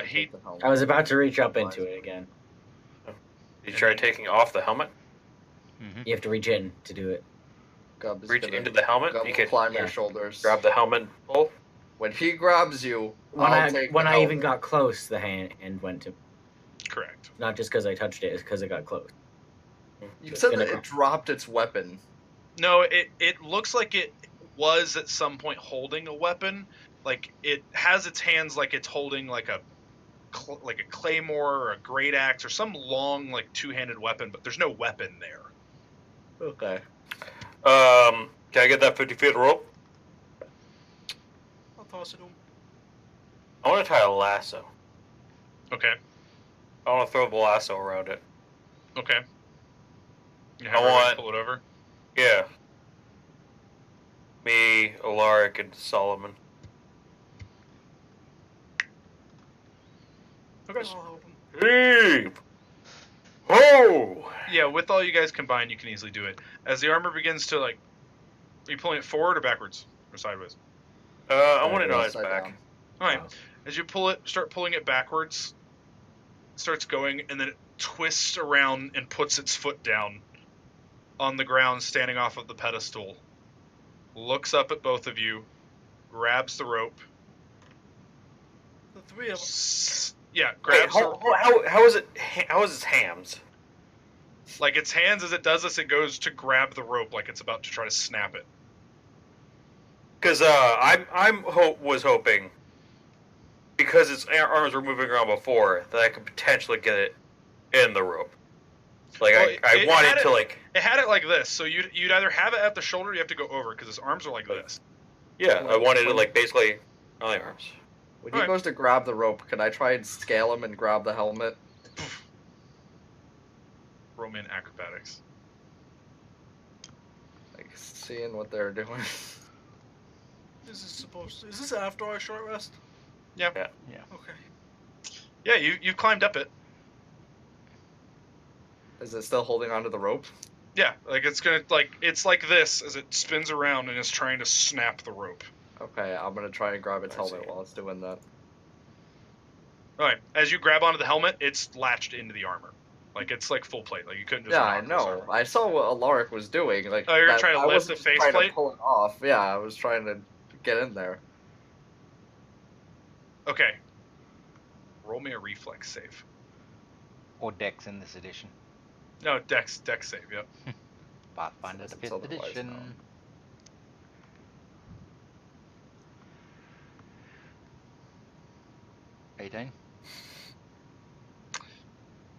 He I was about to reach up into it again. Did you try taking off the helmet? Mm-hmm. You have to reach in to do it. Gub is Reach gonna, into the helmet? Gub You will could climb your yeah. shoulders. grab the helmet and pull? When he grabs you, When I'll I take when the I even helmet. got close, the hand went to correct. not just because I touched it, it's because it got close. You It's said gonna that go. it dropped its weapon. No, it looks like it was at some point holding a weapon. Like it has its hands like it's holding like a claymore or a great axe or some long like two-handed weapon, but there's no weapon there. Okay. Can I get that 50-foot rope? I'll toss it to him. I want to tie a lasso. Okay. I want to throw the lasso around it. Okay. You I have everybody want- pull it over. Yeah. Me, Alaric, and Solomon. Okay. I'll help him. Heave! Ho! Yeah, with all you guys combined, you can easily do it. As the armor begins to are you pulling it forward or backwards or sideways? I want to know his Upside back. down. All right. As you start pulling it backwards, it starts going, and then it twists around and puts its foot down on the ground, standing off of the pedestal. Looks up at both of you, grabs the rope. The three of us. Yeah, Wait, grabs the how is it? How is his hands? like its hands as it does this. It goes to grab the rope, like it's about to try to snap it. Because was hoping, because its arms were moving around before, that I could potentially get it in the rope. Like Well, I it wanted had to it- like. It had it like this, so you'd either have it at the shoulder, or you have to go over because his arms are like this. Yeah, I wanted it like basically on the arms. When he Alright. goes to grab the rope, can I try and scale him and grab the helmet? Roman acrobatics. Like, seeing what they're doing. Is this after our short rest? Yeah. Yeah. Okay. Yeah, you climbed up it. Is it still holding onto the rope? Yeah, like it's like this as it spins around and is trying to snap the rope. Okay, I'm gonna try and grab its I helmet see. while it's doing that. All right, as you grab onto the helmet, it's latched into the armor. Like it's like full plate. Like you couldn't just. Yeah, I knock this know. armor. I saw what Alaric was doing. Like, Oh, you're that- trying to I lift wasn't the just trying faceplate? to pull it off. Yeah, I was trying to get in there. Okay. Roll me a reflex save. Or Dex in this edition. No, Dex save. Yep. Pathfinder the It's 5th otherwise edition. not.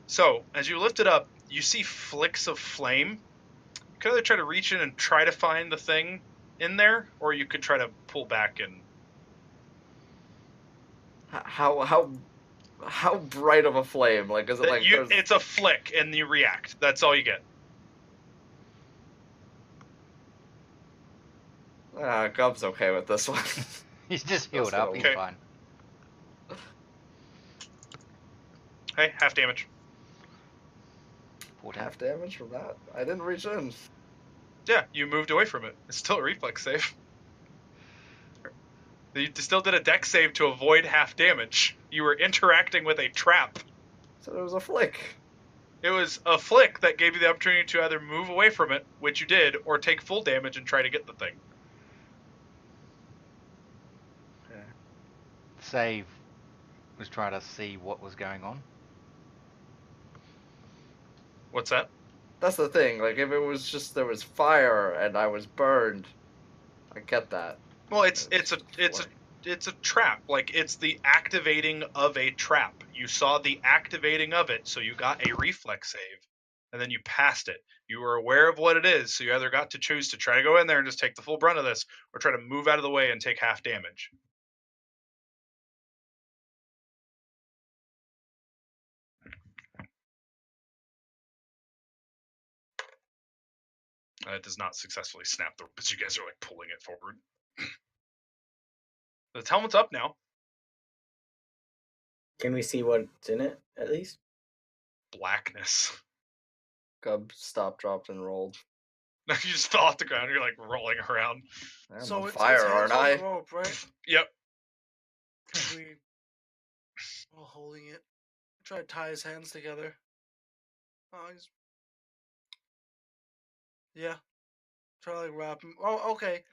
So as you lift it up, you see flicks of flame. You could either try to reach in and try to find the thing in there, or you could try to pull back and. How bright of a flame? Like, is it like? there's- It's a flick, and you react. That's all you get. Gub's okay with this one. He's just healed That's up, he's okay. fine. Hey, half damage. 14. Half damage from that? I didn't reach in. Yeah, you moved away from it. It's still a reflex save. You still did a dex save to avoid half damage. You were interacting with a trap. So it was a flick. It was a flick that gave you the opportunity to either move away from it, which you did, or take full damage and try to get the thing. Save was trying to see what was going on. What's that? That's the thing. Like, if it was just there was fire and I was burned, I get that. Well, it's a trap. Like it's the activating of a trap. You saw the activating of it, so you got a reflex save, and then you passed it. You were aware of what it is, so you either got to choose to try to go in there and just take the full brunt of this, or try to move out of the way and take half damage. It does not successfully snap the rope, but you guys are like pulling it forward. The helmet's up now. Can we see what's in it at least? Blackness. Gub stopped, dropped, and rolled. You just fell off the ground. You're like rolling around. I'm So on it's fire, hands aren't on I? the rope, right? Yep. And we, while holding it, try to tie his hands together. Oh, he's. Yeah. Try to like wrap him. Oh, okay.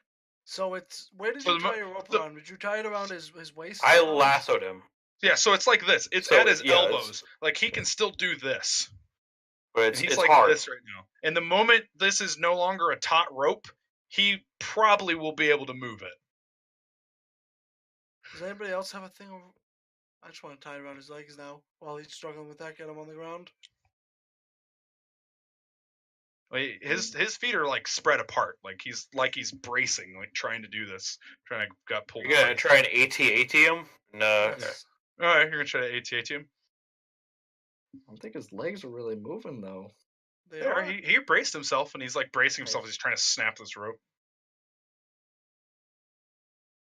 So it's where did For you the mo- tie your rope the- around? Did you tie it around his waist? I lassoed him, Yeah, so it's like this. It's So, at his yeah, it's- elbows. Like he can still do this. but And it's he's it's like hard. this right now. And the moment this is no longer a taut rope, he probably will be able to move it. Does anybody else have a thing over? I just want to tie it around his legs now while he's struggling with that. Get him on the ground. Like, his feet are like spread apart. Like he's bracing, like trying to do this, trying to got pulled. You're gonna away. try and AT him? No. Yes. All right, you're gonna try to ATA him. I don't think his legs are really moving though. They Yeah, are. he braced himself, and he's like bracing himself as he's trying to snap this rope.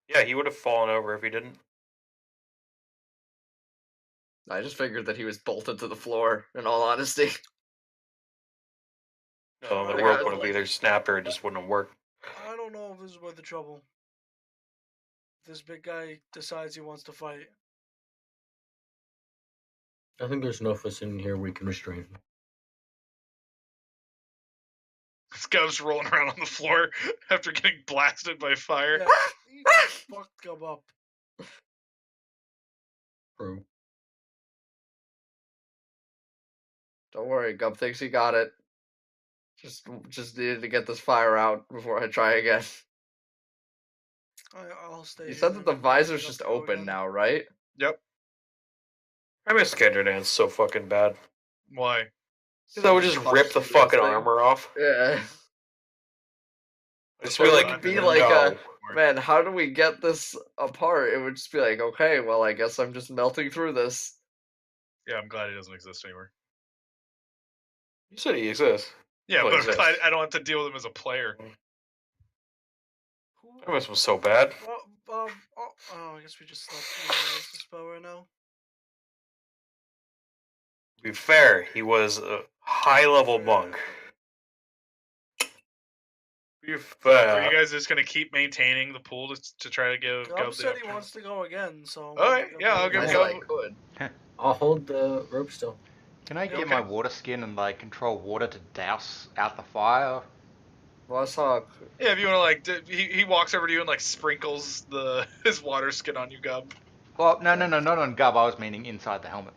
Yeah, he would have fallen over if he didn't. I just figured that he was bolted to the floor. In all honesty. No, the I rope got- would have either snapped or it just wouldn't have worked. I don't know if this is worth the trouble. this big guy decides he wants to fight. I think there's enough of us in here we can restrain him. Gub's rolling around on the floor after getting blasted by fire. Yeah, he fucked Gub up. True. Don't worry, Gub thinks he got it. Just needed to get this fire out before I try again. I'll stay. You here said that and the wait for visor's Gub just to go open again. now, right? Yep. I miss Kendra Dance so fucking bad. Why? Because I would just rip the fucking armor off. Yeah. Just That's be what like, I'd be do. like no. Man, how do we get this apart? It would just be like, okay, well, I guess I'm just melting through this. Yeah, I'm glad he doesn't exist anymore. You said he exists. Yeah, Well, but I'm exist. glad I don't have to deal with him as a player. I miss him so bad. Well, I guess we just slept in the spell right now. To be fair, he was a high-level monk. To be Are fair. you guys just gonna keep maintaining the pool to try to give Gub Gub the said he opportunity? wants to go again, so. Alright, yeah, I'll give I Gub. said I could. I'll hold the rope still. Can I get Okay. my water skin and like control water to douse out the fire? Well, I saw. Yeah, if you want to he walks over to you and like sprinkles his water skin on you, Gub. Well, no, not on Gub. I was meaning inside the helmet.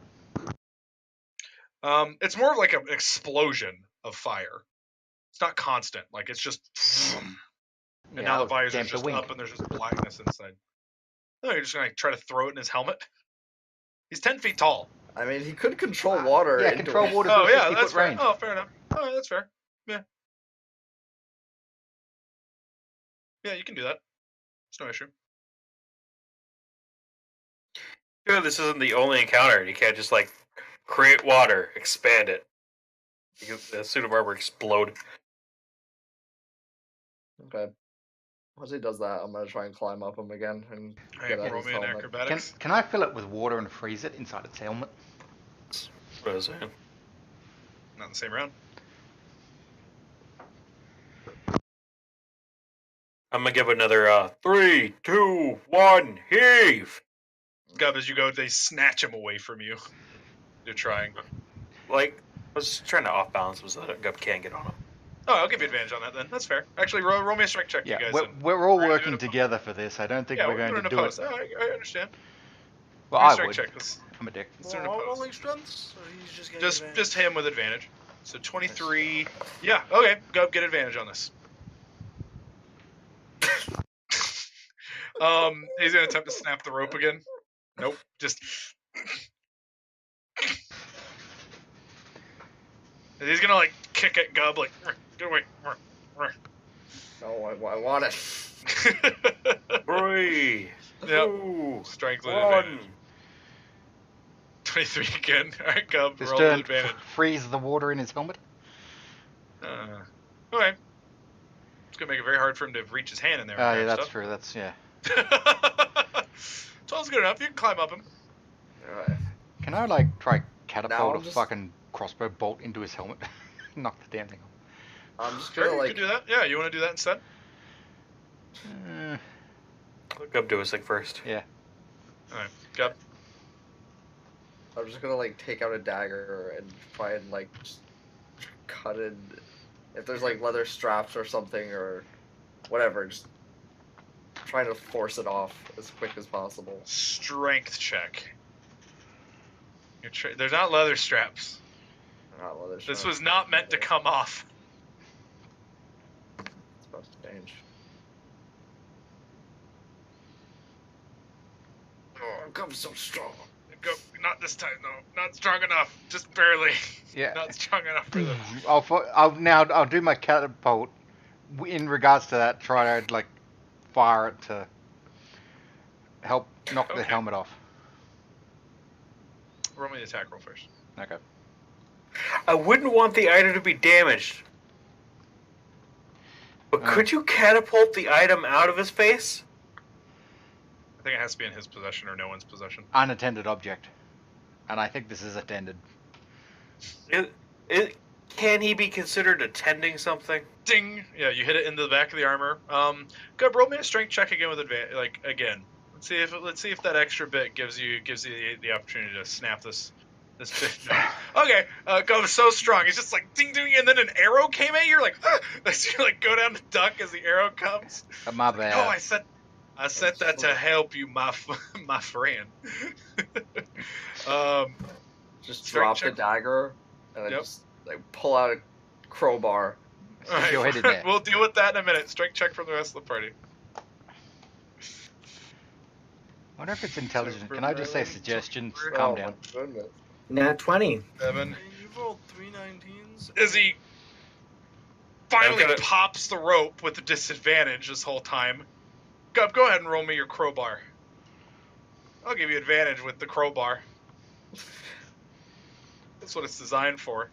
It's more of like an explosion of fire. It's not constant. Like it's just. And Yeah, now I'll the visor's damp the just wing. up and there's just blackness inside. No, you're just gonna try to throw it in his helmet. He's 10 feet tall. I mean, he could control water. Yeah, into control it. water Oh to yeah, 50 that's foot fair. range. Oh, fair enough. Oh, that's fair. Yeah. Yeah, you can do that. It's no issue. Sure, this isn't the only encounter. You can't just like create water, expand it. Because the suit of armor explode. Okay. Once he does that, I'm gonna try and climb up him again and Alright, get out roll his me an helmet. acrobatics. Can I fill it with water and freeze it inside its helmet? What is it? Not in the same round. I'm gonna give another 3, 2, 1, heave. Gub, as you go, they snatch him away from you. You're trying. Like, I was trying to off balance him so that Gub can't get on him. Oh, I'll give you advantage on that then. That's fair. Actually, roll me a strength check, Yeah, you guys. we're all we're gonna do working it together for this. I don't think Yeah, we're going doing to an do opposed. it. Oh, I understand. Well, Give me a I strength would. check. Let's I'm a dick. do an Well, opposed. rolling strengths, or he's just getting Just advantage? him with advantage. So 23. Yeah, okay. Gub, get advantage on this. He's gonna attempt to snap the rope again. Nope. Just. And he's gonna like kick at Gub like, get away. No, I want it. 3, Yep. 2, Strength with 1. advantage. 23 again. Alright, Gub, This roll with turn, advantage. freeze the water in his helmet. Okay. It's gonna make it very hard for him to reach his hand in there. Oh, and yeah, grab that's true. That's, yeah. stuff. 12's good enough. You can climb up him. Alright. Can I, like, try Now catapult I'm a just- fucking crossbow bolt into his helmet? Knock the damn thing off. I'm just Sure, gonna you like. could do that. Yeah, you want to do that instead? Let Gub do his thing first. Yeah. Alright, Gub. I'm just gonna like take out a dagger and try and like just cut it. If there's like leather straps or something or whatever, just trying to force it off as quick as possible. Strength check. There's not leather straps. Not leather This straps. was not meant to come off. It's about to change. Oh, I'm so strong. Go, not this time, though. Not strong enough. Just barely. Yeah. Not strong enough for them. I'll do my catapult in regards to that. Try to like fire it to help knock the Okay. helmet off. Roll me the attack roll first. Okay. I wouldn't want the item to be damaged. But could you catapult the item out of his face? I think it has to be in his possession or no one's possession. Unattended object, and I think this is attended. Can he be considered attending something? Ding! Yeah, you hit it into the back of the armor. Gub, roll me a strength check again with advantage. Like again, Let's see if that extra bit gives you the opportunity to snap this bit. No. Okay, go so strong. It's just like ding ding, and then an arrow came at you. You're like, as you like go down to duck as the arrow comes. My bad. No, I said that to help you, my friend. Just Strength drop the check. dagger and then Yep. just like pull out a crowbar. All right, Go ahead in there. we'll deal with that in a minute. Strength check from the rest of the party. I wonder if it's intelligent. Can I just say suggestions? Oh, Calm Oh down. my goodness. Nat 20. 7. I mean, you've rolled 3 19s. As he finally I'm gonna- pops the rope with a disadvantage this whole time. Go ahead and roll me your crowbar. I'll give you advantage with the crowbar. That's what it's designed for.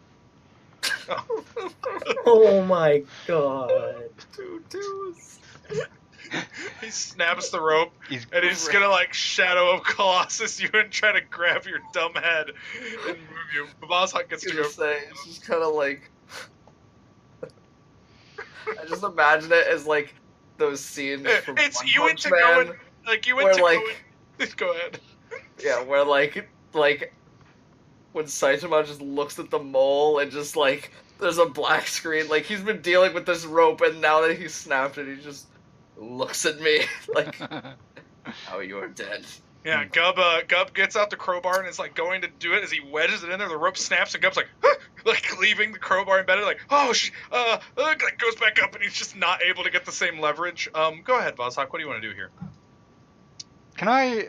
Oh my god. 2 2s. He snaps the rope, He's and he's gonna like Shadow of Colossus you and try to grab your dumb head and move you. Babazhak gets to go. It's just kind of like. I just imagine it as like those scenes from It's One you went Punch to Man, go and like you went where to like go. Go ahead. yeah, where like when Saitama just looks at the mole and just like there's a black screen. Like he's been dealing with this rope, and now that he's snapped it, he just looks at me like, "Now you are dead." Yeah, Gub gets out the crowbar and is like going to do it as he wedges it in there. The rope snaps and Gub's like, like leaving the crowbar embedded. Like, like goes back up and he's just not able to get the same leverage. Go ahead, Bazhak. What do you want to do here? Can I?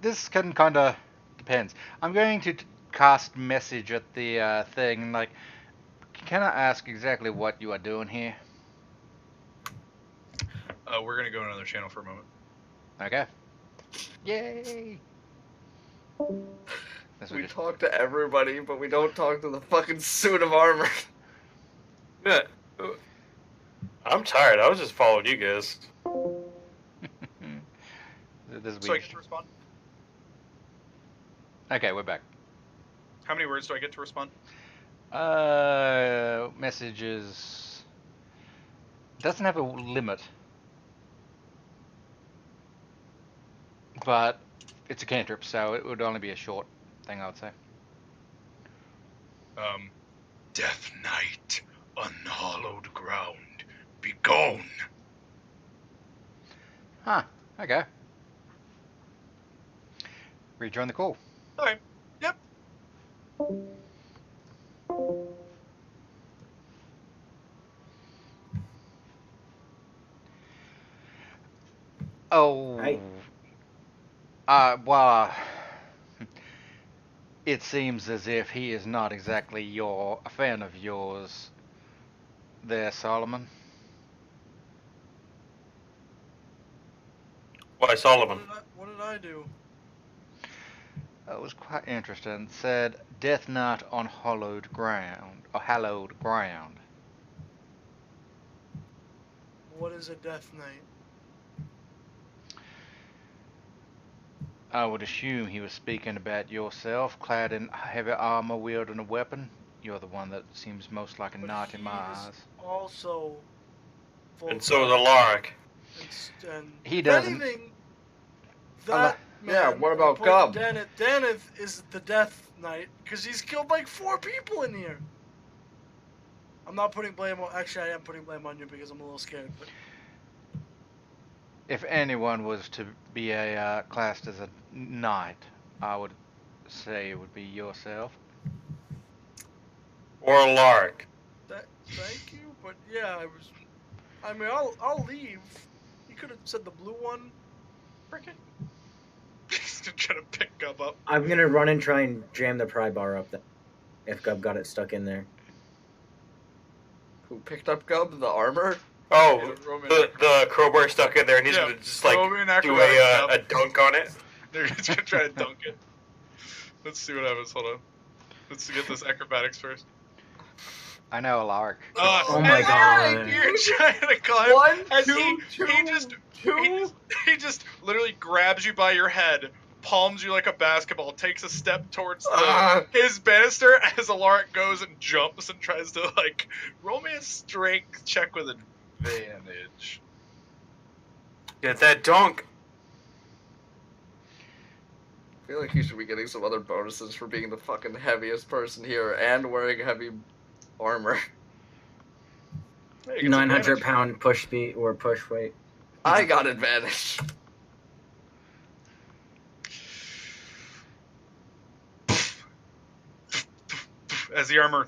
This can kind of depends. I'm going to cast message at the thing. Like, can I ask exactly what you are doing here? We're gonna go to another channel for a moment. Okay. Yay! This We was just, talk to everybody, but we don't talk to the fucking suit of armor. Yeah. I'm tired. I was just following you guys. this is So I weird. get to respond. Okay, we're back. How many words do I get to respond? Messages doesn't have a limit, but it's a cantrip, so it would only be a short thing, I would say. Death Knight, unhallowed ground, be gone. Huh. Okay. Rejoin the call. Okay. Yep. Oh. Right. Well, it seems as if he is not exactly a fan of yours there, Solomon. Why, Solomon? What did I do? It was quite interesting. It said, Death Knight on hallowed ground. What is a Death Knight? I would assume he was speaking about yourself, clad in heavy armor, wielding a weapon. You're the one that seems most like a But knight in my he is eyes. Also, And so is Alaric. And He if doesn't. anything, that Yeah, man what about put Gub? Daneth is the Death Knight because he's killed like 4 people in here. I'm not putting blame on. Actually, I am putting blame on you because I'm a little scared. But If anyone was to be classed as a knight, I would say it would be yourself. Or Alaric. thank you. But yeah, I mean, I'll leave. You could have said the blue one. Frickin'. He's gonna try to pick Gub up. I'm gonna run and try and jam the pry bar up there. If Gub got it stuck in there. Who picked up Gub? The armor? Oh, Yeah, Roman. the crowbar stuck in there, and he's Yeah, gonna just like Roman do acrobatics, a dunk on it. They're just gonna try to dunk it. Let's see what happens. Hold on. Let's get this acrobatics first. I know, Alaric. Oh my and God. You're trying to climb. 1, as 2, he just literally grabs you by your head, palms you like a basketball, takes a step towards his banister as Alaric goes and jumps and tries to like roll me a strength check with advantage. Get that dunk. feel like you should be getting some other bonuses for being the fucking heaviest person here and wearing heavy armor. Hey, you get some 900 advantage. pound push speed or push weight. I got advantage. As the armor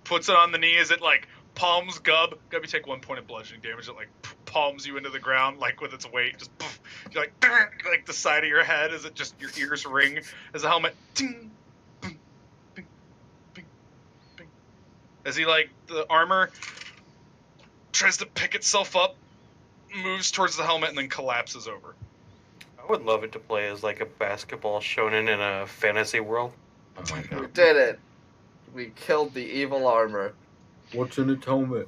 puts it on the knee, as it like palms Gub. Gub, you take 1 point of bludgeoning damage. It like palms you into the ground, like with its weight. Just you're like the side of your head as it just your ears ring as the helmet. Ding, bing, bing, bing, bing. As he like the armor tries to pick itself up, moves towards the helmet, and then collapses over. I would love it to play as like a basketball shonen in a fantasy world. Oh my We god. did it. We killed the evil armor. What's in its helmet?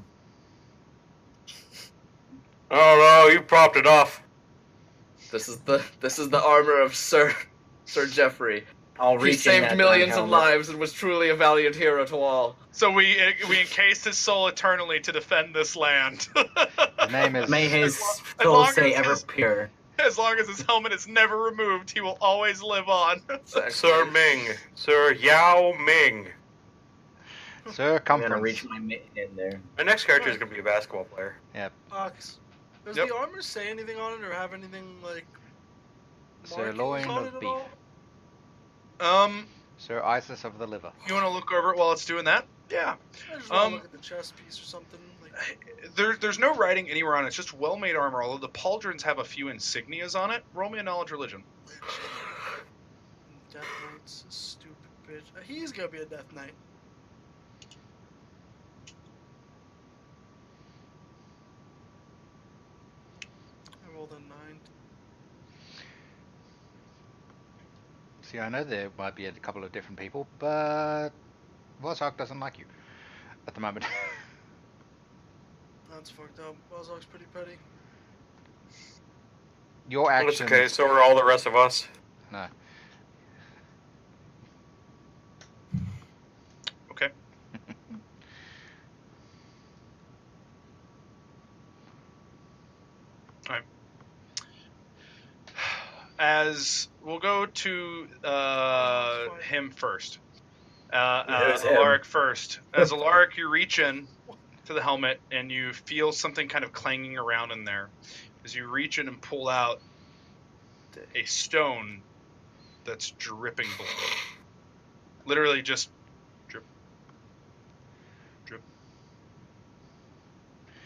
Oh no, you propped it off. This is the armor of Sir Geoffrey. I'll He reach in saved that millions darn of helmet. lives and was truly a valiant hero to all. So we encased his soul eternally to defend this land. His name is. May his as soul long stay as ever his- pure. As long as his helmet is never removed, he will always live on. Sir Ming. Sir Yao Ming. Sir I'm gonna Circumference. reach my mitten in there. My next character is going to be a basketball player. Ox. Does Yep. the armor say anything on it or have anything like Sirloin markings on of it at beef. all? Sir Isis of the liver. You want to look over it while it's doing that? Yeah. I just want to Um, look at the chest piece or something. Like, There's no writing anywhere on it. It's just well-made armor. Although the pauldrons have a few insignias on it. Roll me a knowledge religion. Death Knight's a stupid bitch. He's gonna be a Death Knight. I rolled a 9. See, I know there might be a couple of different people, but Wozhok doesn't like you at the moment. That's fucked up. Wozhok's pretty petty. Your Well, actions. it's okay, so are all the rest of us. No. Okay. Alright. As we'll go to him first. Who's him? Alaric first. As Alaric, you reach in to the helmet and you feel something kind of clanging around in there. As you reach in and pull out a stone that's dripping blood. Literally just drip, drip,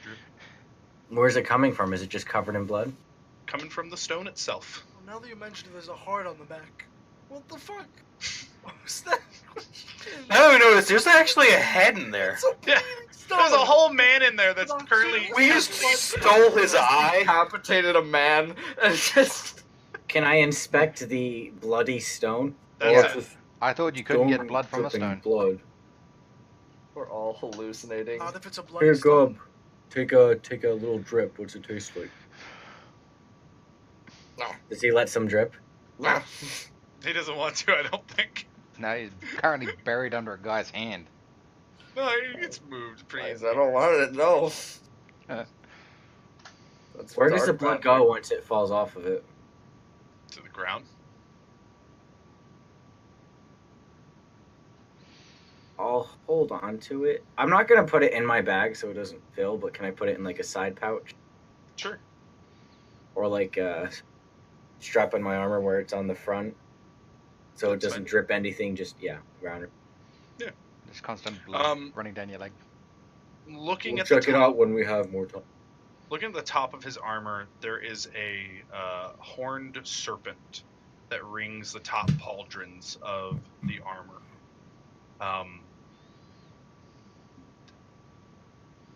drip, Where's it coming from? Is it just covered in blood? coming from the stone itself. Well, now that you mentioned it, there's a heart on the back. What the fuck? What was that? Now we notice there's actually a head in there. It's a Yeah, bleeding stone. there's a whole man in there that's Not currently. We just stole his eye. Decapitated a man and just. Can I inspect the bloody stone? That's Yeah. it. I thought you couldn't get Stone blood from a dripping stone. Blood. We're all hallucinating. Not if it's a bloody Here, stone. Gob. Take a little drip. What's it taste like? Does he let some drip? He doesn't want to, I don't think. No, he's currently buried under a guy's hand. No, it's moved pretty Guys, easily. I don't want it. No. Uh. That's Where does the dark blood magic. go once it falls off of it? To the ground. I'll hold on to it. I'm not gonna put it in my bag so it doesn't fill, but can I put it in like a side pouch Sure. or like strap on my armor where it's on the front, so it That's doesn't fine. drip anything? Just around it. There's constant blood running down your leg. Looking We'll at the check it top, out when we have more time. looking at the top of his armor, there is a horned serpent that rings the top pauldrons of the armor.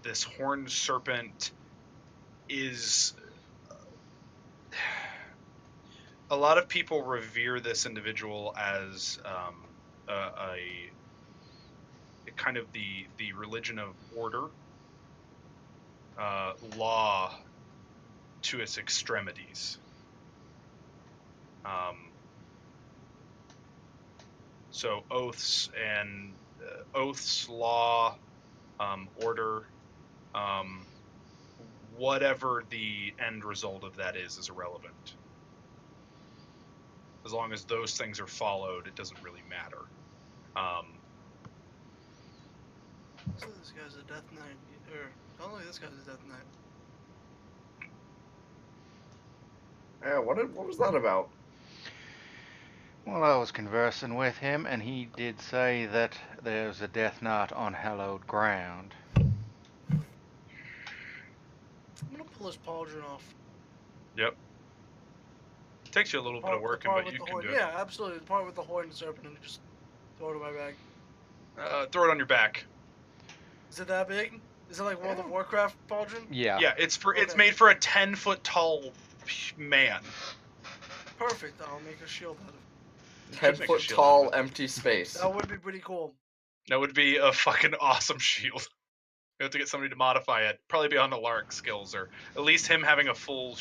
This horned serpent is. A lot of people revere this individual as a kind of the religion of order, law to its extremities. So oaths and oaths, law, order, whatever the end result of that is irrelevant. As long as those things are followed, it doesn't really matter. So this guy's a Death Knight. Don't look, this guy's a Death Knight. Yeah, what was that about? Well, I was conversing with him, and he did say that there's a Death Knight on hallowed ground. I'm gonna pull his pauldron off. Yep. Takes you a little bit of working, but you can do it. Yeah, absolutely. The part with the horn and serpent, and just throw it in my bag. Throw it on your back. Is it that big? Is it like World of Warcraft pauldron? Yeah. Yeah, it's Okay. made for a 10-foot tall man. Perfect. I'll make a shield out of it. 10-foot shield tall, out of empty space. That would be pretty cool. That would be a fucking awesome shield. You have to get somebody to modify it. Probably beyond the Lark skills, or at least him having a full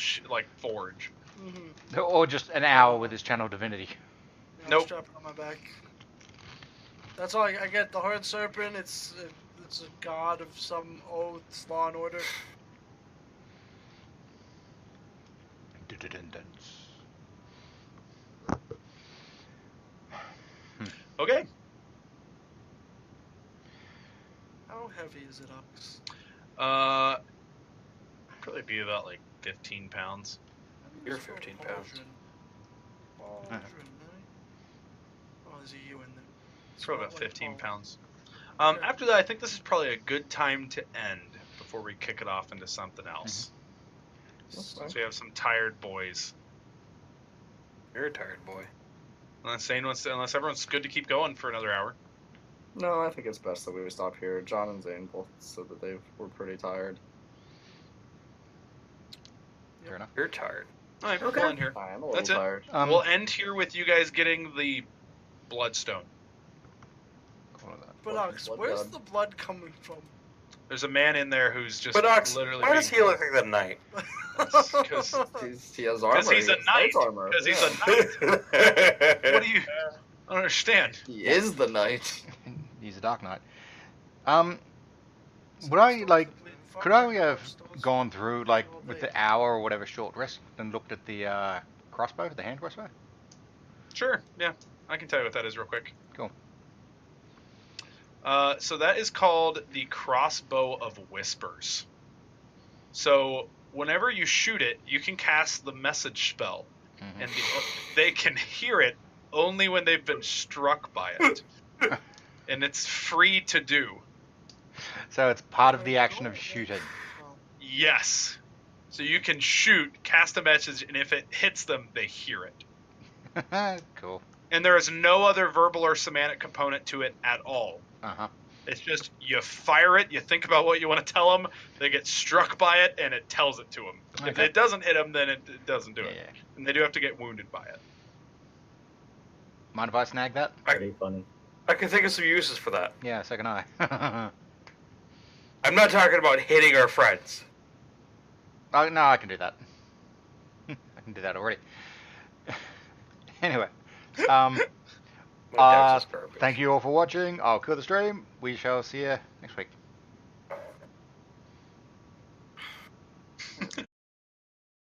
forge. Mm-hmm. Or just an hour with his channel divinity. Yeah, I'll Nope. strap it on my back. That's all I get. The horned serpent. It's a god of some oaths, law and order. Okay. How heavy is it, Ox? Probably be about like 15 pounds. You're 15 pounds. Pauldron, right? Oh, there's a U in there. It's probably about Not like 15 pauldron. pounds. Okay. After that, I think this is probably a good time to end before we kick it off into something else. That's fine. So you have some tired boys. You're a tired boy. Unless everyone's good to keep going for another hour. No, I think it's best that we stop here. John and Zane both said that they were pretty tired. Fair enough. You're tired. All right, Okay. we'll end here. I am a little That's it. tired. We'll end here with you guys getting the bloodstone. Call it that. But Blood- Ox, blood where's god. the blood coming from? There's a man in there who's just But Ox, literally why does he being look like the knight? Because He has armor. he's he a has knight. armor. Because he's Yeah. a knight. What do you? I don't understand. He is the knight. He's a Dark Knight. Would I like? Could I have gone through like with the hour or whatever short rest and looked at the crossbow, the hand crossbow? Sure. Yeah, I can tell you what that is real quick. Cool. So that is called the Crossbow of Whispers. So whenever you shoot it, you can cast the message spell, Mhm. and they can hear it only when they've been struck by it, and it's free to do. So it's part of the action of shooting. Yes. So you can shoot, cast a message, and if it hits them, they hear it. Cool. And there is no other verbal or semantic component to it at all. Uh-huh. It's just you fire it, you think about what you want to tell them, they get struck by it, and it tells it to them. If Okay. it doesn't hit them, then it doesn't do it. Yeah. And they do have to get wounded by it. Mind if I snag that? Pretty funny. I can think of some uses for that. Yeah, so can I. I'm not talking about hitting our friends. Oh, no, I can do that. I can do that already. Anyway, My dad's just garbage. thank you all for watching. I'll kill the stream. We shall see you next week.